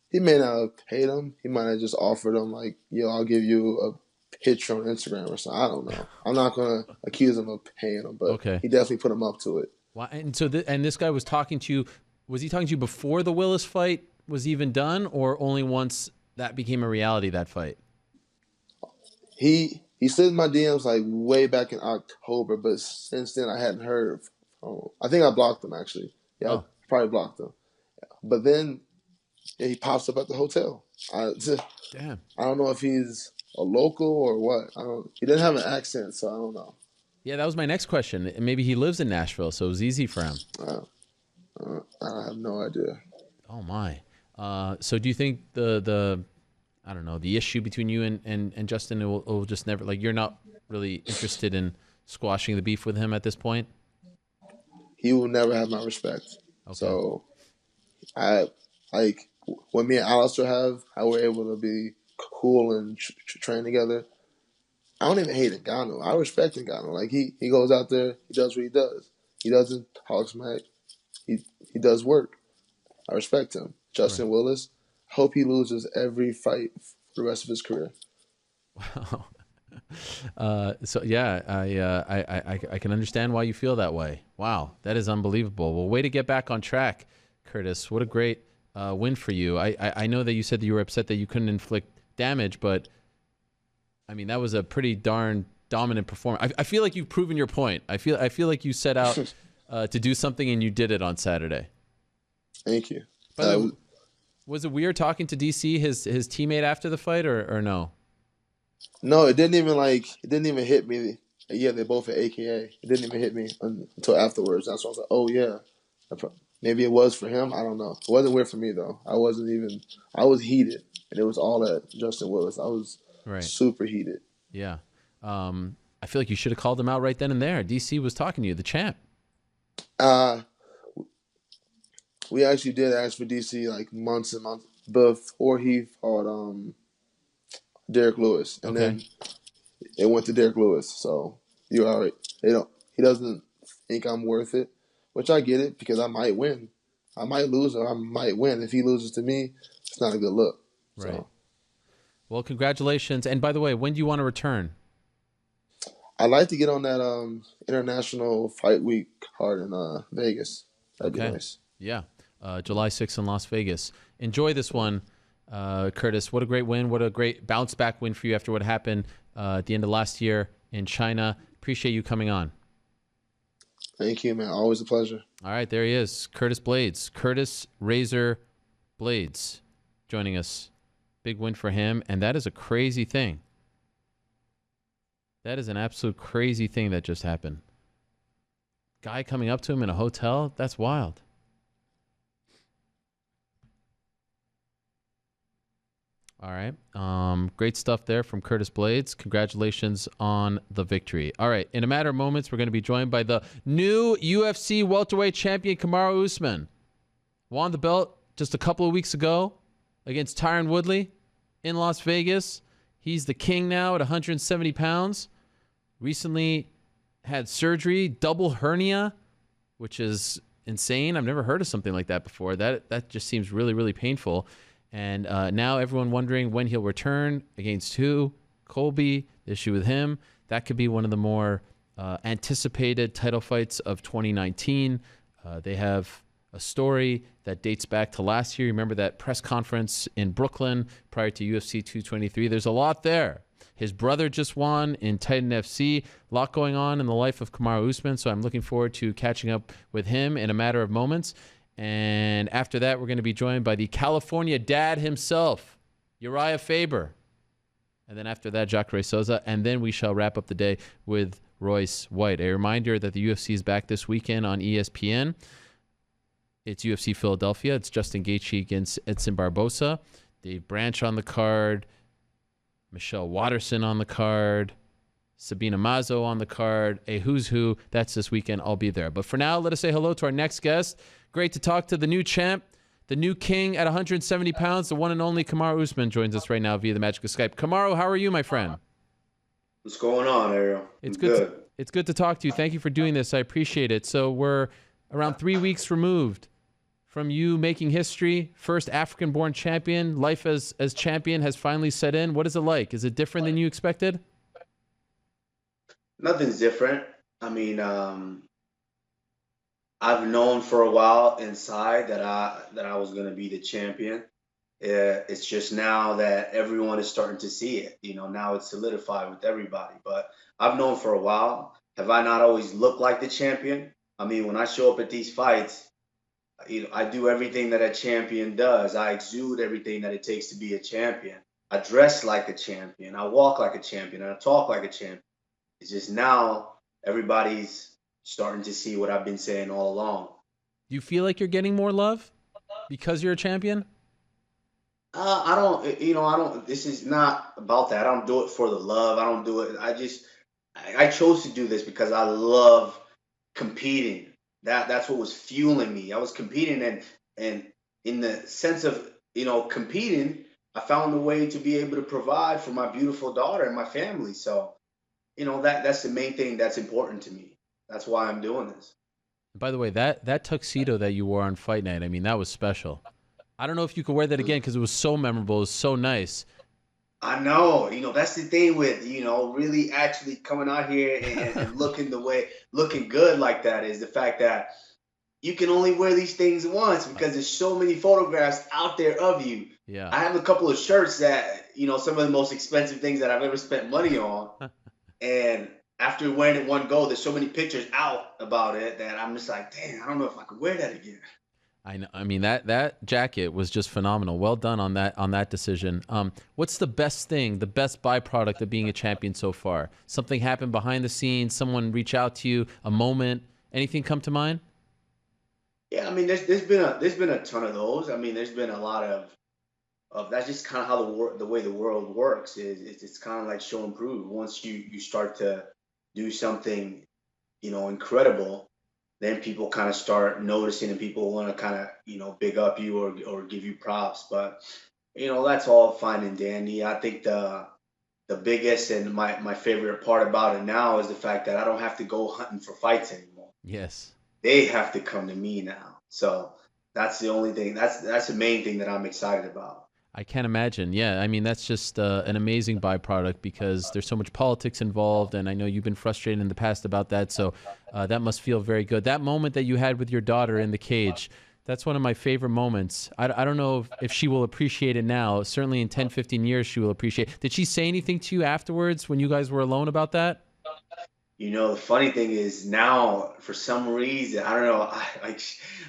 He may not have paid him. He might have just offered him like, yo, I'll give you a picture on Instagram or something. I don't know. I'm not going to accuse him of paying him, but he definitely put him up to it. Wow. And so this guy was talking to you. Was he talking to you before the Willis fight was even done, or only once that became a reality, that fight? He slid in my DMs like way back in October, but since then I hadn't heard from him. I think I blocked him actually. Yeah, I probably blocked him. But then he pops up at the hotel. Damn. I don't know if he's a local or what. He didn't have an accent, so I don't know. Yeah, that was my next question. Maybe he lives in Nashville, so it was easy for him. I have no idea. Oh my. So do you think the I don't know, the issue between you and Justin will just never, like, you're not really interested in squashing the beef with him at this point? He will never have my respect. Okay. So I like when me and Alistair how we're able to be cool and train together. I don't even hate Ngannou. I respect Ngannou. Like he goes out there, he does what he does. He doesn't talk smack. He does work. I respect him. Justin Willis, hope he loses every fight for the rest of his career. Wow. So yeah, I can understand why you feel that way. Wow, that is unbelievable. Well, way to get back on track, Curtis. What a great win for you. I know that you said that you were upset that you couldn't inflict damage, but I mean that was a pretty darn dominant performance. I feel like you've proven your point. I feel like you set out to do something and you did it on Saturday. Thank you. By the way, was it weird talking to DC, his teammate, after the fight, or no? No, it didn't even hit me. Yeah, they both had AKA. It didn't even hit me until afterwards. That's why I was like, oh yeah, maybe it was for him. I don't know. It wasn't weird for me though. I was heated, and it was all at Justin Willis. I was super heated. Yeah. I feel like you should have called him out right then and there. DC was talking to you, the champ. We actually did ask for DC like months and months before he fought Derek Lewis, and then it went to Derek Lewis. So you're all right. He doesn't think I'm worth it, which I get it because I might win. I might lose or I might win. If he loses to me, it's not a good look. Right. So. Well, congratulations. And by the way, when do you want to return? I'd like to get on that International Fight Week card in Vegas. That'd be nice. Yeah. July 6th in Las Vegas. Enjoy this one. Curtis, what a great win. What a great bounce-back win for you after what happened at the end of last year in China. Appreciate you coming on. Thank you, man. Always a pleasure. All right, there he is, Curtis Blaydes. Curtis Razor Blaydes joining us. Big win for him, and that is a crazy thing. That is an absolute crazy thing that just happened. Guy coming up to him in a hotel, that's wild. All right. Great stuff there from Curtis Blaydes. Congratulations on the victory. All right. In a matter of moments, we're going to be joined by the new UFC welterweight champion, Kamaru Usman. Won the belt just a couple of weeks ago against Tyron Woodley in Las Vegas. He's the king now at 170 pounds. Recently had surgery, double hernia, which is insane. I've never heard of something like that before. That just seems really, really painful. And now everyone wondering when he'll return, against who? Colby, the issue with him. That could be one of the more anticipated title fights of 2019. They have a story that dates back to last year. Remember that press conference in Brooklyn prior to UFC 223? There's a lot there. His brother just won in Titan FC. A lot going on in the life of Kamaru Usman, so I'm looking forward to catching up with him in a matter of moments. And after that, we're going to be joined by the California dad himself, Uriah Faber. And then after that, Jacare Souza. And then we shall wrap up the day with Royce White. A reminder that the UFC is back this weekend on ESPN. It's UFC Philadelphia. It's Justin Gaethje against Edson Barboza. Dave Branch on the card. Michelle Watterson on the card. Sabina Mazo on the card. A who's who. That's this weekend. I'll be there. But for now, let us say hello to our next guest. Great to talk to the new champ, the new king at 170 pounds, the one and only Kamaru Usman joins us right now via the magic of Skype. Kamaru, how are you, my friend? What's going on, Ariel? It's good. It's good to talk to you. Thank you for doing this. I appreciate it. So we're around 3 weeks removed from you making history, first African-born champion. Life as champion has finally set in. What is it like? Is it different than you expected? Nothing's different. I mean, I've known for a while inside that I was going to be the champion. It's just now that everyone is starting to see it. You know, now it's solidified with everybody. But I've known for a while. Have I not always looked like the champion? I mean, when I show up at these fights, you know, I do everything that a champion does. I exude everything that it takes to be a champion. I dress like a champion. I walk like a champion. And I talk like a champion. It's just now everybody's starting to see what I've been saying all along. Do you feel like you're getting more love because you're a champion? I don't, this is not about that. I don't do it for the love. I don't do it. I chose to do this because I love competing. That's what was fueling me. I was competing and in the sense of, you know, competing, I found a way to be able to provide for my beautiful daughter and my family. So, you know, that's the main thing that's important to me. That's why I'm doing this. By the way, that tuxedo that you wore on fight night, I mean, that was special. I don't know if you could wear that again because it was so memorable. It was so nice. I know. You know, that's the thing with, you know, really actually coming out here and looking good like that is the fact that you can only wear these things once because there's so many photographs out there of you. Yeah. I have a couple of shirts that, you know, some of the most expensive things that I've ever spent money on. And after wearing it one go, there's so many pictures out about it that I'm just like, dang, I don't know if I could wear that again. I know. I mean, that jacket was just phenomenal. Well done on that decision. What's the best thing, the best byproduct of being a champion so far? Something happened behind the scenes, someone reach out to you, a moment, anything come to mind? Yeah, I mean, there's been a ton of those. I mean, there's been a lot of that's just kind of how the way the world works is it's kind of like show and prove. Once you start to do something, you know, incredible, then people kind of start noticing and people want to kind of, you know, big up you or give you props. But, you know, that's all fine and dandy. I think the biggest and my favorite part about it now is the fact that I don't have to go hunting for fights anymore. Yes. They have to come to me now. So that's the only thing. That's the main thing that I'm excited about. I can't imagine. Yeah, I mean, that's just an amazing byproduct because there's so much politics involved, and I know you've been frustrated in the past about that, so that must feel very good. That moment that you had with your daughter in the cage, That's one of my favorite moments. I don't know if she will appreciate it now. Certainly in 10, 15 years, she will appreciate it. Did she say anything to you afterwards when you guys were alone about that? You know, the funny thing is now, for some reason, I don't know,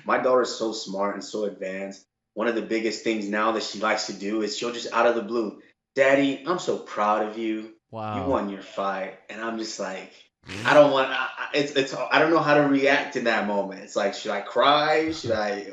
my daughter's so smart and so advanced. One of the biggest things now that she likes to do is she'll just out of the blue, Daddy, I'm so proud of you. You Wow. won your fight. And I'm just like, I don't want, I don't know how to react in that moment. It's like, should I cry? Should I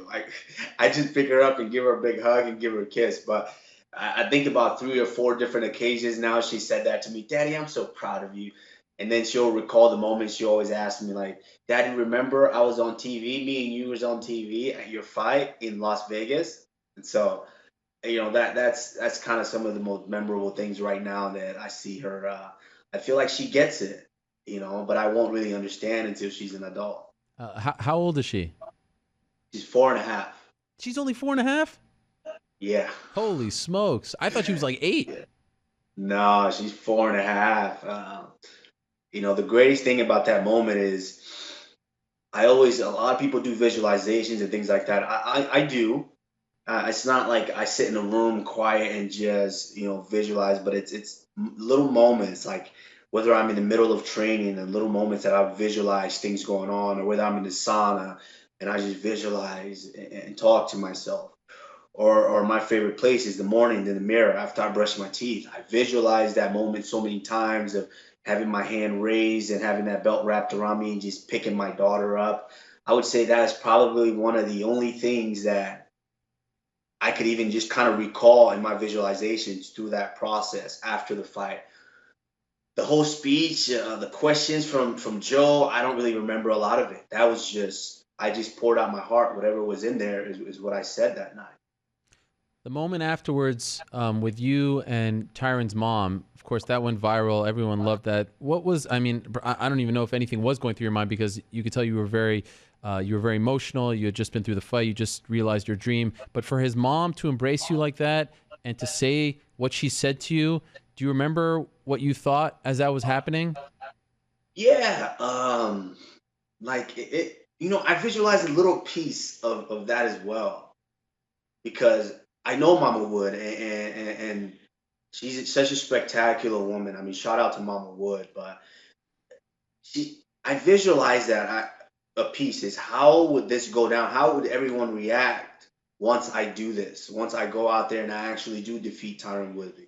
just pick her up and give her a big hug and give her a kiss. But I think about 3 or 4 different occasions now she said that to me, Daddy, I'm so proud of you. And then she'll recall the moment she always asks me, like, Daddy, remember I was on TV, me and you was on TV at your fight in Las Vegas? And so, you know, that's kind of some of the most memorable things right now that I see her. I feel like she gets it, you know, but I won't really understand until she's an adult. How old is she? She's 4.5. She's only 4.5? Yeah. Holy smokes. I thought she was like 8. No, she's 4.5. You know, the greatest thing about that moment is a lot of people do visualizations and things like that. I do. It's not like I sit in a room quiet and just, you know, visualize, but it's little moments, like whether I'm in the middle of training and little moments that I visualize things going on, or whether I'm in the sauna and I just visualize and talk to myself. Or my favorite place is the morning in the mirror after I brush my teeth. I visualize that moment so many times of having my hand raised and having that belt wrapped around me and just picking my daughter up. I would say that is probably one of the only things that I could even just kind of recall in my visualizations through that process after the fight. The whole speech, the questions from Joe, I don't really remember a lot of it. That was just, I just poured out my heart. Whatever was in there is what I said that night. The moment afterwards with you and Tyron's mom, of course, that went viral. Everyone loved that. What was, I mean, I don't even know if anything was going through your mind, because you could tell you were very emotional. You had just been through the fight. You just realized your dream. But for his mom to embrace you like that and to say what she said to you, do you remember what you thought as that was happening? Yeah. Like it, you know, I visualized a little piece of that as well, because I know Mama Wood, and she's such a spectacular woman. I mean, shout out to Mama Wood, but I visualized that a piece is, how would this go down? How would everyone react once I do this? Once I go out there and I actually do defeat Tyron Woodley?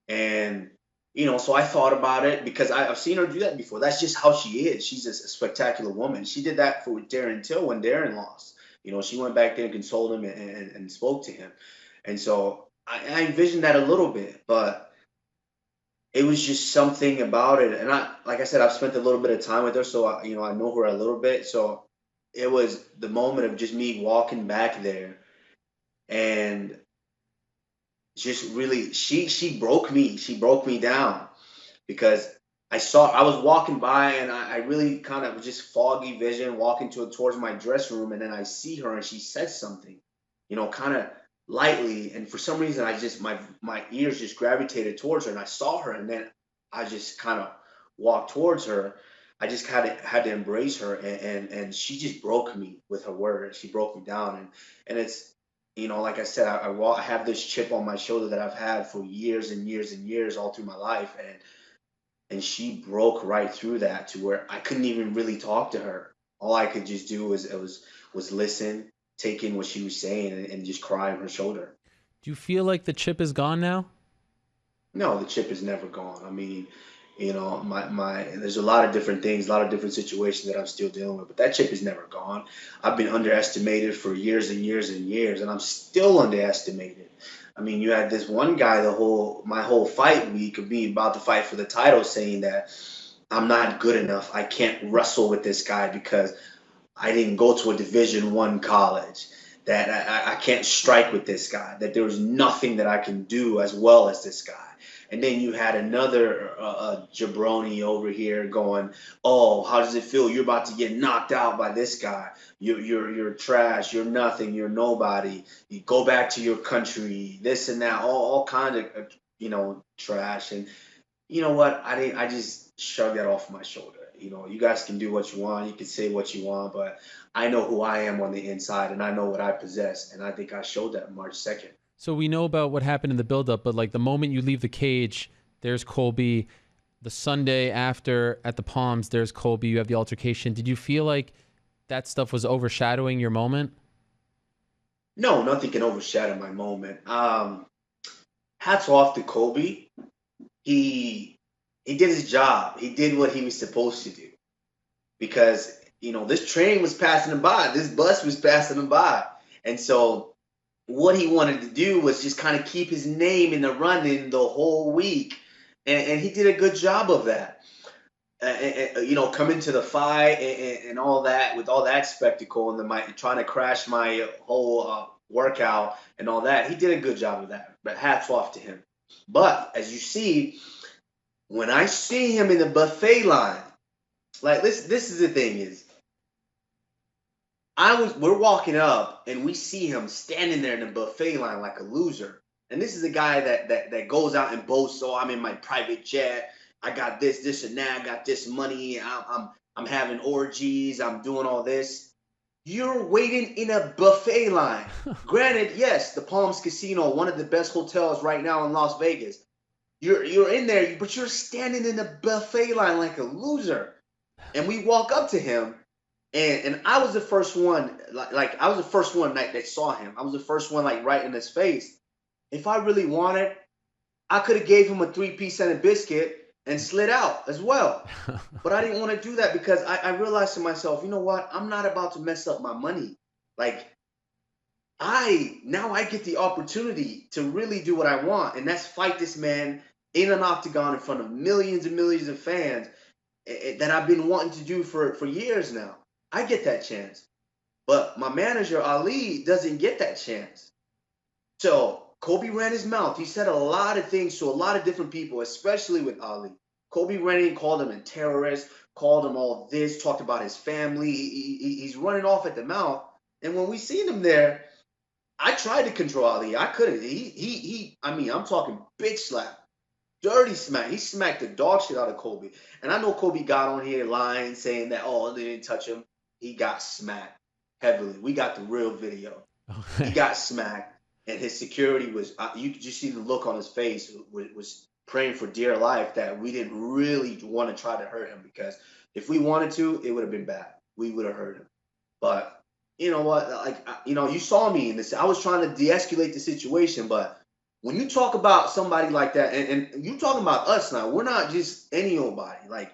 And, you know, so I thought about it because I've seen her do that before. That's just how she is. She's a spectacular woman. She did that for Darren Till when Darren lost. You know, she went back there and consoled him and spoke to him. And so I envisioned that a little bit, but it was just something about it. And like I said, I've spent a little bit of time with her, so I know her a little bit. So it was the moment of just me walking back there, and just really, she broke me. She broke me down, because I was walking by, and I really kind of just foggy vision walking towards my dressing room, and then I see her and she says something, you know, kind of lightly, and for some reason I just my ears just gravitated towards her, and I saw her, and then I just kind of walked towards her. I just had to embrace her, and she just broke me with her words. She broke me down, and it's, you know, like I said, I have this chip on my shoulder that I've had for years and years and years, all through my life, and she broke right through that to where I couldn't even really talk to her. All I could just do was listen, take in what she was saying, and just cry on her shoulder. Do you feel like the chip is gone now? No, the chip is never gone. I mean, you know, there's a lot of different things, a lot of different situations that I'm still dealing with, but that chip is never gone. I've been underestimated for years and years and years, and I'm still underestimated. I mean, you had this one guy my whole fight week of me about to fight for the title saying that I'm not good enough. I can't wrestle with this guy because I didn't go to a Division I college, that I can't strike with this guy, that there was nothing that I can do as well as this guy. And then you had another jabroni over here going, oh, how does it feel? You're about to get knocked out by this guy. You're trash. You're nothing. You're nobody. You go back to your country, this and that, all kind of, you know, trash. And you know what? I just shrugged that off my shoulder. You know, you guys can do what you want. You can say what you want, but I know who I am on the inside, and I know what I possess. And I think I showed that March 2nd. So we know about what happened in the buildup, but like the moment you leave the cage, there's Colby. The Sunday after at the Palms, there's Colby. You have the altercation. Did you feel like that stuff was overshadowing your moment? No, nothing can overshadow my moment. Hats off to Colby. He did his job. He did what he was supposed to do. Because, you know, this train was passing him by. This bus was passing him by. And so what he wanted to do was just kind of keep his name in the running the whole week. And he did a good job of that. You know, coming to the fight and all that, with all that spectacle and trying to crash my whole workout and all that, he did a good job of that. But hats off to him. But as you see, when I see him in the buffet line, like this is the thing is, we're walking up and we see him standing there in the buffet line like a loser. And this is a guy that goes out and boasts, oh, I'm in my private jet. I got this and that. I got this money. I'm having orgies. I'm doing all this. You're waiting in a buffet line. Granted, yes, the Palms Casino, one of the best hotels right now in Las Vegas. You're in there, but you're standing in the buffet line like a loser. And we walk up to him, and I was the first one. Like I was the first one that saw him. I was the first one like right in his face. If I really wanted, I could have gave him a 3-piece and a biscuit and slid out as well. But I didn't want to do that because I realized to myself, you know what? I'm not about to mess up my money. Like, now I get the opportunity to really do what I want, and that's fight this man in an octagon in front of millions and millions of fans that I've been wanting to do for years now. I get that chance. But my manager, Ali, doesn't get that chance. So Colby ran his mouth. He said a lot of things to a lot of different people, especially with Ali. Colby ran in, called him a terrorist, called him all this, talked about his family. He's running off at the mouth. And when we seen him there, I tried to control Ali. I couldn't. I'm talking bitch slap, dirty smack. He smacked the dog shit out of Colby. And I know Colby got on here lying, saying that, oh, they didn't touch him. He got smacked heavily. We got the real video. He got smacked. And his security was, you could just see the look on his face, was praying for dear life that we didn't really want to try to hurt him, because if we wanted to, it would have been bad. We would have hurt him. But you know what? Like, you know, you saw me in this. I was trying to de-escalate the situation. But when you talk about somebody like that, and you're talking about us now, we're not just any old body. Like,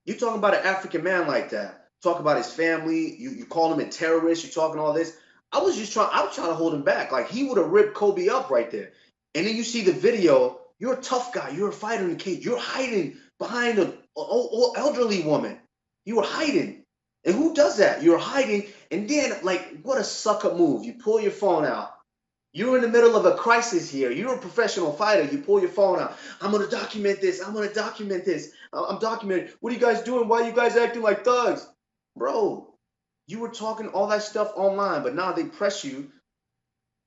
you're talking about an African man like that. Talk about his family. You call him a terrorist. You're talking all this. I was trying to hold him back. Like, he would have ripped Colby up right there. And then you see the video. You're a tough guy. You're a fighter in the cage. You're hiding behind an elderly woman. You were hiding. And who does that? You're hiding. And then, like, what a suck-up move. You pull your phone out. You're in the middle of a crisis here. You're a professional fighter. You pull your phone out. I'm going to document this. I'm going to document this. I'm documenting. What are you guys doing? Why are you guys acting like thugs? Bro, you were talking all that stuff online, but now they press you,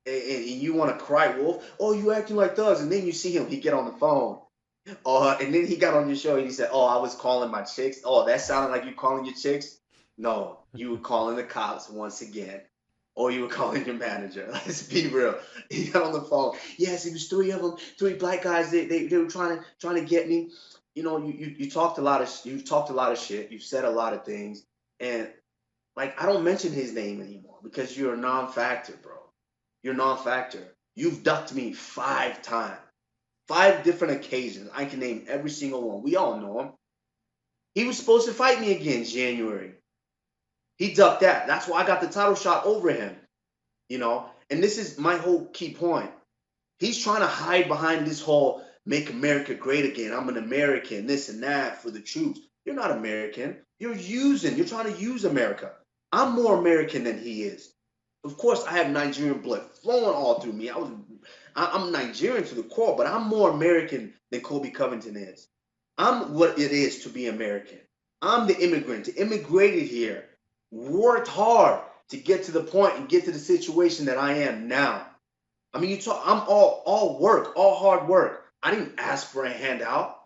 and you want to cry wolf. Oh, you acting like thugs. And then you see him. He get on the phone. And then he got on your show, and he said, oh, I was calling my chicks. Oh, that sounded like you calling your chicks? No, you were calling the cops once again. Or you were calling your manager. Let's be real. He got on the phone. Yes, it was 3 of them, 3 black guys. They were trying to get me. You know, you talked a lot of shit. You've said a lot of things, and like, I don't mention his name anymore because you're a non-factor, bro. You're a non-factor. You've ducked me 5 times, 5 different occasions. I can name every single one. We all know him. He was supposed to fight me again in January. He ducked that. That's why I got the title shot over him, you know. And this is my whole key point. He's trying to hide behind this whole make America great again. I'm an American, this and that for the troops. You're not American. You're trying to use America. I'm more American than he is. Of course, I have Nigerian blood flowing all through me. I'm Nigerian to the core, but I'm more American than Colby Covington is. I'm what it is to be American. I'm the immigrant, immigrated here, worked hard to get to the point and get to the situation that I am now. I mean, I'm all work, all hard work. I didn't ask for a handout.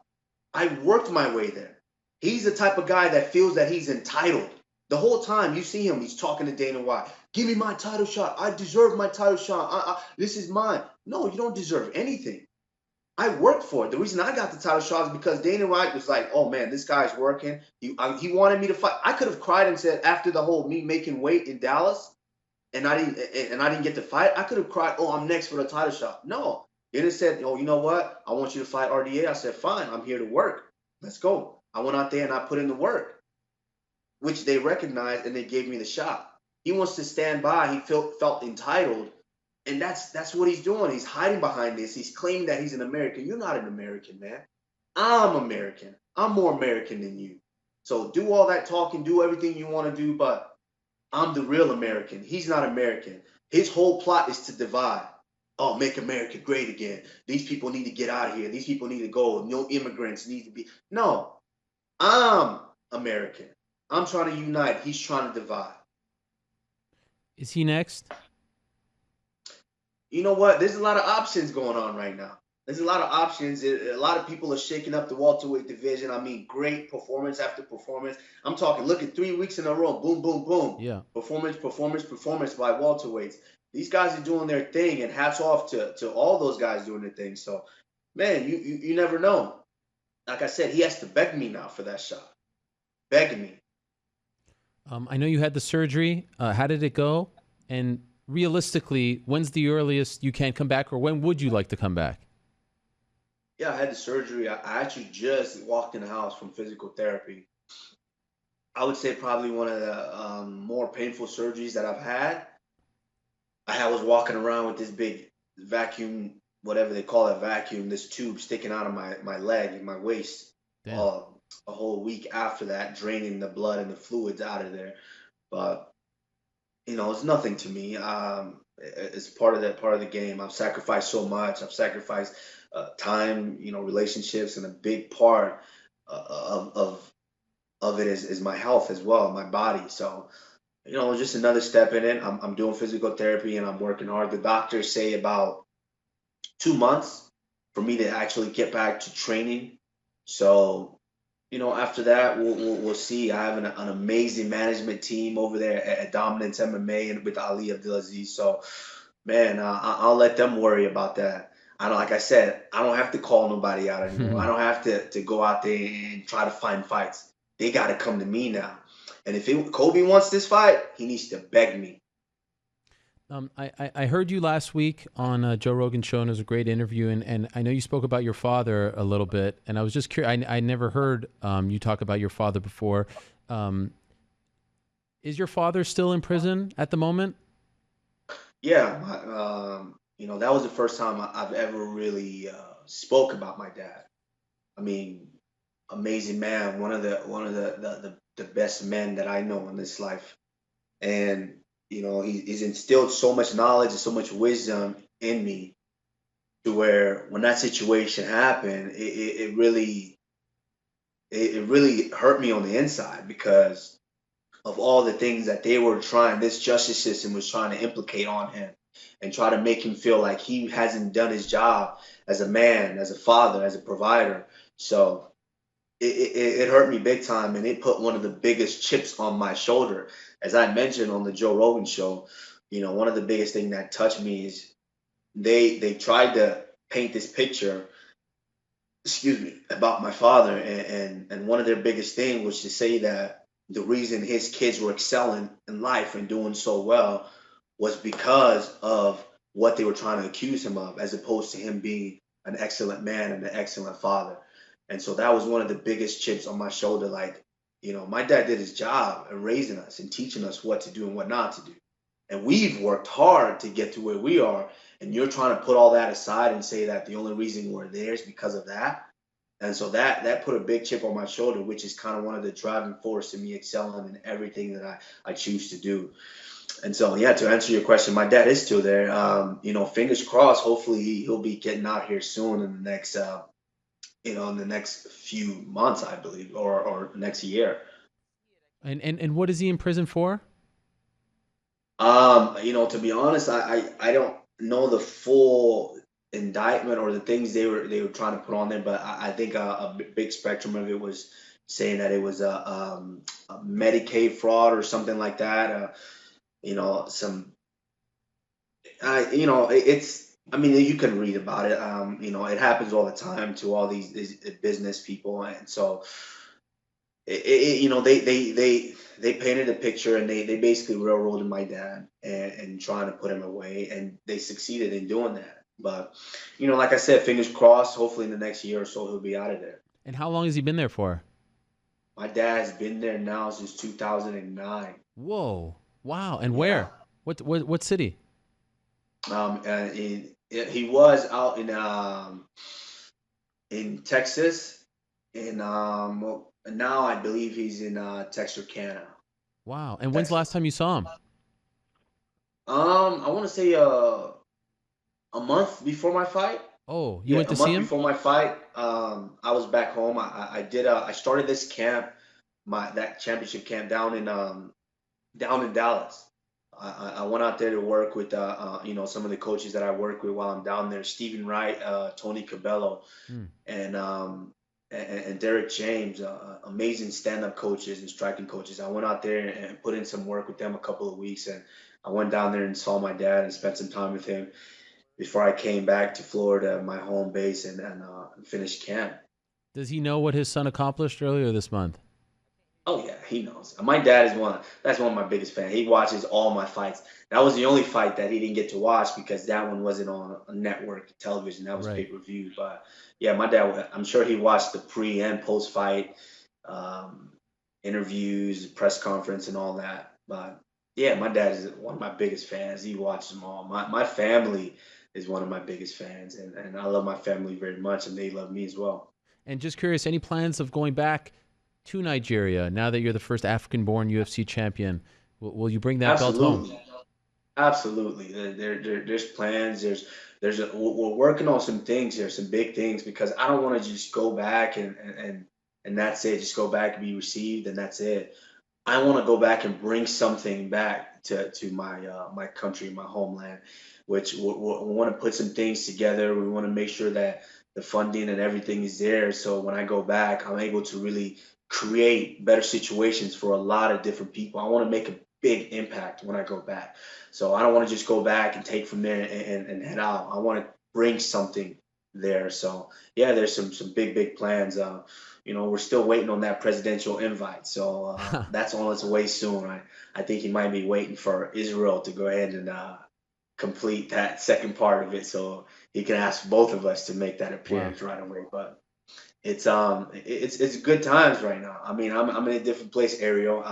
I worked my way there. He's the type of guy that feels that he's entitled. The whole time you see him, he's talking to Dana White. Give me my title shot. I deserve my title shot. This is mine. No, you don't deserve anything. I worked for it. The reason I got the title shot is because Dana White was like, oh, man, this guy's working. He wanted me to fight. I could have cried and said after the whole me making weight in Dallas and I didn't get to fight, I could have cried, oh, I'm next for the title shot. No. Dana said, oh, you know what? I want you to fight RDA. I said, fine. I'm here to work. Let's go. I went out there and I put in the work, which they recognized, and they gave me the shot. He wants to stand by. He felt entitled. And that's what he's doing. He's hiding behind this. He's claiming that he's an American. You're not an American, man. I'm American. I'm more American than you. So do all that talking, do everything you want to do, but I'm the real American. He's not American. His whole plot is to divide. Oh, make America great again. These people need to get out of here. These people need to go. No immigrants need to be. No, I'm American. I'm trying to unite. He's trying to divide. Is he next? You know what? There's a lot of options going on right now. There's a lot of options. A lot of people are shaking up the welterweight division. I mean, great performance after performance. I'm talking, look at 3 weeks in a row. Boom, boom, boom. Yeah. Performance by welterweights. These guys are doing their thing, and hats off to all those guys doing their thing. So, man, you never know. Like I said, he has to beg me now for that shot. Begging me. I know you had the surgery. How did it go? And realistically, when's the earliest you can come back, or when would you like to come back? Yeah, I had the surgery. I actually just walked in the house from physical therapy. I would say probably one of the more painful surgeries that I've had. I was walking around with this big vacuum, whatever they call it, vacuum, this tube sticking out of my leg and my waist a whole week after that, draining the blood and the fluids out of there. But, it's nothing to me. It's part of the game. I've sacrificed so much. I've sacrificed time, relationships, and a big part of it is my health as well, my body. So, just another step in it. I'm doing physical therapy and I'm working hard. The doctors say about 2 months for me to actually get back to training. So, after that, we'll see. I have an amazing management team over there at Dominance MMA and with Ali Abdelaziz. So, man, I'll let them worry about that. Like I said, I don't have to call nobody out anymore. I don't have to go out there and try to find fights. They got to come to me now. And if Kobe wants this fight, he needs to beg me. I heard you last week on Joe Rogan's show, and it was a great interview. And I know you spoke about your father a little bit, and I was just curious. I never heard you talk about your father before. Is your father still in prison at the moment? Yeah, that was the first time I've ever really spoke about my dad. I mean, amazing man, one of the best men that I know in this life, and he's instilled so much knowledge and so much wisdom in me, to where when that situation happened, it really hurt me on the inside because of all the things that this justice system was trying to implicate on him and try to make him feel like he hasn't done his job as a man, as a father, as a provider. So it hurt me big time, and it put one of the biggest chips on my shoulder. As I mentioned on the Joe Rogan show, one of the biggest things that touched me is they tried to paint this picture, about my father, and one of their biggest things was to say that the reason his kids were excelling in life and doing so well was because of what they were trying to accuse him of, as opposed to him being an excellent man and an excellent father. And so that was one of the biggest chips on my shoulder. Like, my dad did his job in raising us and teaching us what to do and what not to do. And we've worked hard to get to where we are. And you're trying to put all that aside and say that the only reason we're there is because of that. And so that put a big chip on my shoulder, which is kind of one of the driving force in me excelling in everything that I choose to do. And so, yeah, to answer your question, my dad is still there. Fingers crossed, hopefully he'll be getting out here soon in the next in the next few months, I believe, or next year. And what is he in prison for? To be honest, I don't know the full indictment or the things they were trying to put on there, but I think a big spectrum of it was, saying that it was a Medicaid fraud or something like that. You know, it's. I mean, you can read about it. You know, it happens all the time to all these business people, and so you know, they painted a picture, and they basically railroaded my dad and trying to put him away, and they succeeded in doing that. But you know, like I said, fingers crossed. Hopefully, in the next year or so, he'll be out of there. And how long has he been there for? My dad's been there now since 2009. Whoa! Wow! And where? What city? He was out in Texas, and now I believe he's in Texarkana. Wow! And when's the last time you saw him? I want to say a month before my fight. Oh, you went to see him? A month before my fight. I was back home. I started this camp, that championship camp down in Dallas. I went out there to work with you know, some of the coaches that I work with while I'm down there. Stephen Wright, Tony Cabello, and Derek James, amazing stand-up coaches and striking coaches. I went out there and put in some work with them a couple of weeks, and I went down there and saw my dad and spent some time with him before I came back to Florida, my home base, and finished camp. Does he know what his son accomplished earlier this month? Oh yeah, he knows. My dad is that's one of my biggest fans. He watches all my fights. That was the only fight that he didn't get to watch because that one wasn't on a network television. That was pay-per-view. But yeah, my dad, I'm sure he watched the pre and post fight interviews, press conference, and all that. But yeah, my dad is one of my biggest fans. He watches them all. My family is one of my biggest fans, and I love my family very much, and they love me as well. And just curious, any plans of going back to Nigeria now that you're the first African-born UFC champion? Will you bring that belt home? Absolutely. There's plans. We're working on some things here, some big things, because I don't want to just go back and that's it. Just go back and be received and that's it. I want to go back and bring something back to my country, my homeland, which we want to put some things together. We want to make sure that the funding and everything is there. So when I go back, I'm able to really create better situations for a lot of different people. I want to make a big impact when I go back. So I don't want to just go back and take from there and head out. I want to bring something there. So yeah, there's some big plans. You know, we're still waiting on that presidential invite. So that's on its way soon. I think he might be waiting for Israel to go ahead and complete that second part of it, so he can ask both of us to make that appearance right away. But it's good times right now. I mean, I'm in a different place, Ariel.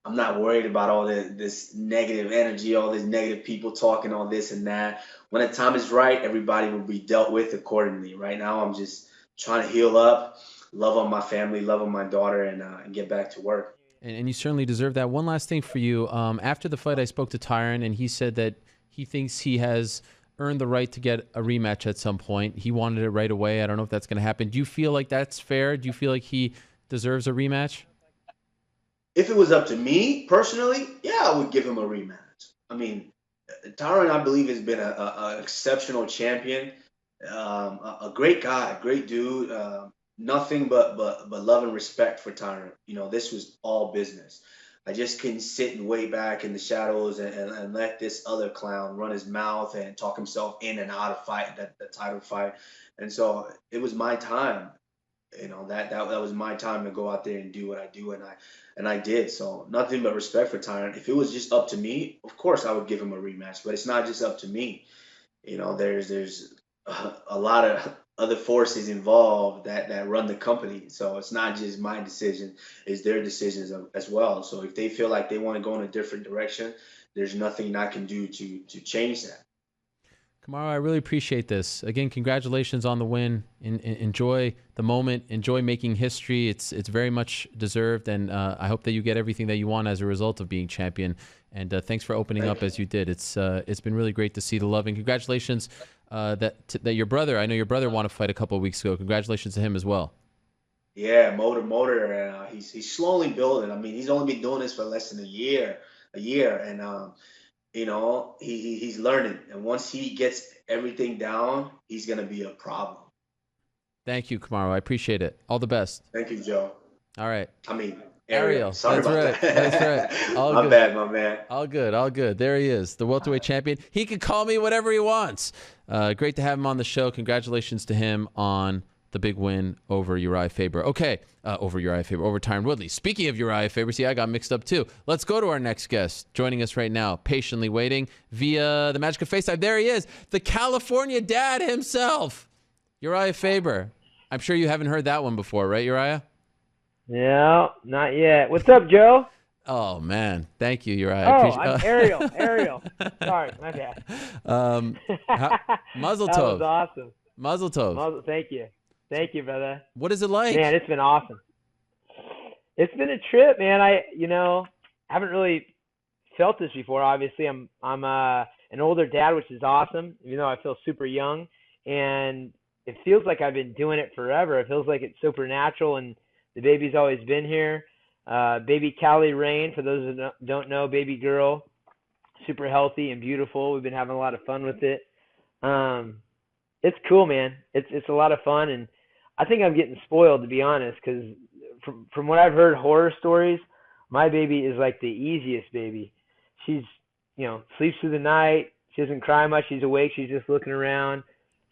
I'm not worried about all this negative energy, all these negative people talking all this and that. When the time is right, everybody will be dealt with accordingly. Right now, I'm just trying to heal up, love on my family, love on my daughter, and get back to work. And you certainly deserve that. One last thing for you. After the fight, I spoke to Tyron, and he said that he thinks he has earned the right to get a rematch at some point. He wanted it right away. I don't know if that's going to happen. Do you feel like that's fair? Do you feel like he deserves a rematch? If it was up to me personally, yeah, I would give him a rematch. I mean, Tyron, I believe, has been an exceptional champion, a great guy, a great dude. Nothing but love and respect for Tyron. You know, this was all business. I just couldn't sit and way back in the shadows and let this other clown run his mouth and talk himself in and out of fight, the title fight. And so it was my time. You know, that was my time to go out there and do what I do, and I did. So nothing but respect for Tyron. If it was just up to me, of course I would give him a rematch. But it's not just up to me. You know, there's a lot of other forces involved that run the company. So it's not just my decision, it's their decisions as well. So if they feel like they want to go in a different direction, there's nothing I can do to change that. Kamaru, I really appreciate this. Again, congratulations on the win. Enjoy the moment. Enjoy making history. It's very much deserved, and I hope that you get everything that you want as a result of being champion. And thanks for opening up as you did. It's been really great to see the love, and congratulations that your brother. I know your brother wanted to fight a couple of weeks ago. Congratulations to him as well. Yeah, Motor. He's slowly building. I mean, he's only been doing this for less than a year, and you know, he's learning. And once he gets everything down, he's gonna be a problem. Thank you, Kamaru. I appreciate it. All the best. Thank you, Joe. All right. I mean, Ariel. Sorry That's about right. that. That's right. All My good. bad, my man. All good. All good. There he is, the welterweight champion. He can call me whatever he wants. Great to have him on the show. Congratulations to him on the big win over Uriah Faber. Okay, over Tyron Woodley. Speaking of Uriah Faber, see, I got mixed up too. Let's go to our next guest. Joining us right now, patiently waiting via the magic of FaceTime. There he is, the California dad himself, Uriah Faber. I'm sure you haven't heard that one before, right, Uriah? No, not yet. What's up, Joe? Oh, man. Thank you, Uriah. I'm Ariel. Sorry, my bad. Mazel tov. That was awesome. Mazel tov. Thank you. Thank you, brother. What is it like? Man, it's been awesome. It's been a trip, man. I haven't really felt this before. Obviously, I'm an older dad, which is awesome, even though I feel super young. And it feels like I've been doing it forever. It feels like it's supernatural, and the baby's always been here. Baby Callie Rain, for those who don't know, baby girl, super healthy and beautiful. We've been having a lot of fun with it. It's cool, man. It's a lot of fun, and I think I'm getting spoiled, to be honest, because from what I've heard horror stories, my baby is like the easiest baby. She's, sleeps through the night. She doesn't cry much. She's awake. She's just looking around.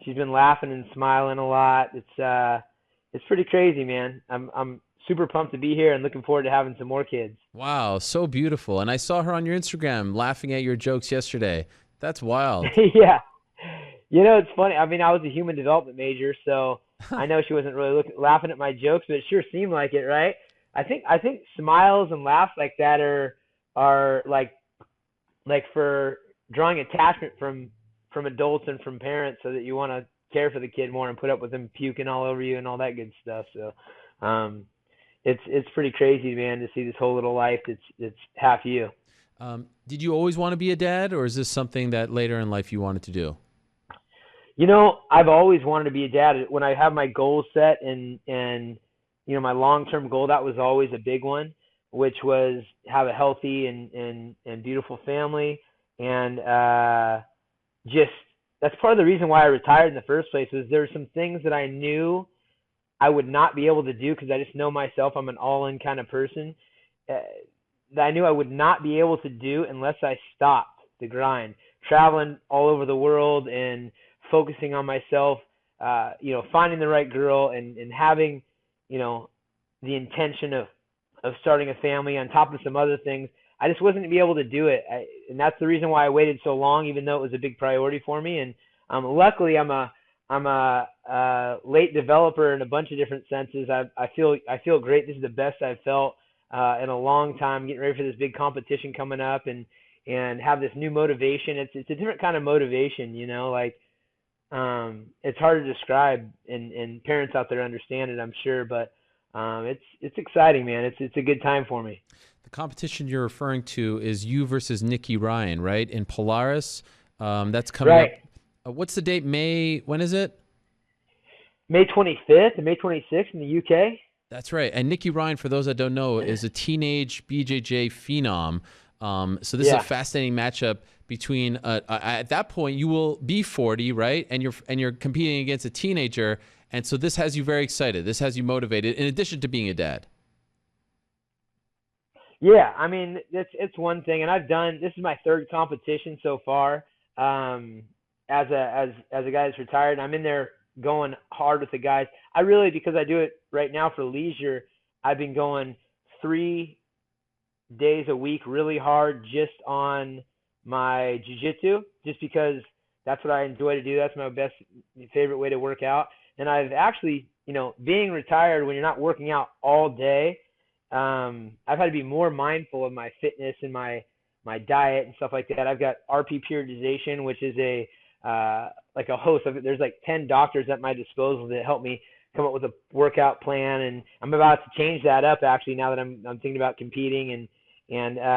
She's been laughing and smiling a lot. It's pretty crazy, man. I'm super pumped to be here and looking forward to having some more kids. Wow, so beautiful. And I saw her on your Instagram laughing at your jokes yesterday. That's wild. Yeah. It's funny. I mean, I was a human development major, so I know she wasn't really laughing at my jokes, but it sure seemed like it, right? I think smiles and laughs like that are like for drawing attachment from adults and from parents, so that you want to care for the kid more and put up with them puking all over you and all that good stuff. So it's pretty crazy, man, to see this whole little life that's half you. Did you always want to be a dad, or is this something that later in life you wanted to do? I've always wanted to be a dad. When I have my goals set and my long-term goal, that was always a big one, which was have a healthy and beautiful family. And just that's part of the reason why I retired in the first place, was there were some things that I knew I would not be able to do, because I just know myself. I'm an all-in kind of person, that I knew I would not be able to do unless I stopped the grind, traveling all over the world and focusing on myself, finding the right girl and having, the intention of starting a family on top of some other things. I just wasn't going to be able to do it. And that's the reason why I waited so long, even though it was a big priority for me. And luckily I'm a late developer in a bunch of different senses. I feel great. This is the best I've felt in a long time, getting ready for this big competition coming up and have this new motivation. It's a different kind of motivation, it's hard to describe, and parents out there understand it, I'm sure, but it's exciting, man. It's a good time for me. The competition you're referring to is you versus Nikki Ryan, right? In Polaris. That's coming right up. What's the date? When is it? May 25th and May 26th in the UK. That's right. And Nikki Ryan, for those that don't know, is a teenage BJJ phenom. So this is a fascinating matchup between at that point you will be 40, right? And you're competing against a teenager, and so this has you very excited. This has you motivated, in addition to being a dad. Yeah, I mean it's one thing, and this is my third competition so far. As a guy that's retired, and I'm in there going hard with the guys. I really, because I do it right now for leisure, I've been going 3 days a week really hard just on my jiu-jitsu, just because that's what I enjoy to do. That's my favorite way to work out. And I've actually, being retired, when you're not working out all day, I've had to be more mindful of my fitness and my diet and stuff like that. I've got RP Periodization, which is like a host of it. There's like 10 doctors at my disposal that help me come up with a workout plan, and I'm about to change that up actually now that I'm thinking about competing. And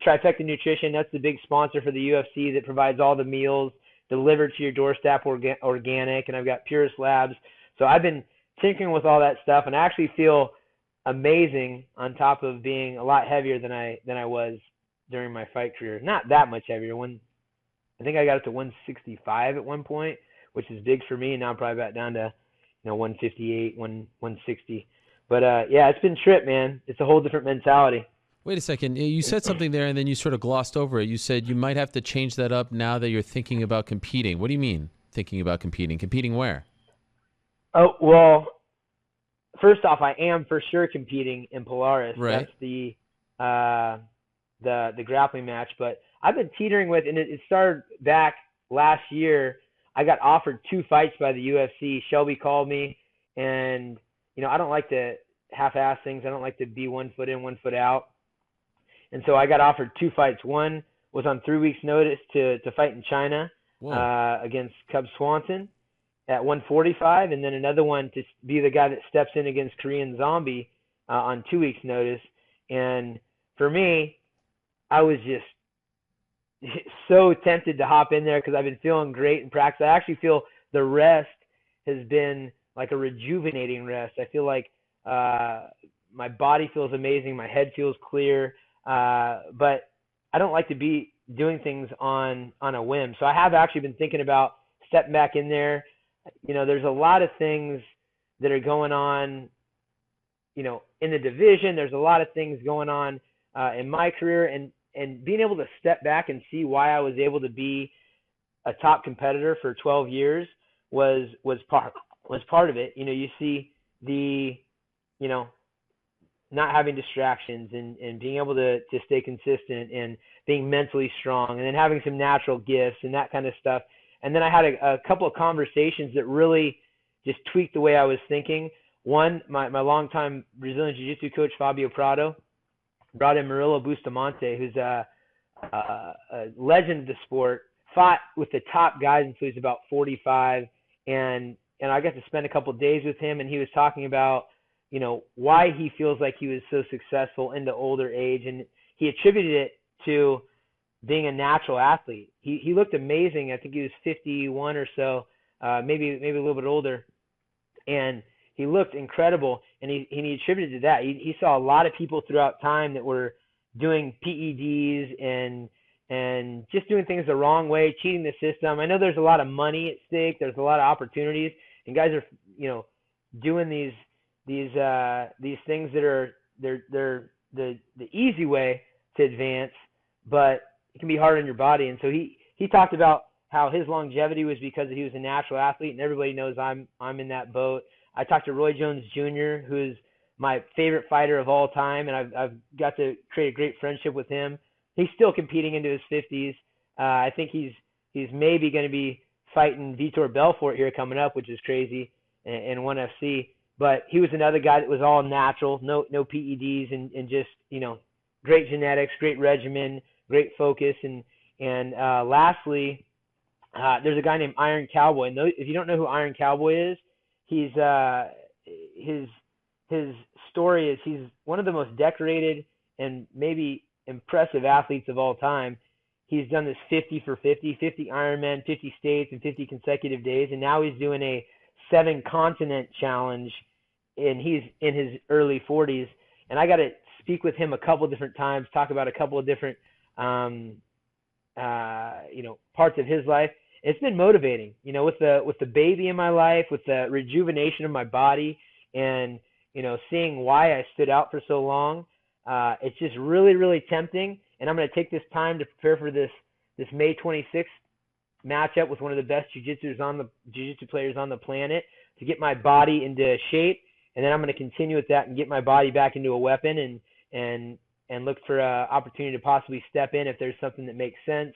Trifecta Nutrition, that's the big sponsor for the UFC that provides all the meals delivered to your doorstep, organic. And I've got Purist Labs. So I've been tinkering with all that stuff, and I actually feel amazing on top of being a lot heavier than I was during my fight career. Not that much heavier. I think I got up to 165 at one point, which is big for me. And now I'm probably back down to 158, 160. But yeah, it's been a trip, man. It's a whole different mentality. Wait a second. You said something there, and then you sort of glossed over it. You said you might have to change that up now that you're thinking about competing. What do you mean, thinking about competing? Competing where? Oh, well, first off, I am for sure competing in Polaris. Right. That's the grappling match. But I've been teetering with, and it started back last year. I got offered 2 fights by the UFC. Shelby called me, and I don't like to half-ass things. I don't like to be 1 foot in, 1 foot out. And so I got offered 2 fights. One was on 3 weeks' notice to fight in China against Cub Swanson at 145, and then another one to be the guy that steps in against Korean Zombie on 2 weeks' notice. And for me, I was just so tempted to hop in there because I've been feeling great in practice. I actually feel the rest has been like a rejuvenating rest. I feel like my body feels amazing. My head feels clear. But I don't like to be doing things on a whim. So I have actually been thinking about stepping back in there. There's a lot of things that are going on, in the division. There's a lot of things going on in my career, and being able to step back and see why I was able to be a top competitor for 12 years was part of it. You see the, not having distractions and being able to stay consistent and being mentally strong, and then having some natural gifts and that kind of stuff. And then I had a couple of conversations that really just tweaked the way I was thinking. One, my longtime Brazilian Jiu-Jitsu coach, Fabio Prado, brought in Murilo Bustamante, who's a legend of the sport, fought with the top guys until he was about 45. And I got to spend a couple of days with him, and he was talking about, why he feels like he was so successful in the older age. And he attributed it to being a natural athlete. He looked amazing. I think he was 51 or so, maybe a little bit older. And he looked incredible. And he attributed to that. He saw a lot of people throughout time that were doing PEDs and just doing things the wrong way, cheating the system. I know there's a lot of money at stake. There's a lot of opportunities, and guys are, doing these things that are they're the easy way to advance, but it can be hard on your body. And so he talked about how his longevity was because he was a natural athlete, and everybody knows I'm in that boat. I talked to Roy Jones Jr., who's my favorite fighter of all time, and I've got to create a great friendship with him. He's still competing into his 50s. I think he's maybe going to be fighting Vitor Belfort here coming up, which is crazy, in ONE FC. But he was another guy that was all natural, no PEDs, and just, great genetics, great regimen, great focus. And lastly, there's a guy named Iron Cowboy. And if you don't know who Iron Cowboy is, he's his story is he's one of the most decorated and maybe impressive athletes of all time. He's done this 50 for 50 Ironman, 50 states, and 50 consecutive days. And now he's doing a 7-continent challenge, and he's in his early 40s. And I got to speak with him a couple of different times, talk about a couple of different, parts of his life. It's been motivating, with the baby in my life, with the rejuvenation of my body, and, seeing why I stood out for so long. It's just really, really tempting. And I'm going to take this time to prepare for this May 26th matchup with one of the best jiu-jitsu players on the planet to get my body into shape. And then I'm going to continue with that and get my body back into a weapon and look for an opportunity to possibly step in if there's something that makes sense,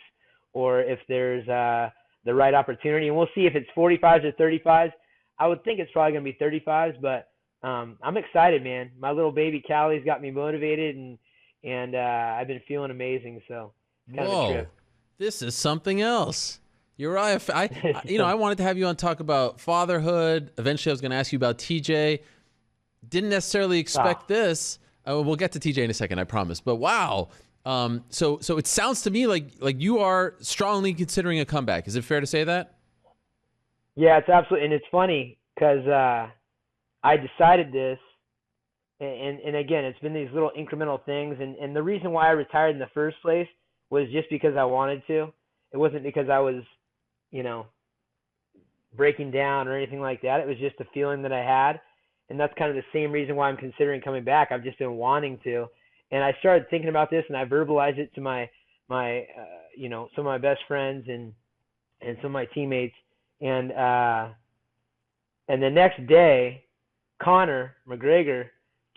or if there's the right opportunity. And we'll see if it's 45s or 35s. I would think it's probably going to be 35s, but I'm excited, man. My little baby Callie's got me motivated, and I've been feeling amazing. So it's kind of a trip. This is something else. Uriah, I wanted to have you on talk about fatherhood. Eventually, I was going to ask you about TJ. Didn't necessarily expect this. We'll get to TJ in a second, I promise. But wow. So it sounds to me like you are strongly considering a comeback. Is it fair to say that? Yeah, it's absolutely. And it's funny because I decided this, and again, it's been these little incremental things. And the reason why I retired in the first place was just because I wanted to. It wasn't because I was, breaking down or anything like that. It was just a feeling that I had. and that's kind of the same reason why I'm considering coming back. I've just been wanting to, and I started thinking about this, and I verbalized it to my some of my best friends and some of my teammates, and the next day, Conor McGregor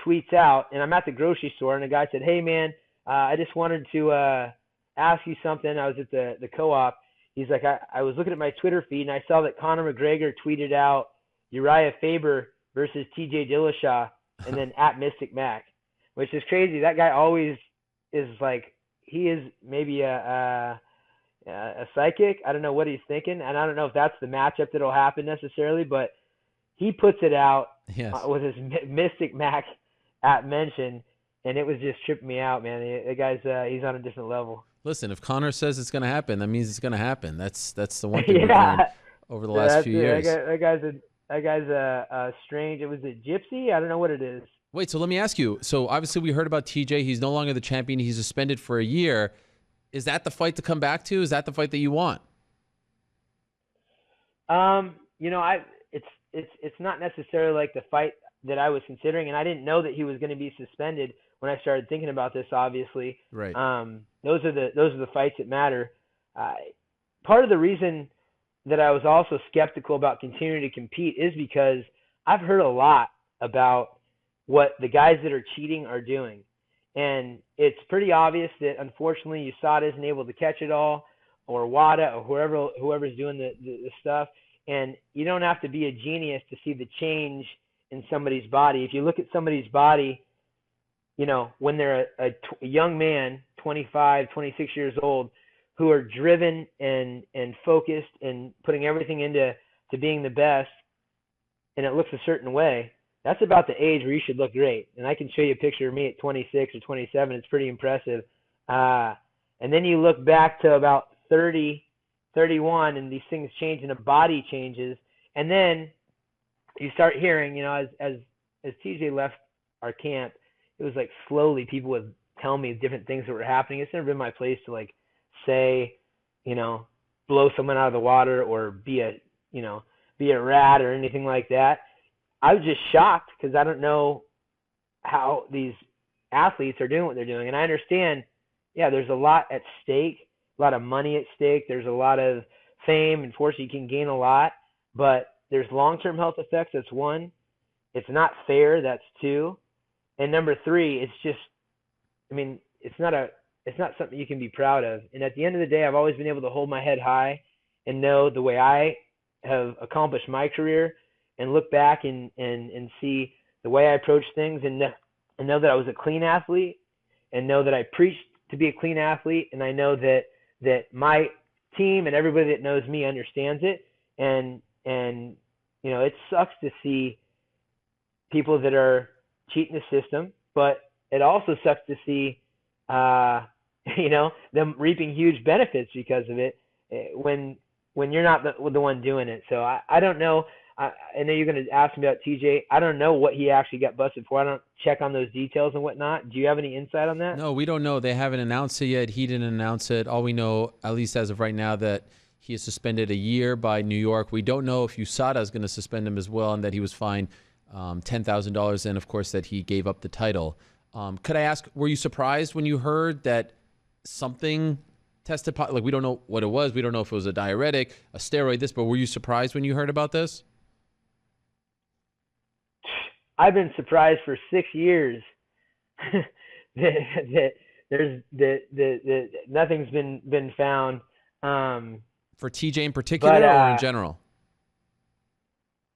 tweets out, and I'm at the grocery store, and the guy said, "Hey man, I just wanted to ask you something." I was at the co-op. He's like, I was looking at my Twitter feed, and I saw that Conor McGregor tweeted out Uriah Faber versus TJ Dillashaw, and then at Mystic Mac, which is crazy. That guy always is like, he is maybe a psychic. I don't know what he's thinking, and I don't know if that's the matchup that'll happen necessarily, but he puts it out with his Mystic Mac at mention, and it was just tripping me out, man. The guy's he's on a different level. Listen, if Conor says it's going to happen, that means it's going to happen. That's the one thing we've learned over the last few years. That guy's a strange. It was a gypsy. I don't know what it is. Wait, so let me ask you. So obviously we heard about TJ. He's no longer the champion. He's suspended for a year. Is that the fight to come back to? Is that the fight that you want? It's not necessarily like the fight that I was considering, and I didn't know that he was going to be suspended when I started thinking about this. Obviously, right. Those are the fights that matter. Part of the reason that I was also skeptical about continuing to compete is because I've heard a lot about what the guys that are cheating are doing. And it's pretty obvious that, unfortunately, USADA isn't able to catch it all, or WADA, or whoever's doing the stuff. And you don't have to be a genius to see the change in somebody's body. If you look at somebody's body, when they're a young man, 25, 26 years old, who are driven and focused and putting everything into being the best, and it looks a certain way, that's about the age where you should look great. And I can show you a picture of me at 26 or 27. It's pretty impressive. And then you look back to about 30, 31, and these things change and the body changes. And then you start hearing, as TJ left our camp, it was like slowly people would tell me different things that were happening. It's never been my place to like say, blow someone out of the water or be a rat or anything like that. I was just shocked because I don't know how these athletes are doing what they're doing. And I understand, there's a lot at stake, a lot of money at stake. There's a lot of fame, and fortunately you can gain a lot, but there's long-term health effects. That's one. It's not fair. That's two. And number three, it's just, it's not something you can be proud of. And at the end of the day, I've always been able to hold my head high and know the way I have accomplished my career, and look back and see the way I approach things, and know that I was a clean athlete, and know that I preached to be a clean athlete. And I know that my team and everybody that knows me understands it. And it sucks to see people that are cheating the system, but it also sucks to see, them reaping huge benefits because of it when you're not the one doing it. So I don't know. I know you're going to ask me about TJ. I don't know what he actually got busted for. I don't check on those details and whatnot. Do you have any insight on that? No, we don't know. They haven't announced it yet. He didn't announce it. All we know, at least as of right now, that he is suspended a year by New York. We don't know if USADA is going to suspend him as well, and that he was fined $10,000, and of course that he gave up the title. Could I ask, were you surprised when you heard that something tested positive? Like, we don't know what it was. We don't know if it was a diuretic, a steroid, but were you surprised when you heard about this? I've been surprised for 6 years that nothing's been found. For TJ in particular, or in general?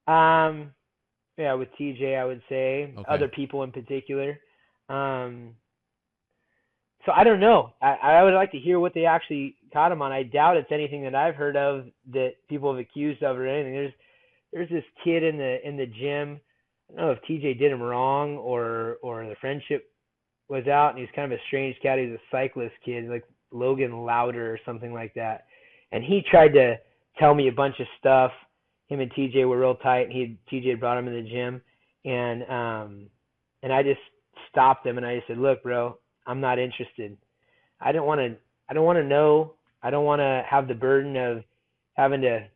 Yeah, with TJ, I would say. Okay. Other people in particular. So I don't know. I would like to hear what they actually caught him on. I doubt it's anything that I've heard of that people have accused of or anything. There's this kid in the gym. I don't know if TJ did him wrong or the friendship was out, and he's kind of a strange cat. He's a cyclist kid, like Logan Louder or something like that. And he tried to tell me a bunch of stuff. Him and TJ were real tight, and TJ brought him in the gym, and I just stopped him, and I just said, "Look, bro, I'm not interested. I don't want to know. I don't want to have the burden of having to,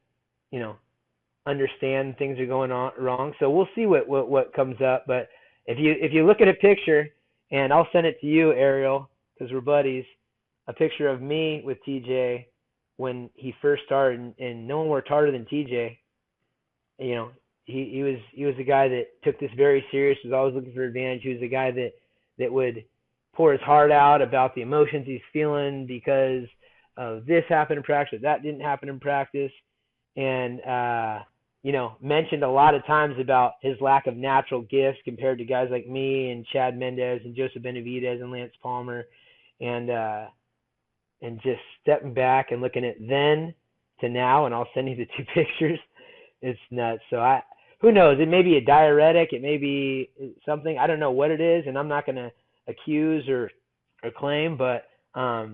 understand things are going on wrong. So we'll see what comes up. But if you look at a picture, and I'll send it to you, Ariel, because we're buddies, a picture of me with TJ when he first started, and no one worked harder than TJ. You know, he was a guy that took this very serious, was always looking for advantage. He was a guy that would pour his heart out about the emotions he's feeling because of this happened in practice, that didn't happen in practice, and you know, mentioned a lot of times about his lack of natural gifts compared to guys like me and Chad Mendez and Joseph Benavidez and Lance Palmer, and just stepping back and looking at then to now, and I'll send you the 2 pictures. It's nuts. So who knows? It may be a diuretic. It may be something. I don't know what it is, and I'm not going to accuse or claim. But I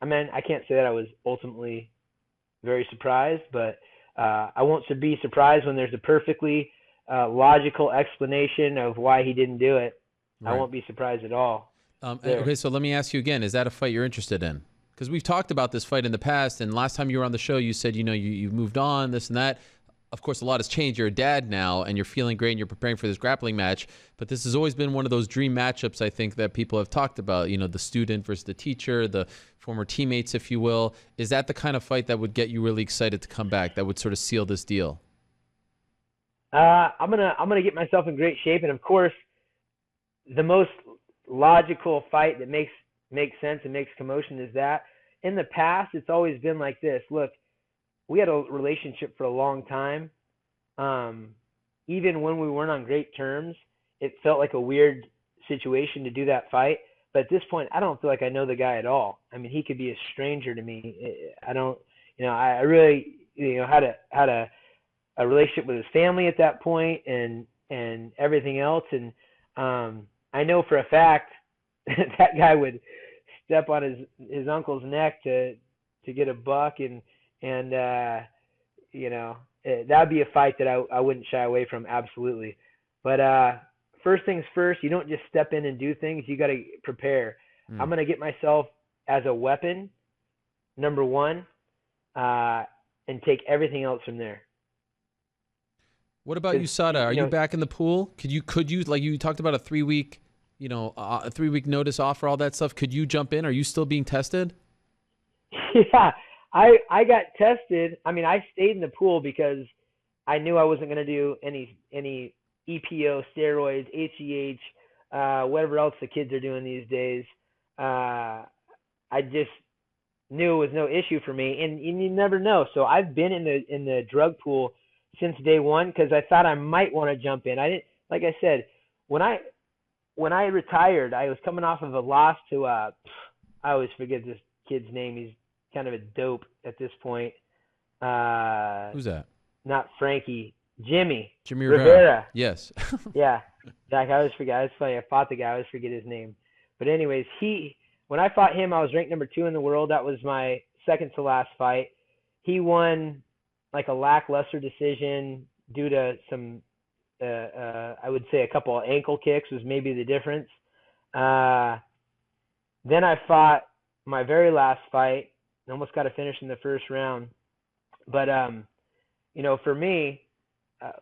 mean, I can't say that I was ultimately very surprised, but I won't be surprised when there's a perfectly logical explanation of why he didn't do it. Right. I won't be surprised at all. Okay, so let me ask you again: is that a fight you're interested in? Because we've talked about this fight in the past, and last time you were on the show, you said you've moved on, this and that. Of course, a lot has changed. You're a dad now, and you're feeling great, and you're preparing for this grappling match. But this has always been one of those dream matchups, I think, that people have talked about. You know, the student versus the teacher, the former teammates, if you will. Is that the kind of fight that would get you really excited to come back, that would sort of seal this deal? I'm gonna get myself in great shape, and of course, the most logical fight that makes sense and makes commotion is that. In the past, it's always been like this. Look, we had a relationship for a long time. Even when we weren't on great terms, it felt like a weird situation to do that fight. But at this point, I don't feel like I know the guy at all. I mean, he could be a stranger to me. I don't, I really, had a relationship with his family at that point and everything else. And I know for a fact that guy would step on his uncle's neck to get a buck, and that'd be a fight that I wouldn't shy away from, absolutely. But first things first, you don't just step in and do things. You got to prepare. I'm going to get myself as a weapon, number one, and take everything else from there. What about USADA? Are you back in the pool? Could you like you talked about a 3-week, a 3-week notice offer, all that stuff. Could you jump in? Are you still being tested? Yeah, I got tested. I mean, I stayed in the pool because I knew I wasn't going to do any EPO, steroids, HGH, whatever else the kids are doing these days. I just knew it was no issue for me, and you never know. So I've been in the drug pool since day one because I thought I might want to jump in. I didn't, like I said, when I retired, I was coming off of a loss to I always forget this kid's name. He's kind of a dope at this point. Who's that? Not Frankie. Jimmy Rivera. Yes. Yeah. Like, I always forget. It's funny. I fought the guy. I always forget his name. But anyways, when I fought him, I was ranked number 2 in the world. That was my second to last fight. He won like a lackluster decision due to some, I would say a couple of ankle kicks was maybe the difference. Then I fought my very last fight and almost got a finish in the first round. But, for me,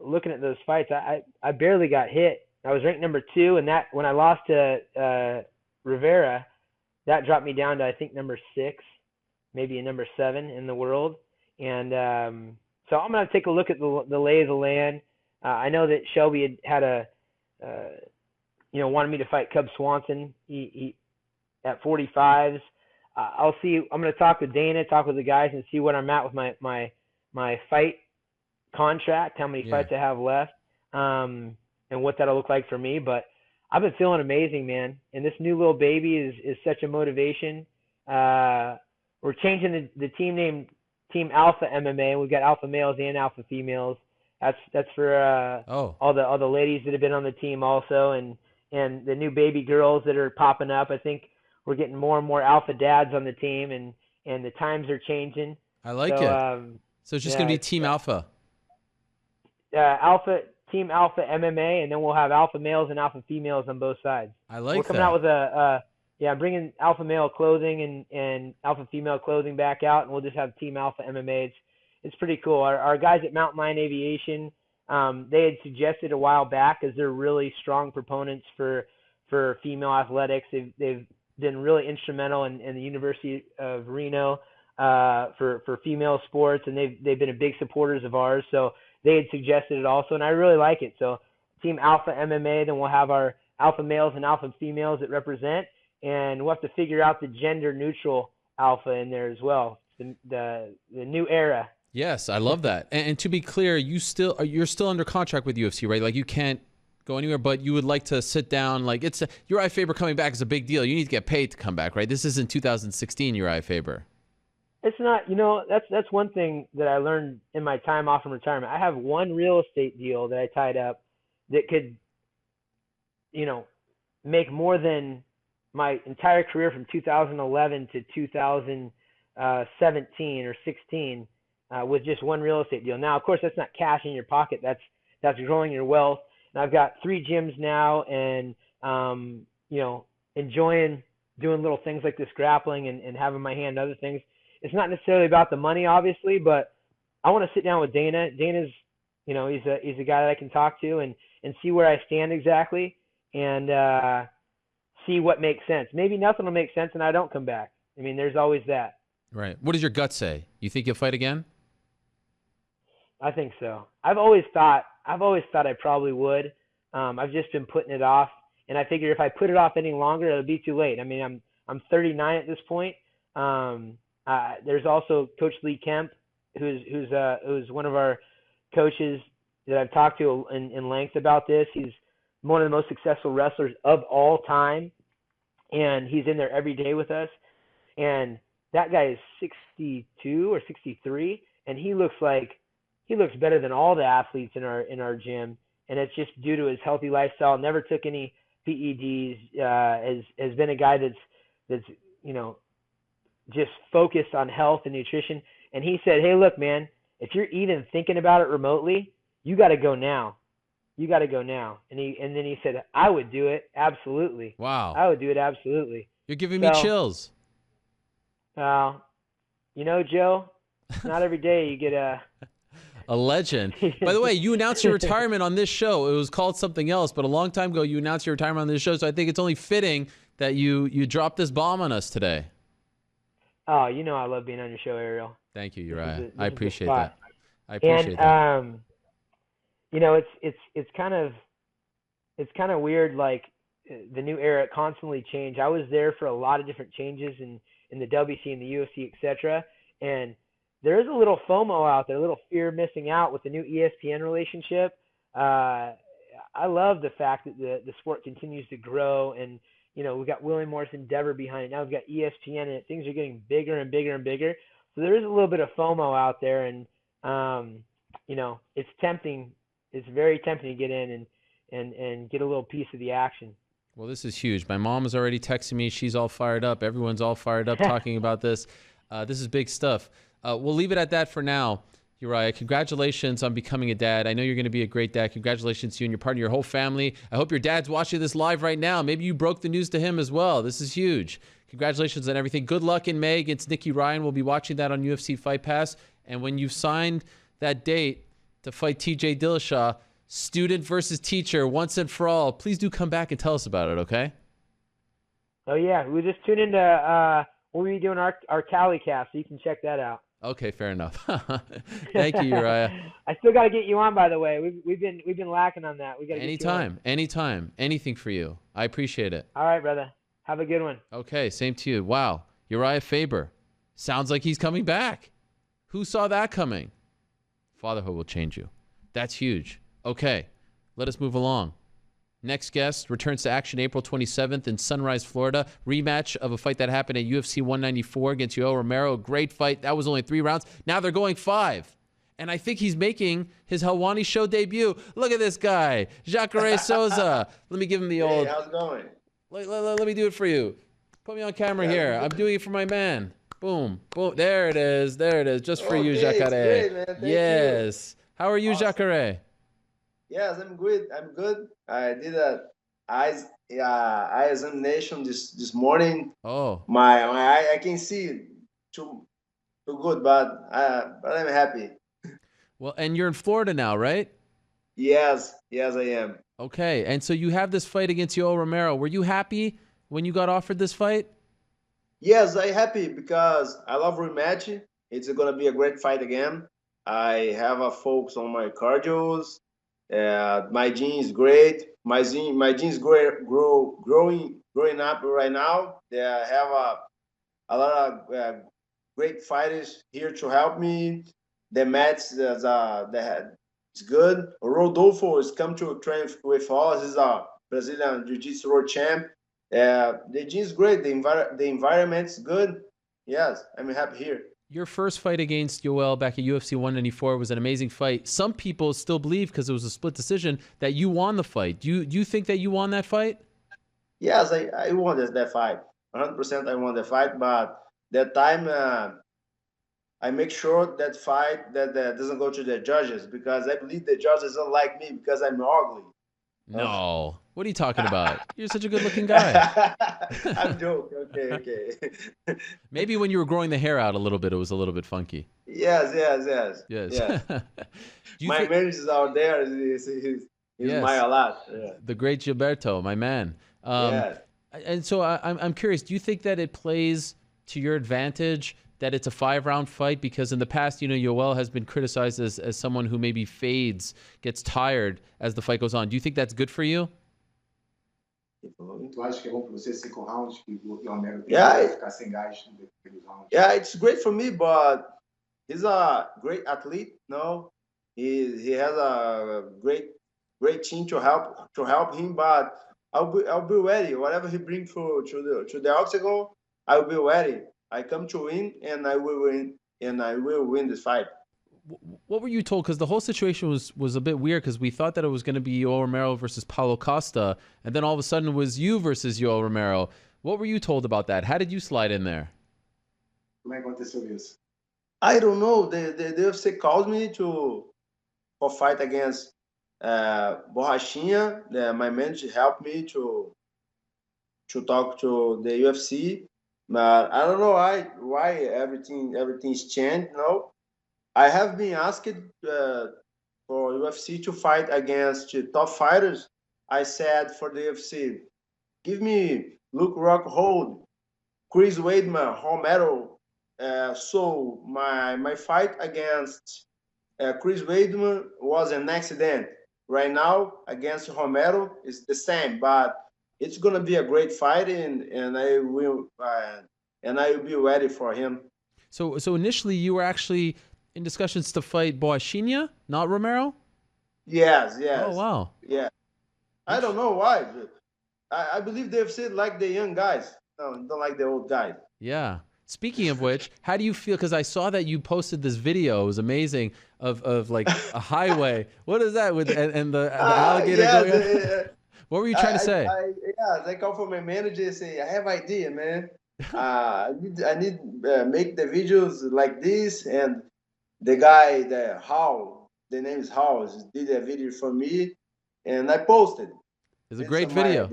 looking at those fights, I barely got hit. I was ranked number 2, and that when I lost to Rivera, that dropped me down to, I think, number 6, maybe a number 7 in the world. And so I'm going to take a look at the lay of the land. I know that Shelby had wanted me to fight Cub Swanson he at 45s. I'll see. I'm going to talk with Dana, talk with the guys, and see what I'm at with my fight contract, how many fights I have left, and what that'll look like for me. But I've been feeling amazing, man. And this new little baby is such a motivation. We're changing the team name, Team Alpha MMA. We've got alpha males and alpha females. That's for all the ladies that have been on the team also, and the new baby girls that are popping up. I think we're getting more and more alpha dads on the team, and the times are changing. I like it. So it's just going to be Team Alpha. Team Alpha MMA, and then we'll have alpha males and alpha females on both sides. I like that. We're coming out with I'm bringing alpha male clothing and alpha female clothing back out, and we'll just have Team Alpha MMA. it's pretty cool. Our guys at Mountain Lion Aviation, they had suggested a while back, because they're really strong proponents for female athletics. They've been really instrumental in the University of Reno for female sports, and they've been a big supporters of ours. So they had suggested it also, and I really like it. So Team Alpha MMA, then we'll have our alpha males and alpha females that represent, and we'll have to figure out the gender neutral alpha in there as well. The new era. Yes, I love that. And to be clear, you're still under contract with UFC, right? Like, you can't go anywhere, but you would like to sit down. Like, Uriah Faber coming back is a big deal. You need to get paid to come back, right? This isn't 2016 Uriah Faber. It's not, that's one thing that I learned in my time off from retirement. I have one real estate deal that I tied up that could, make more than my entire career from 2011 to 2017 or 16 with just one real estate deal. Now, of course, that's not cash in your pocket. That's growing your wealth. And I've got 3 gyms now, and enjoying doing little things like this grappling and having my hand in other things. It's not necessarily about the money, obviously, but I want to sit down with Dana. Dana's, he's a guy that I can talk to and see where I stand exactly, and see what makes sense. Maybe nothing will make sense and I don't come back. I mean, there's always that. Right. What does your gut say? You think you'll fight again? I think so. I've always thought I probably would. I've just been putting it off, and I figure if I put it off any longer, it'll be too late. I mean, I'm 39 at this point. There's also Coach Lee Kemp, who's one of our coaches that I've talked to in length about this. He's one of the most successful wrestlers of all time, and he's in there every day with us. And that guy is 62 or 63, and he looks better than all the athletes in our gym. And it's just due to his healthy lifestyle. Never took any PEDs. Has been a guy that's just focused on health and nutrition. And he said, "Hey, look, man, if you're even thinking about it remotely, you got to go now. You got to go now." And then he said, "I would do it. Absolutely." Wow. I would do it. Absolutely. You're giving me chills. Joe, not every day you get a legend. By the way, you announced your retirement on this show. It was called something else, but a long time ago you announced your retirement on this show. So I think it's only fitting that you dropped this bomb on us today. Oh, I love being on your show, Ariel. Thank you, Uriah. I appreciate that. It's kind of weird, like the new era constantly change. I was there for a lot of different changes in the WC and the UFC, etc. And there is a little FOMO out there, a little fear of missing out with the new ESPN relationship. I love the fact that the sport continues to grow, and we've got William Morris Endeavor behind it. Now we've got ESPN, and things are getting bigger and bigger and bigger. So there is a little bit of FOMO out there, and it's tempting. It's very tempting to get in and get a little piece of the action. Well, this is huge. My mom is already texting me. She's all fired up. Everyone's all fired up talking about this. This is big stuff. We'll leave it at that for now. Uriah, congratulations on becoming a dad. I know you're going to be a great dad. Congratulations to you and your partner, your whole family. I hope your dad's watching this live right now. Maybe you broke the news to him as well. This is huge. Congratulations on everything. Good luck in May against Nicky Ryan. We'll be watching that on UFC Fight Pass. And when you've signed that date to fight TJ Dillashaw, student versus teacher, once and for all, please do come back and tell us about it, okay? Oh, yeah. We just tuned into we'll be doing our Cali cast, so you can check that out. Okay, fair enough. Thank you, Uriah. I still got to get you on, by the way. We've been lacking on that. We got to anytime, anything for you. I appreciate it. All right, brother. Have a good one. Okay, same to you. Wow, Uriah Faber. Sounds like he's coming back. Who saw that coming? Fatherhood will change you. That's huge. Okay, let us move along. Next guest returns to action April 27th in Sunrise, Florida. Rematch of a fight that happened at UFC 194 against Yoel Romero. Great fight. That was only 3 rounds. Now they're going 5. And I think he's making his Helwani show debut. Look at this guy, Jacare Souza. Let me give him the old. Hey, how's it going? Let me do it for you. Put me on camera here. I'm doing it for my man. Boom, boom. There it is. Just for you, Jacare. Great, man. Thank you. How are you, awesome. Jacare? Yes, I'm good. I did a eye examination this morning. Oh. My eye, I can see too good, but I'm happy. Well, and you're in Florida now, right? Yes, I am. Okay, and so you have this fight against Yoel Romero. Were you happy when you got offered this fight? Yes, I'm happy because I love rematch. It's gonna be a great fight again. I have a focus on my cardios. My gene is great. My gene is growing up right now. They have a lot of great fighters here to help me. The match it's good. Rodolfo has come to train with us. He's a Brazilian Jiu-Jitsu world champ. The gym is great. The environment's good. Yes, I'm happy here. Your first fight against Yoel back at UFC 194 was an amazing fight. Some people still believe, because it was a split decision, that you won the fight. Do you think that you won that fight? Yes, I won that fight. 100% I won the fight, but that time I make sure that fight that doesn't go to the judges, because I believe the judges don't like me because I'm ugly. No. What are you talking about? You're such a good-looking guy. I'm joking. Okay. Maybe when you were growing the hair out a little bit, it was a little bit funky. Yes. My manager's out there. He's my a lot. Yeah. The great Gilberto, my man. And so I'm curious, do you think that it plays to your advantage that it's a 5-round fight? Because in the past, Yoel has been criticized as someone who maybe fades, gets tired as the fight goes on. Do you think that's good for you? Yeah, it's great for me, but he's a great athlete. No, he has a great team to help him. But I'll be ready. Whatever he brings to the octagon, I'll be ready. I come to win, and I will win, and I will win this fight. What were you told? Because the whole situation was a bit weird, because we thought that it was going to be Yoel Romero versus Paulo Costa, and then all of a sudden it was you versus Yoel Romero. What were you told about that? How did you slide in there? I don't know. The UFC called me for fight against Borrachinha. My manager helped me to talk to the UFC, but I don't know why everything's changed. No. I have been asked for UFC to fight against top fighters. I said for the UFC, give me Luke Rockhold, Chris Weidman, Romero. So my fight against Chris Weidman was an accident. Right now against Romero is the same, but it's gonna be a great fight, and I will be ready for him. So initially you were actually in discussions to fight Borrachinha, not Romero? Yes. Oh, wow. Yeah. I don't know why. I believe they've said like the young guys. No, don't like the old guys. Yeah. Speaking of which, how do you feel? Because I saw that you posted this video. It was amazing of like a highway. What is that with and the alligator going on? What were you trying to say? I call for my manager and say, I have idea, man. I need make the videos like this, and the guy, the name is Hal, did a video for me, and I posted. It's a great video.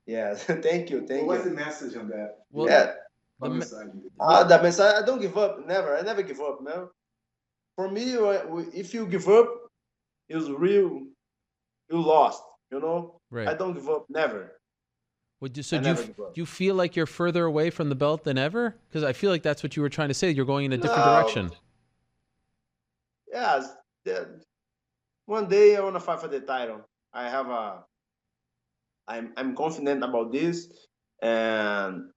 Yeah, thank you. What's the message on that? Well, yeah. The message. The message. I don't give up. I never give up, man. For me, if you give up, it's real. You lost. Right. I don't give up. Never. So do you feel like you're further away from the belt than ever? Because I feel like that's what you were trying to say. You're going in a different direction. Yes. One day I want to fight for the title. I'm confident about this, and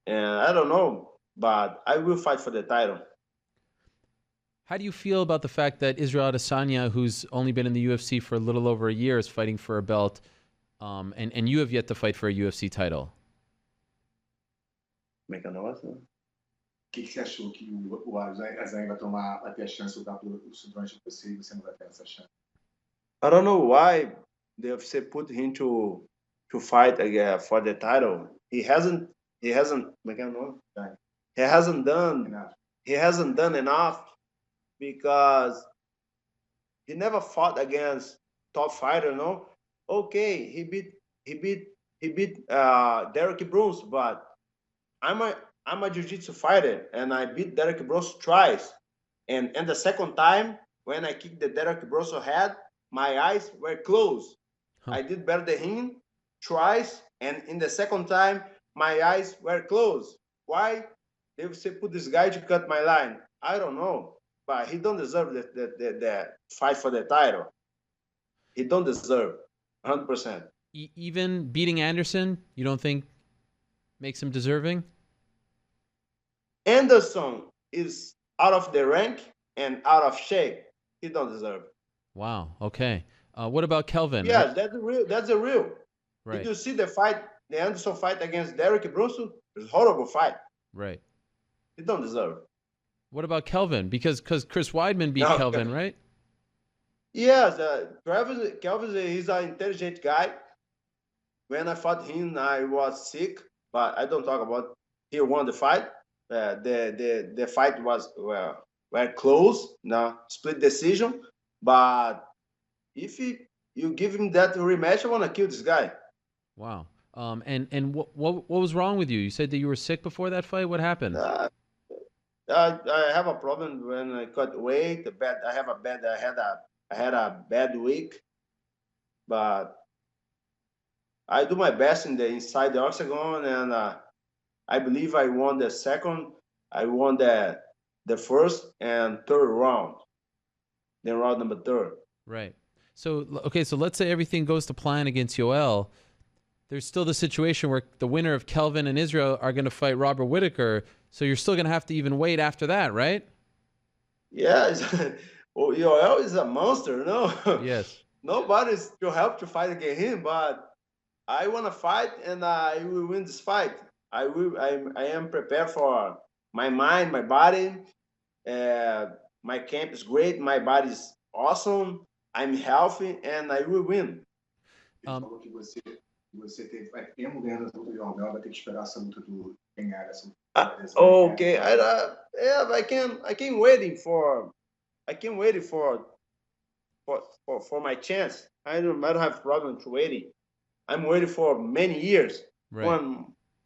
I don't know, but I will fight for the title. How do you feel about the fact that Israel Adesanya, who's only been in the UFC for a little over a year, is fighting for a belt, and you have yet to fight for a UFC title? Make a noise. O que você achou que o Adesanya vai ter a chance de lutar pelo durante você e você não vai ter essa chance? I don't know why the UFC put him to fight again for the title. He hasn't done enough, because he never fought against top fighter. No, okay, he beat Derek Bruce, but I'm I'm a jiu-jitsu fighter, and I beat Derek Broso twice. And the second time, when I kicked the Derek Broso head, my eyes were closed. I did better than him twice, and in the second time, my eyes were closed. Why? They say put this guy to cut my line. I don't know, but he don't deserve the fight for the title. He don't deserve 100%. Even beating Anderson, you don't think makes him deserving? Anderson is out of the rank and out of shape. He don't deserve. Wow. Okay. What about Kelvin? Yes, that's real. That's a real. Right. Did you see the fight, the Anderson fight against Derek Brunson? It's a horrible fight. Right. He don't deserve. What about Kelvin? Because Chris Weidman beat Kelvin, right? Yes, Kelvin, he's an intelligent guy. When I fought him, I was sick, but I don't talk about. He won the fight. The fight was well close, split decision. But if you give him that rematch, I want to kill this guy. Wow. And what was wrong with you? You said that you were sick before that fight. What happened? I have a problem when I cut weight. I had a bad week, but I do my best inside the octagon, and I believe I won the second. I won the first and third round. Then round number 3. Right. So okay. So let's say everything goes to plan against Yoel. There's still the situation where the winner of Kelvin and Israel are going to fight Robert Whittaker. So you're still going to have to even wait after that, right? Yeah. Well, Yoel is a monster, no? Yes. Nobody's to help to fight against him, but I want to fight, and I will win this fight. I am prepared for my mind, my body. My camp is great. My body is awesome. I'm healthy, and I will win. Falou que você teve tempo ganhando essa luta de Yoel, vai ter que esperar essa luta do ganhar essa luta. Okay, I can waiting for. I can wait for my chance. I don't have problem to waiting. I'm waiting for many years. Right.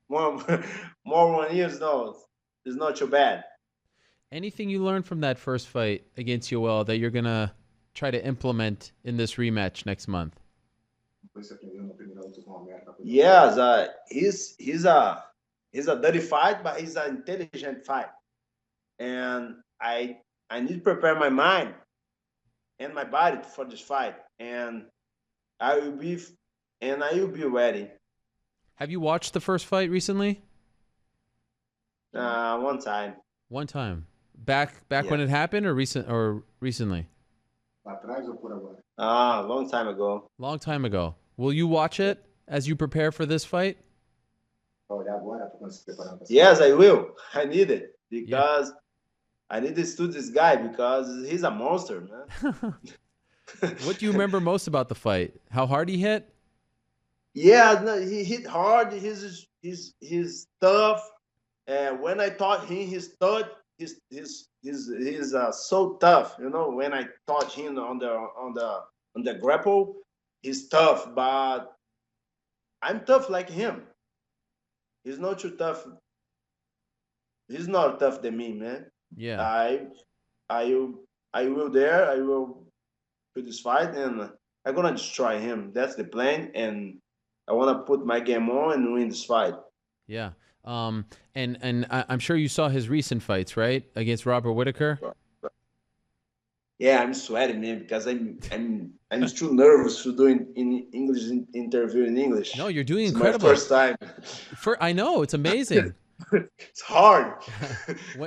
One years, no, it's not too bad. Anything you learned from that first fight against Yoel that you're gonna try to implement in this rematch next month? Yes, he's a dirty fight, but he's an intelligent fight, and I need to prepare my mind and my body for this fight, and I will be ready. Have you watched the first fight recently? One time. One time. Back when it happened, or recently? Long time ago. Long time ago. Will you watch it as you prepare for this fight? Yes, I will. I need it because I need to study this guy because he's a monster, man. What do you remember most about the fight? How hard he hit? Yeah, no, he hit hard. He's tough. And when I taught him, he's so tough. You know, when I taught him on the grapple, he's tough. But I'm tough like him. He's not too tough. He's not tough than me, man. Yeah. I will do this fight, and I'm gonna destroy him. That's the plan, and I want to put my game on and win this fight. Yeah. And I'm sure you saw his recent fights, right? Against Robert Whittaker. Yeah, I'm sweating, man, because I'm too nervous to do in English interview in English. No, you're doing it's incredible. My first time. I know, it's amazing. It's hard.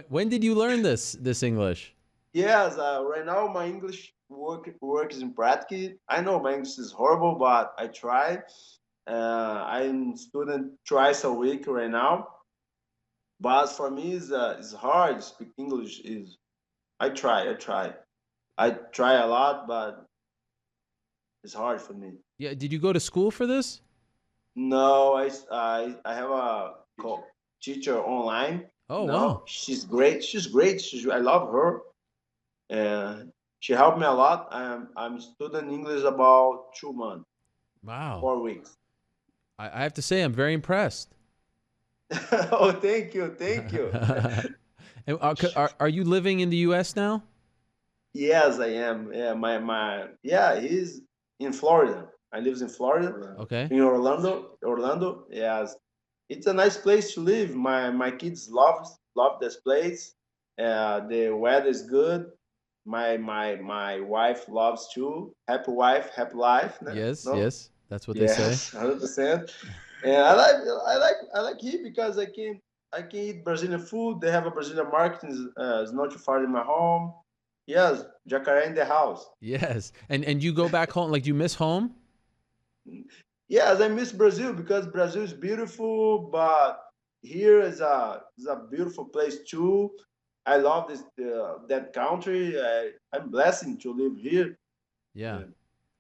When did you learn this English? Yes, right now my English work is in practice. I know my English is horrible, but I try. I'm studying twice a week right now. But for me, it's hard to speak English. I try a lot, but it's hard for me. Yeah. Did you go to school for this? No, I have a teacher online. Oh, wow. She's great. I love her. And she helped me a lot. I'm studying English about 2 months. Wow. 4 weeks. I have to say, I'm very impressed. Oh, thank you, thank you. And are you living in the U.S. now? Yes, I am. Yeah, yeah, he's in Florida. I live in Florida. Okay. In Orlando. Yes, it's a nice place to live. My kids love this place. The weather is good. My wife loves too. Happy wife, happy life. Yes, No? yes, that's what they say. Yes, 100%. And I like it because I can eat Brazilian food. They have a Brazilian market. It's not too far in my home. Yes, Jacaré in the house. Yes, and you go back home, like, do you miss home? Yes, I miss Brazil because Brazil is beautiful, but here is a beautiful place too. I love that country. I'm blessed to live here. Yeah.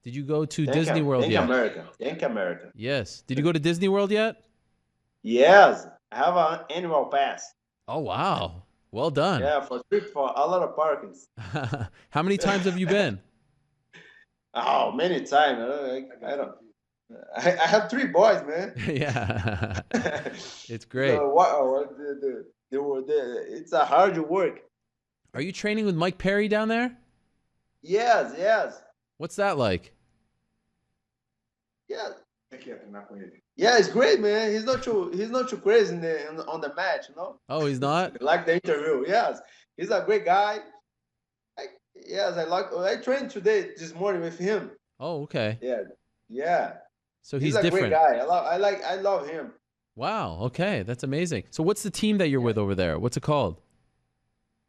Did you go to Thank Disney World thank yet? America. Thank America. Yes. Did you go to Disney World yet? Yes, I have an annual pass. Oh, wow. Well done. Yeah, for a lot of parkings. How many times have you been? Oh, many times. I have 3 boys, man. Yeah. It's great. So it's a hard work. Are you training with Mike Perry down there? Yes, yes. What's that like? Yeah. Yeah, it's great, man. He's not too crazy on the match, you know. Oh, he's not? Like the interview. Yes. He's a great guy. I trained this morning with him. Oh, okay. Yeah. Yeah. So he's a different. great guy. I love him. Wow. Okay, that's amazing. So what's the team that you're with over there? What's it called?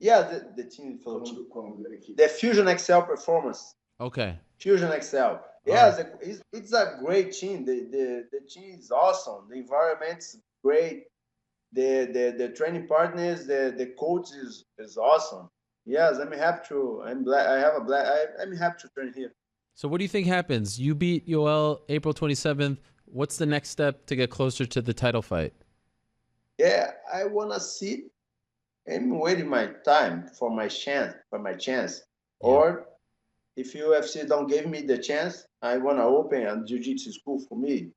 Yeah, the team the Fusion Excel Performance. Okay. Fusion Excel. Yes, it's a great team. The team is awesome. The environment's great. The training partners, the coach is awesome. Yes, I'm happy to. I'm happy to train here. So what do you think happens? You beat Yoel April 27th. What's the next step to get closer to the title fight? Yeah, I wanna see. I'm waiting my time for my chance. Yeah. Or if UFC don't give me the chance, I wanna open a jiu-jitsu school for me.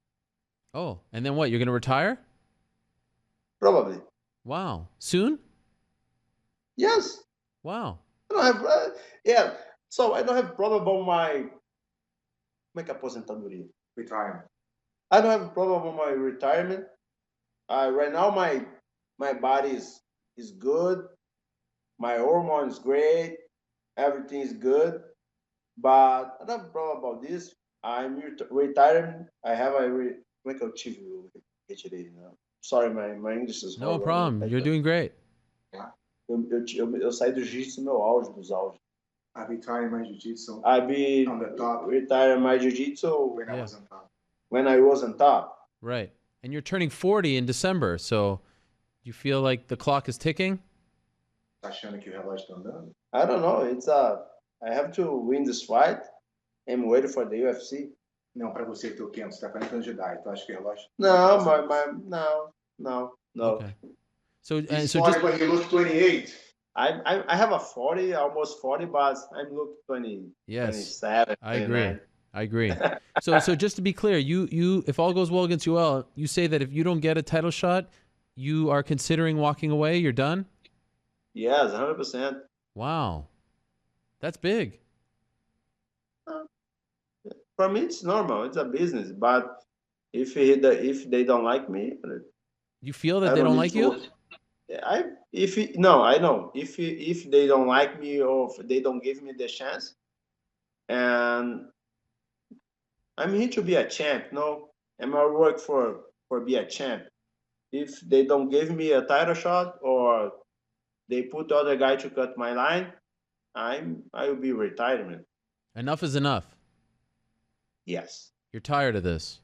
Oh, and then what? You're gonna retire? Probably. Wow. Soon? Yes. Wow. I don't have. Yeah. So I don't have problem about my aposentadoria. Retirement. I don't have a problem with my retirement. Right now my body is good. My hormone is great. Everything is good. But I don't have a problem about this. I'm retired. I have a como é que eu tive retirei, né? Sorry, my English is no problem. You're doing great. Eu saí do jiu-jitsu no meu auge dos auges. I retired my jiu-jitsu. I be on the top. Retired my jiu-jitsu when I was on top. When I was on top. Right. And you're turning 40 in December, so you feel like the clock is ticking? Tá achando que o relógio tá andando? I don't know. I have to win this fight. I'm waiting for the UFC. Não, para você que tem o quê? Você tá 40 anos de idade. Tu acha que o relógio? No. Okay. So just when you look 28. I have a 40, almost 40, but I'm looking 20. Yes. 27. I agree. I agree. So just to be clear, you if all goes well against Yoel, you say that if you don't get a title shot, you are considering walking away? You're done? Yes, 100%. Wow. That's big. For me, it's normal. It's a business. But if they don't like me, you feel that they don't like you? I know if they don't like me or if they don't give me the chance, and I'm here to be a champ. No, I'm gonna work for be a champ. If they don't give me a title shot or they put the other guy to cut my line, I will be retirement. Enough is enough. Yes. You're tired of this.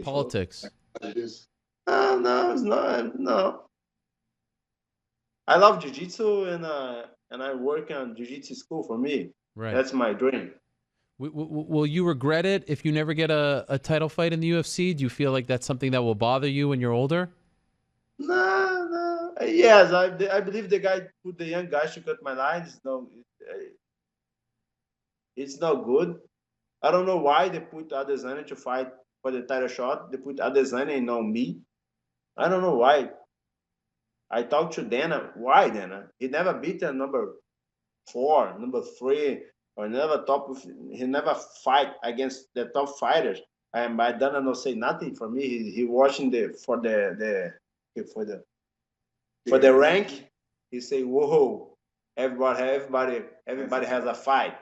Politics. No, it's not. No. I love jiu-jitsu and I work on jiu-jitsu school for me. Right. That's my dream. Will you regret it if you never get a title fight in the UFC? Do you feel like that's something that will bother you when you're older? No. Yes, I believe the guy put the young guys to cut my lines. No, it's not good. I don't know why they put Adesanya to fight for the title shot. They put Adesanya and on me. I don't know why. I talked to Dana. Why, Dana? He never beat a number 4, number 3, or never he never fight against the top fighters. And by Dana no say nothing for me. He watching for the rank. He say, whoa, everybody has a fight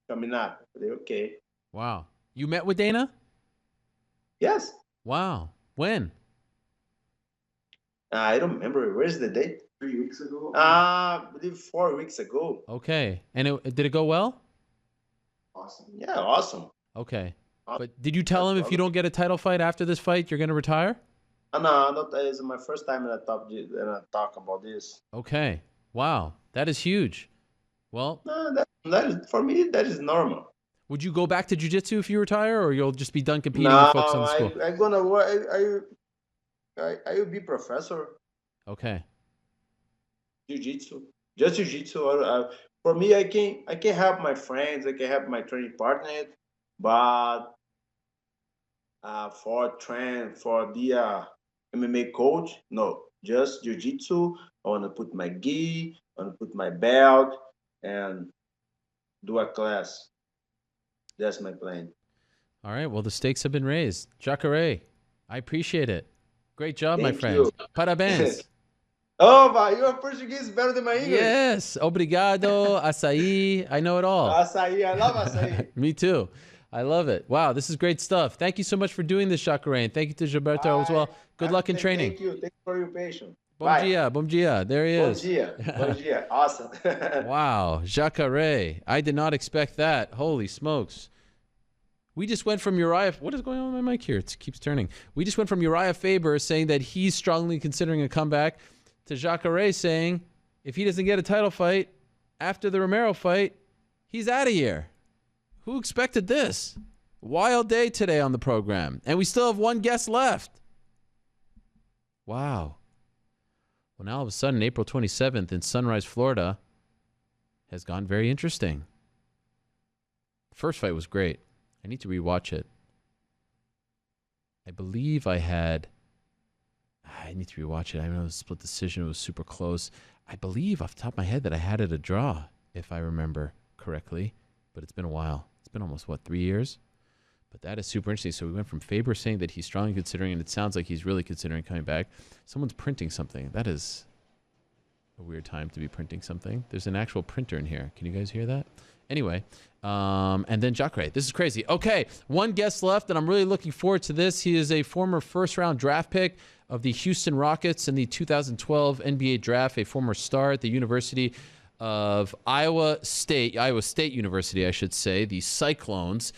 coming up. Okay. Wow. You met with Dana? Yes. Wow. When? I don't remember. Where's the date? 3 weeks ago. I believe 4 weeks ago. Okay. And did it go well? Awesome. Yeah, awesome. Okay. But did you tell him if you don't get a title fight after this fight, you're going to retire? No, it's my first time that I talk about this. Okay. Wow. That is huge. Well, that is, for me, that is normal. Would you go back to jiu-jitsu if you retire, or you'll just be done competing and focus on the school? I'm gonna work. I will be professor. Okay. Jiu-jitsu, just jiu-jitsu. For me, I can help my friends. I can help my training partner, but for be a MMA coach, no. Just jiu-jitsu. I want to put my gi, I want to put my belt, and do a class. That's my plan. All right. Well, the stakes have been raised. Jacare, I appreciate it. Great job, Thank my friend. you. Parabéns. Oh, but your Portuguese is better than my English. Yes. Obrigado. Açaí. I know it all. Açaí. I love açaí. Me too. I love it. Wow, this is great stuff. Thank you so much for doing this, Jacare. And thank you to Gilberto as well. Good luck in training. Thank you. Thank you for your patience. Bom dia. Bom dia. There he is. Bom dia. Bom dia. Awesome. Wow. Jacare. I did not expect that. Holy smokes. We just went from Uriah. What is going on with my mic here? It keeps turning. We just went from Uriah Faber saying that he's strongly considering a comeback to Jacare saying if he doesn't get a title fight after the Romero fight, he's out of here. Who expected this? Wild day today on the program. And we still have one guest left. Wow. Well, now all of a sudden, April 27th in Sunrise, Florida has gone very interesting. The first fight was great. I need to rewatch it. I believe I need to rewatch it. I know it was a split decision. It was super close. I believe off the top of my head that I had it a draw, if I remember correctly. But it's been a while. It's been almost, 3 years? But that is super interesting. So we went from Faber saying that he's strongly considering, and it sounds like he's really considering coming back. Someone's printing something. That is a weird time to be printing something. There's an actual printer in here. Can you guys hear that? Anyway, and then Jacare. This is crazy. Okay, one guest left, and I'm really looking forward to this. He is a former first-round draft pick of the Houston Rockets in the 2012 NBA draft, a former star at the University of Iowa State University, I should say, the Cyclones.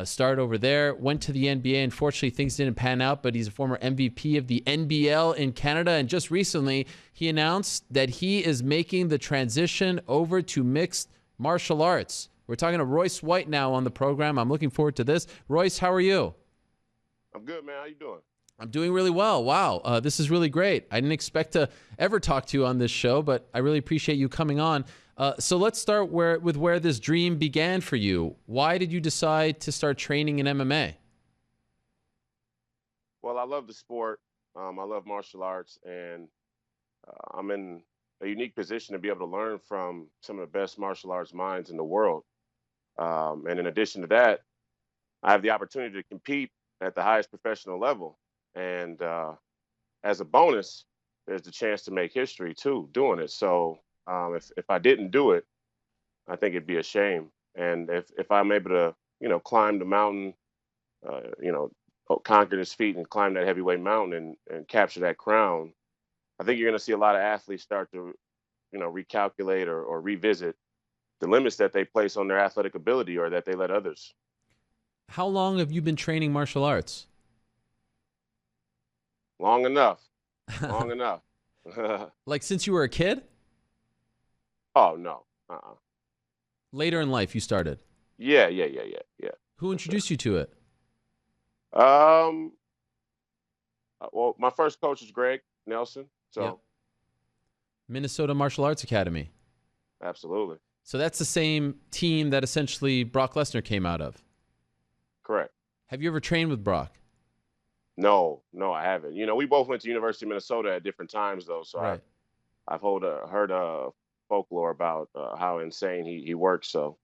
Started over there, went to the NBA. Unfortunately, things didn't pan out, but he's a former MVP of the NBL in Canada. And just recently, he announced that he is making the transition over to mixed martial arts. We're talking to Royce White now on the program. I'm looking forward to this. Royce, how are you? I'm good, man. How you doing? I'm doing really well. Wow, this is really great. I didn't expect to ever talk to you on this show, but I really appreciate you coming on. So let's start with where this dream began for you. Why did you decide to start training in MMA? Well, I love the sport. I love martial arts, and I'm in a unique position to be able to learn from some of the best martial arts minds in the world. And in addition to that, I have the opportunity to compete at the highest professional level. And as a bonus, there's the chance to make history too, doing it. So if I didn't do it, I think it'd be a shame. And if I'm able to, climb the mountain, conquer this feat and climb that heavyweight mountain and capture that crown, I think you're going to see a lot of athletes start to, recalculate or revisit the limits that they place on their athletic ability or that they let others. How long have you been training martial arts? Long enough. Long enough. Like since you were a kid? Oh, no. Later in life, you started? Yeah. Who introduced you to it? Well, my first coach was Greg Nelson. So, yep. Minnesota Martial Arts Academy. Absolutely. So that's the same team that essentially Brock Lesnar came out of. Correct. Have you ever trained with Brock? No, I haven't. You know, we both went to University of Minnesota at different times, though. So Right. I've heard folklore about how insane he works. So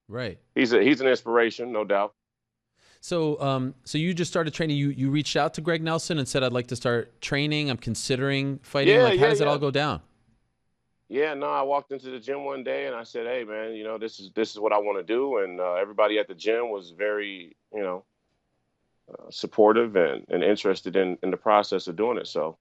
Right. he's an inspiration, no doubt. So, so you just started training. You reached out to Greg Nelson and said, "I'd like to start training. I'm considering fighting." Yeah, Like, how yeah, does it yeah. all go down? Yeah, no, I walked into the gym one day and I said, "Hey, man, you know, this is what I want to do." And everybody at the gym was very, supportive and interested in the process of doing it. So,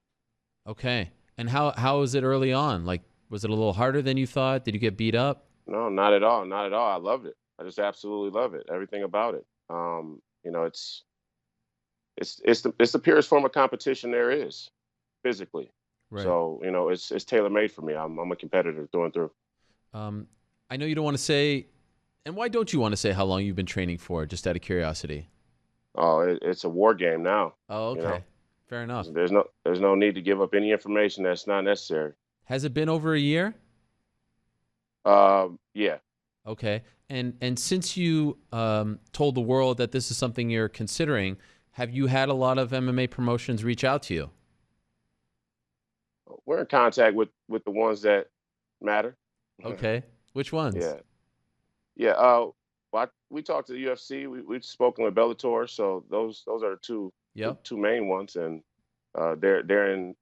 Okay. And how was it early on? Like, was it a little harder than you thought? Did you get beat up? no, not at all, not at all. I loved it. I just absolutely love it. Everything about it. It's the purest form of competition there is, physically. Right. So it's tailor made for me. I'm a competitor through and through. I know you don't want to say, and why don't you want to say how long you've been training for? Just out of curiosity. Oh, it's a war game now. Oh, okay. You know? Fair enough. There's no need to give up any information that's not necessary. Has it been over a year? Yeah. Okay. And since you told the world that this is something you're considering, have you had a lot of MMA promotions reach out to you? We're in contact with the ones that matter. Okay. Which ones? Yeah. We talked to the UFC. We've spoken with Bellator. So those are the two main ones, and they're in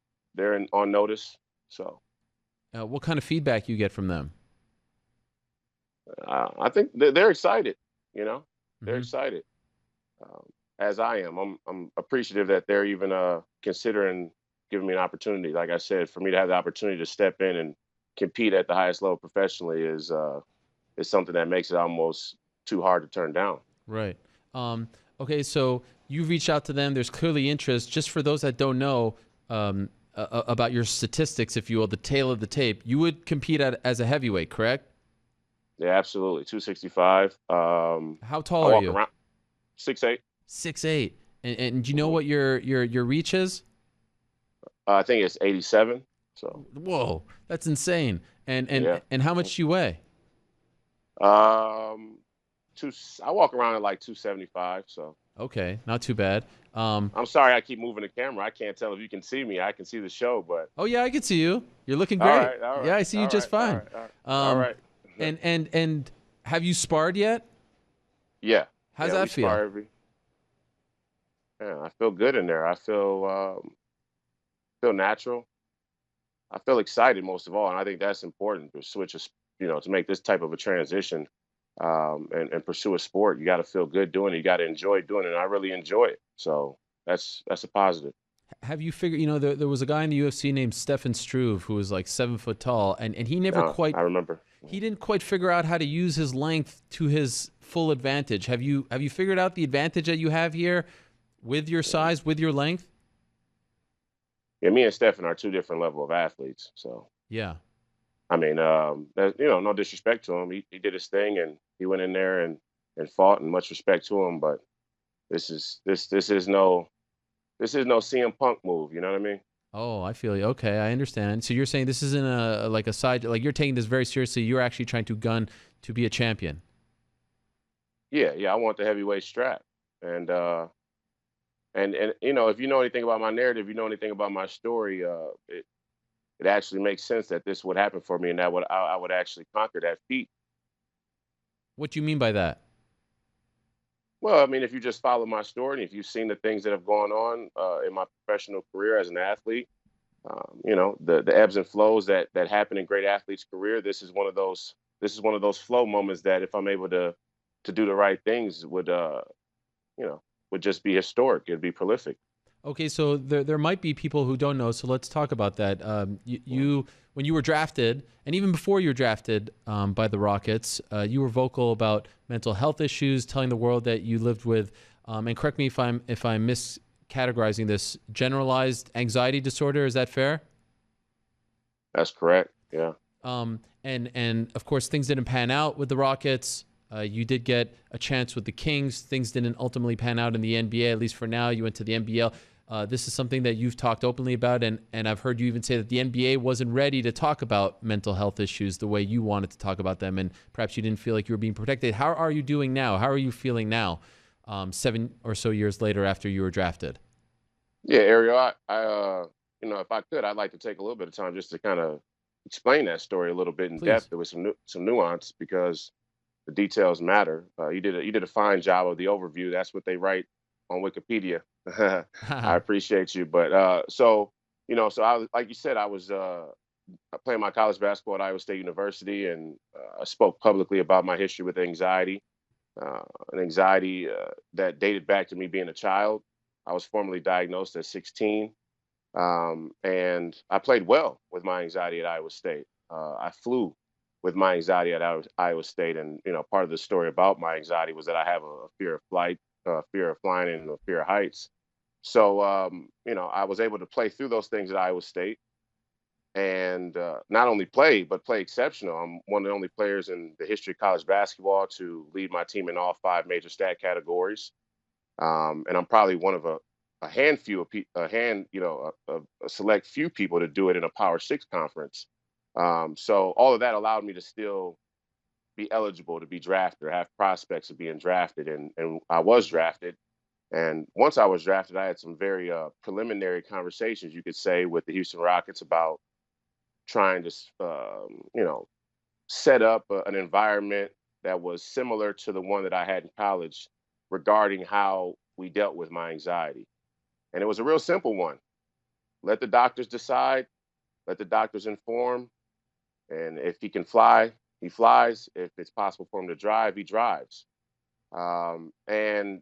on notice. So what kind of feedback you get from them? I think they're excited. They're excited, as I am. I'm appreciative that they're even considering giving me an opportunity. Like I said, for me to have the opportunity to step in and compete at the highest level professionally is something that makes it almost too hard to turn down. Right. Okay, so you reached out to them. There's clearly interest. Just for those that don't know about your statistics, if you will, the tail of the tape, you would compete as a heavyweight, correct? Yeah, absolutely. 265. How tall are you? 6'8". 6'8". And do you know what your reach is? I think it's 87. So. Whoa, that's insane. And Yeah. and how much do you weigh? I walk around at like 275. So. Okay, not too bad. I'm sorry I keep moving the camera. I can't tell if you can see me. I can see the show, but. Oh yeah, I can see you. You're looking great. All right, yeah, I see you just fine. All right. And have you sparred yet? Yeah. How's we that feel? spar I feel good in there. I feel natural. I feel excited most of all, and I think that's important to switch, to make this type of a transition and pursue a sport. You got to feel good doing it. You got to enjoy doing it. And I really enjoy it. So that's a positive. Have you figured, there was a guy in the UFC named Stefan Struve who was like 7 foot tall, and he never quite. I remember. He didn't quite figure out how to use his length to his full advantage. Have you figured out the advantage that you have here with your size, with your length? Yeah, me and Stefan are two different level of athletes. So yeah, I mean, no disrespect to him. He did his thing and he went in there and fought, and much respect to him. But this is no CM Punk move. You know what I mean? Oh, I feel you. Okay, I understand. So you're saying this isn't a side, like you're taking this very seriously. You're actually trying to gun to be a champion. Yeah. I want the heavyweight strap, and if you know anything about my narrative, you know anything about my story, it actually makes sense that this would happen for me, and that I would actually conquer that feat. What do you mean by that? Well, I mean, if you just follow my story, and if you've seen the things that have gone on in my professional career as an athlete, the ebbs and flows that happen in great athletes' career, this is one of those flow moments that if I'm able to do the right things would just be historic. It'd be prolific. Okay, so there might be people who don't know, so let's talk about that. You when you were drafted, and even before you were drafted by the Rockets, you were vocal about mental health issues, telling the world that you lived with, and correct me if I'm miscategorizing this, generalized anxiety disorder. Is that fair? That's correct. Yeah. And of course, things didn't pan out with the Rockets. You did get a chance with the Kings. Things didn't ultimately pan out in the NBA, at least for now. You went to the NBL. This is something that you've talked openly about, and I've heard you even say that the NBA wasn't ready to talk about mental health issues the way you wanted to talk about them, and perhaps you didn't feel like you were being protected. How are you doing now? How are you feeling now, 7 or so years later after you were drafted? Yeah, Ariel, if I could, I'd like to take a little bit of time just to kind of explain that story a little bit in Please. depth with some nuance because the details matter. You did a fine job of the overview. That's what they write on Wikipedia. I appreciate you. But so I was, like you said, I was playing my college basketball at Iowa State University, and I spoke publicly about my history with anxiety, an anxiety that dated back to me being a child. I was formally diagnosed at 16, and I played well with my anxiety at Iowa State. I flew with my anxiety at Iowa State, and part of the story about my anxiety was that I have a fear of flight, fear of flying, and a fear of heights. So I was able to play through those things at Iowa State, and not only play but play exceptional. I'm one of the only players in the history of college basketball to lead my team in all 5 major stat categories, and I'm probably one of a select few people to do it in a Power 6 conference. So all of that allowed me to still be eligible to be drafted or have prospects of being drafted, and I was drafted. And once I was drafted, I had some very preliminary conversations, you could say, with the Houston Rockets about trying to, set up an environment that was similar to the one that I had in college regarding how we dealt with my anxiety. And it was a real simple one. Let the doctors decide, let the doctors inform. And if he can fly, he flies. If it's possible for him to drive, he drives. And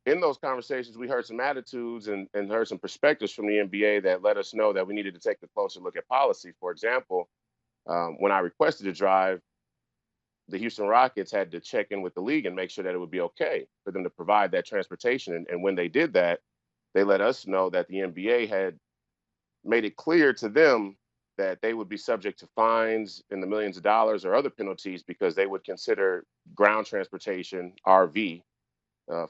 in those conversations, we heard some attitudes and heard some perspectives from the NBA that let us know that we needed to take a closer look at policy. For example, when I requested to drive, the Houston Rockets had to check in with the league and make sure that it would be okay for them to provide that transportation. And when they did that, they let us know that the NBA had made it clear to them that they would be subject to fines in the millions of dollars or other penalties because they would consider ground transportation, RV,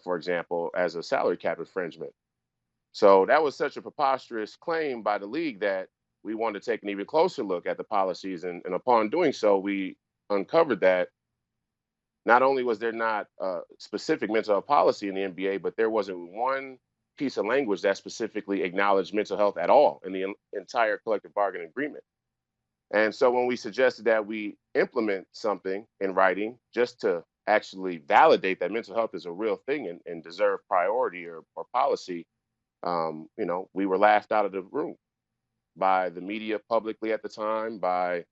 for example, as a salary cap infringement. So that was such a preposterous claim by the league that we wanted to take an even closer look at the policies. And upon doing so, we uncovered that not only was there not a specific mental health policy in the NBA, but there wasn't one piece of language that specifically acknowledged mental health at all in the entire collective bargaining agreement. And so when we suggested that we implement something in writing just to actually validate that mental health is a real thing and deserve priority or policy, we were laughed out of the room by the media publicly at the time, by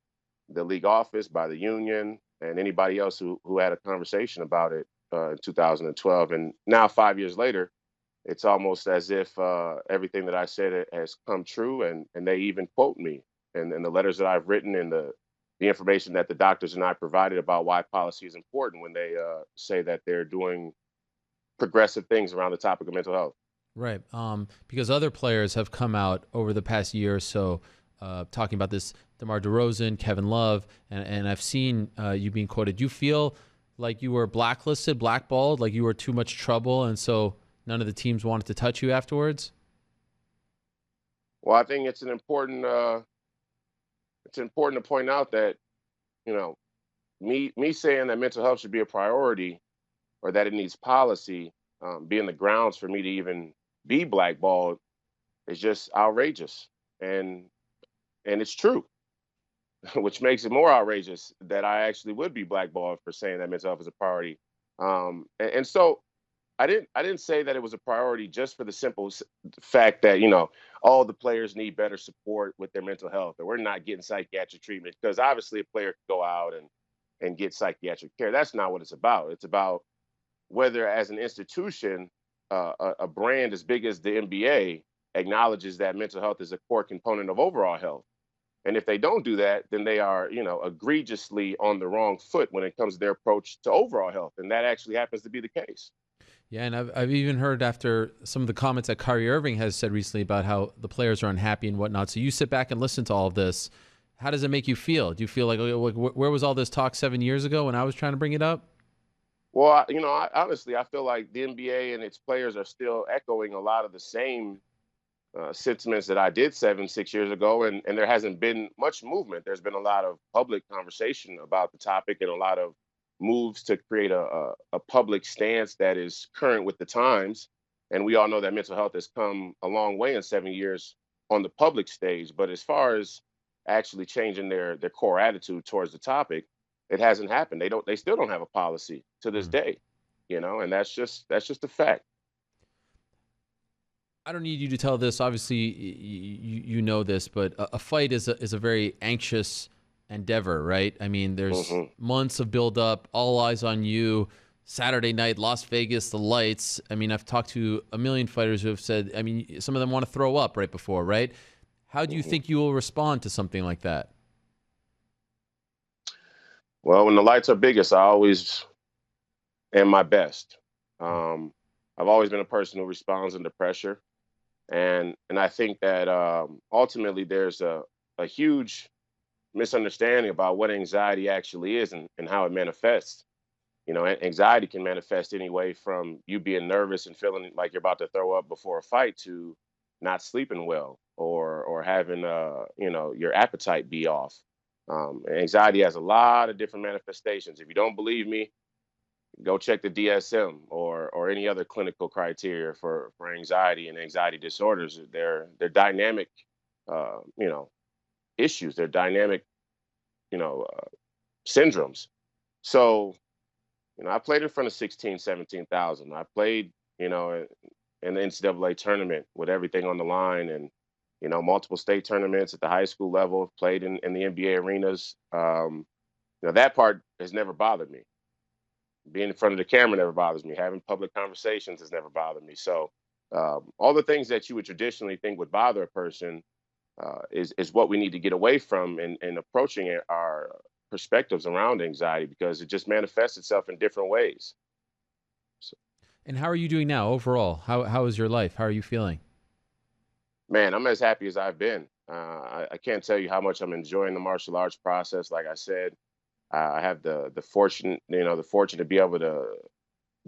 the league office, by the union, and anybody else who had a conversation about it in 2012. And now 5 years later, it's almost as if everything that I said has come true, and they even quote me and the letters that I've written and the information that the doctors and I provided about why policy is important when they say that they're doing progressive things around the topic of mental health. Right. Because other players have come out over the past year or so talking about this, DeMar DeRozan, Kevin Love, and I've seen you being quoted. Do you feel like you were blacklisted, blackballed, like you were too much trouble, and so none of the teams wanted to touch you afterwards? Well, I think it's important to point out that, me saying that mental health should be a priority or that it needs policy being the grounds for me to even be blackballed is just outrageous. And it's true, which makes it more outrageous that I actually would be blackballed for saying that mental health is a priority. And so I didn't say that it was a priority just for the simple fact that, all the players need better support with their mental health, or we're not getting psychiatric treatment, because obviously a player can go out and get psychiatric care. That's not what it's about. It's about whether, as an institution, a brand as big as the NBA acknowledges that mental health is a core component of overall health. And if they don't do that, then they are, egregiously on the wrong foot when it comes to their approach to overall health. And that actually happens to be the case. Yeah, and I've even heard after some of the comments that Kyrie Irving has said recently about how the players are unhappy and whatnot. So you sit back and listen to all of this. How does it make you feel? Do you feel like, where was all this talk 7 years ago when I was trying to bring it up? Well, honestly, I feel like the NBA and its players are still echoing a lot of the same sentiments that I did 6 years ago, and there hasn't been much movement. There's been a lot of public conversation about the topic and a lot of moves to create a public stance that is current with the times. And we all know that mental health has come a long way in 7 years on the public stage. But as far as actually changing their core attitude towards the topic, it hasn't happened. They still don't have a policy to this day, and that's just a fact. I don't need you to tell this. Obviously, you know this, but a fight is a very anxious endeavor, right? I mean, there's months of build up, all eyes on you. Saturday night, Las Vegas, the lights. I mean, I've talked to a million fighters who have said, I mean, some of them want to throw up right before, right? How do you think you will respond to something like that? Well, when the lights are biggest, I always am my best. I've always been a person who responds under pressure. And I think that ultimately there's a huge misunderstanding about what anxiety actually is and how it manifests. Anxiety can manifest anyway from you being nervous and feeling like you're about to throw up before a fight to not sleeping well or having your appetite be off. Anxiety has a lot of different manifestations. If you don't believe me, go check the DSM or any other clinical criteria for anxiety and anxiety disorders. They're dynamic, issues. They're dynamic, syndromes. So, I played in front of 16, 17,000. I played, in the NCAA tournament with everything on the line and, multiple state tournaments at the high school level, played in the NBA arenas. That part has never bothered me. Being in front of the camera never bothers me. Having public conversations has never bothered me. So all the things that you would traditionally think would bother a person is what we need to get away from in approaching our perspectives around anxiety, because it just manifests itself in different ways. So. And how are you doing now overall? How is your life? How are you feeling? Man, I'm as happy as I've been. I can't tell you how much I'm enjoying the martial arts process. Like I said, I have the fortune to be able to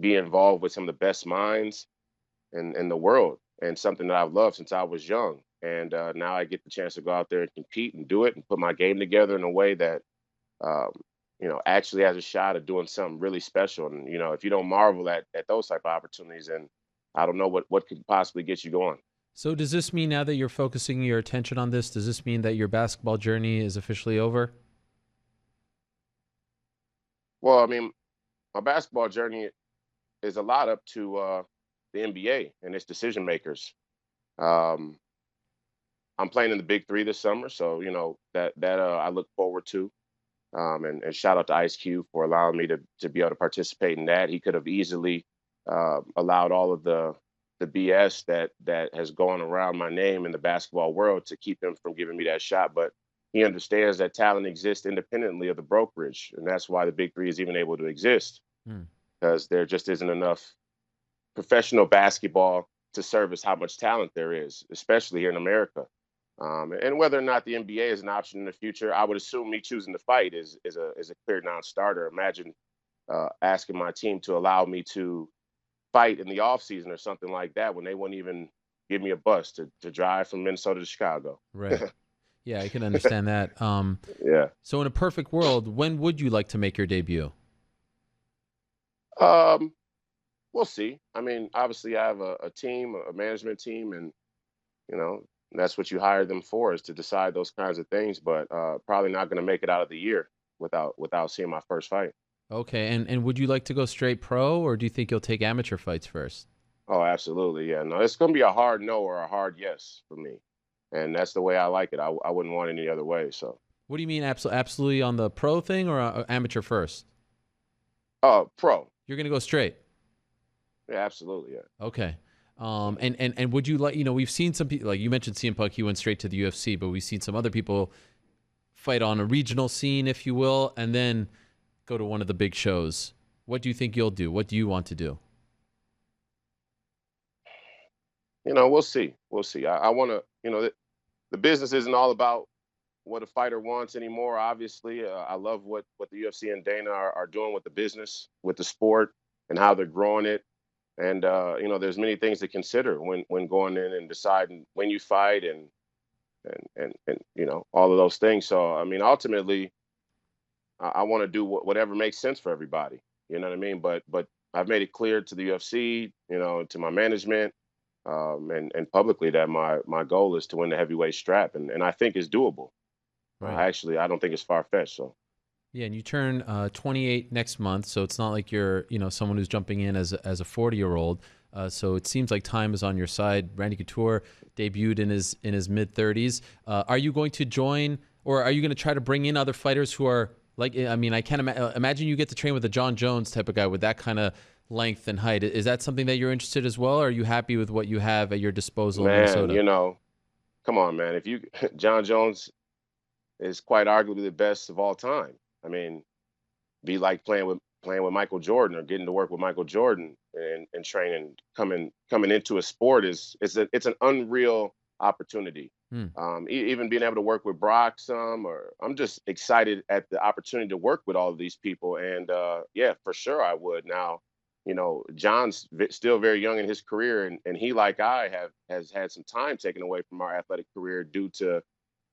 be involved with some of the best minds in the world, and something that I've loved since I was young. And now I get the chance to go out there and compete and do it and put my game together in a way that, actually has a shot of doing something really special. And, if you don't marvel at those type of opportunities, then I don't know what could possibly get you going. So does this mean now that you're focusing your attention on this, does this mean that your basketball journey is officially over? Well, I mean, my basketball journey is a lot up to the NBA and its decision makers. I'm playing in the Big Three this summer, so that I look forward to. And shout out to Ice Cube for allowing me to be able to participate in that. He could have easily allowed all of the BS that has gone around my name in the basketball world to keep him from giving me that shot, but he understands that talent exists independently of the brokerage, and that's why the Big Three is even able to exist, because there just isn't enough professional basketball to service how much talent there is, especially here in America. And whether or not the NBA is an option in the future, I would assume me choosing to fight is a clear non-starter. Imagine asking my team to allow me to fight in the offseason or something like that when they wouldn't even give me a bus to drive from Minnesota to Chicago. Right. Yeah, I can understand that. Yeah. So in a perfect world, when would you like to make your debut? We'll see. I mean, obviously I have a team, a management team, and, that's what you hire them for, is to decide those kinds of things, but probably not going to make it out of the year without seeing my first fight. Okay. And would you like to go straight pro, or do you think you'll take amateur fights first? Oh, absolutely. Yeah. No, it's going to be a hard no or a hard yes for me. And that's the way I like it. I wouldn't want it any other way. So. What do you mean absolutely on the pro thing, or amateur first? Pro. You're going to go straight? Yeah, absolutely. Yeah. Okay. And would you like, we've seen some people, like you mentioned CM Punk, he went straight to the UFC, but we've seen some other people fight on a regional scene, if you will, and then go to one of the big shows. What do you think you'll do? What do you want to do? We'll see. We'll see. I want to, the business isn't all about what a fighter wants anymore. Obviously, I love what the UFC and Dana are doing with the business, with the sport, and how they're growing it. And, there's many things to consider when going in and deciding when you fight and all of those things. So, I mean, ultimately, I want to do whatever makes sense for everybody. You know what I mean? But I've made it clear to the UFC, to my management, and publicly that my goal is to win the heavyweight strap, and I think it's doable. Right. Actually, I don't think it's far-fetched. So. Yeah, and you turn 28 next month, so it's not like you're someone who's jumping in as a 40-year-old. So it seems like time is on your side. Randy Couture debuted in his mid-30s. Are you going to join, or are you going to try to bring in other fighters who are like? I mean, I can't imagine you get to train with a John Jones type of guy with that kind of length and height. Is that something that you're interested as well, or are you happy with what you have at your disposal in Minnesota? Man, come on, man. John Jones is quite arguably the best of all time. I mean, be like playing with Michael Jordan or getting to work with Michael Jordan and training, coming into a sport it's an unreal opportunity. Even being able to work with Brock I'm just excited at the opportunity to work with all of these people. And yeah, for sure I would. Now, John's still very young in his career, and he, like I has had some time taken away from our athletic career due to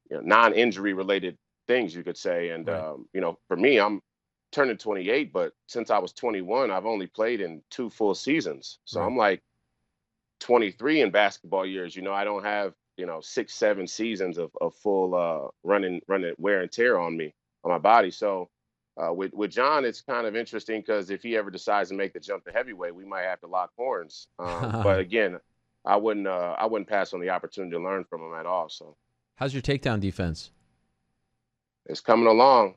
non-injury related things, you could say. And right. For me, I'm turning 28, but since I was 21, I've only played in 2 full seasons. So right. I'm like 23 in basketball years. I don't have 6-7 seasons of full running wear and tear on my body. So with John, it's kind of interesting because if he ever decides to make the jump to heavyweight, we might have to lock horns. But again, I wouldn't pass on the opportunity to learn from him at all. So how's your takedown defense? It's coming along.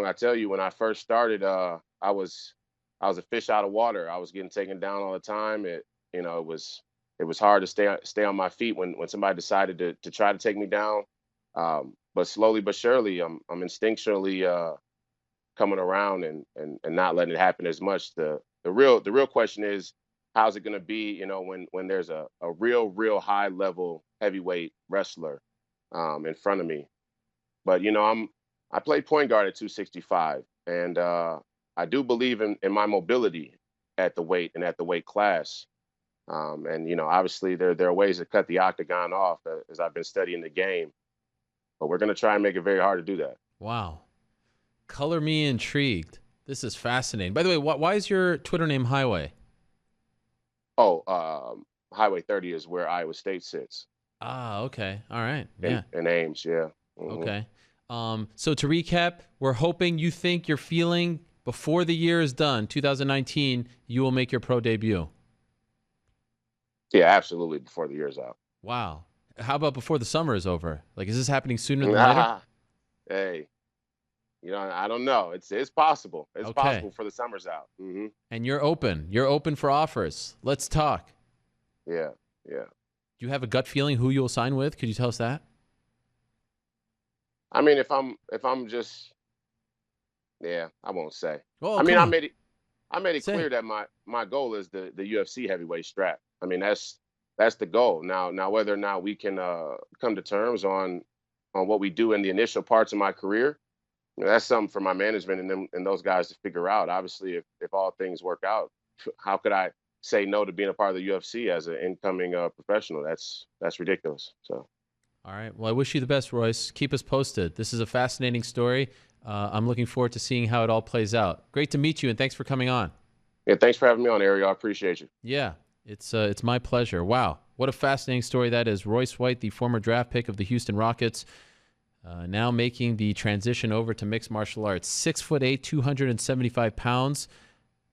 I tell you, when I first started, I was a fish out of water. I was getting taken down all the time. It was hard to stay on my feet when somebody decided to try to take me down. But slowly but surely, I'm instinctually coming around and not letting it happen as much. The real question is, how's it going to be, when there's a real high level heavyweight wrestler in front of me. But I play point guard at 265, and I do believe in my mobility at the weight and at the weight class. And obviously there are ways to cut the octagon off as I've been studying the game, but we're going to try and make it very hard to do that. Wow. Color me intrigued. This is fascinating. By the way, why is your Twitter name Highway? Oh, Highway 30 is where Iowa State sits. Ah, okay. All right. Yeah. In Ames, yeah. Mm-hmm. Okay. So to recap, we're hoping you think you're feeling before the year is done, 2019, you will make your pro debut. Yeah, absolutely. Before the year's out. Wow. How about before the summer is over? Like, is this happening sooner than later? Hey, I don't know. It's possible. It's okay. Possible for the summer's out. Mm-hmm. And you're open. You're open for offers. Let's talk. Yeah. Do you have a gut feeling who you'll sign with? Could you tell us that? I mean, if I'm just, yeah, I won't say. Oh, I mean, I made it clear that my goal is the UFC heavyweight strap. I mean, that's the goal. Now whether or not we can come to terms on what we do in the initial parts of my career, that's something for my management and those guys to figure out. Obviously, if all things work out, how could I say no to being a part of the UFC as an incoming professional? That's ridiculous. So. All right. Well, I wish you the best, Royce. Keep us posted. This is a fascinating story. I'm looking forward to seeing how it all plays out. Great to meet you, and thanks for coming on. Yeah, thanks for having me on, Ariel. I appreciate you. Yeah, it's my pleasure. Wow, what a fascinating story that is. Royce White, the former draft pick of the Houston Rockets, now making the transition over to mixed martial arts. 6'8", 275 pounds.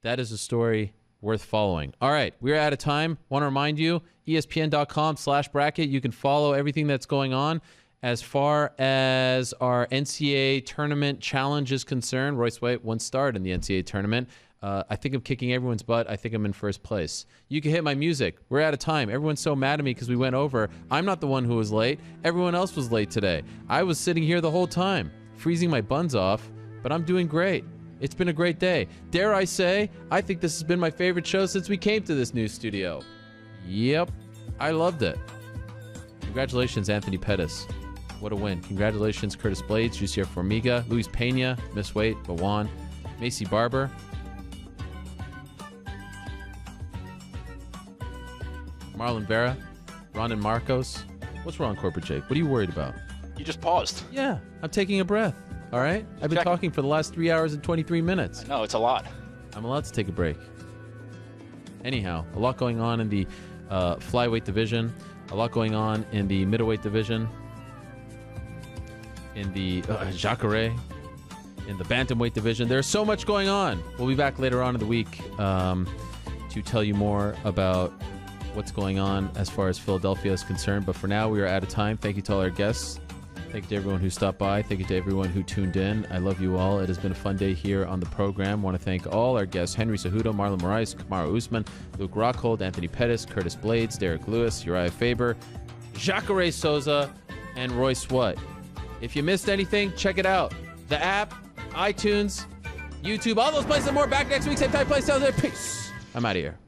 That is a story worth following. All right, we're out of time. Want to remind you, ESPN.com/bracket. You can follow everything that's going on. As far as our NCAA tournament challenge is concerned, Royce White once starred in the NCAA tournament. I think I'm kicking everyone's butt. I think I'm in first place. You can hit my music. We're out of time. Everyone's so mad at me because we went over. I'm not the one who was late. Everyone else was late today. I was sitting here the whole time, freezing my buns off, but I'm doing great. It's been a great day. Dare I say, I think this has been my favorite show since we came to this new studio. Yep, I loved it. Congratulations, Anthony Pettis. What a win. Congratulations, Curtis Blades, Jussier Formiga, Luis Pena, Miss Waite, Bawan, Macy Barber. Marlon Vera, Ronan Marcos. What's wrong, Corporate Jake? What are you worried about? You just paused. Yeah, I'm taking a breath. All right? I've been talking for the last 3 hours and 23 minutes. No, it's a lot. I'm allowed to take a break. Anyhow, a lot going on in the flyweight division, a lot going on in the middleweight division, in the Jacare, in the bantamweight division. There's so much going on. We'll be back later on in the week to tell you more about what's going on as far as Philadelphia is concerned. But for now, we are out of time. Thank you to all our guests. Thank you to everyone who stopped by. Thank you to everyone who tuned in. I love you all. It has been a fun day here on the program. I want to thank all our guests: Henry Cejudo, Marlon Moraes, Kamaru Usman, Luke Rockhold, Anthony Pettis, Curtis Blades, Derek Lewis, Uriah Faber, Jacare Souza, and Royce Watt. If you missed anything, check it out. The app, iTunes, YouTube, all those places and more. Back next week, same time, place. Peace. I'm out of here.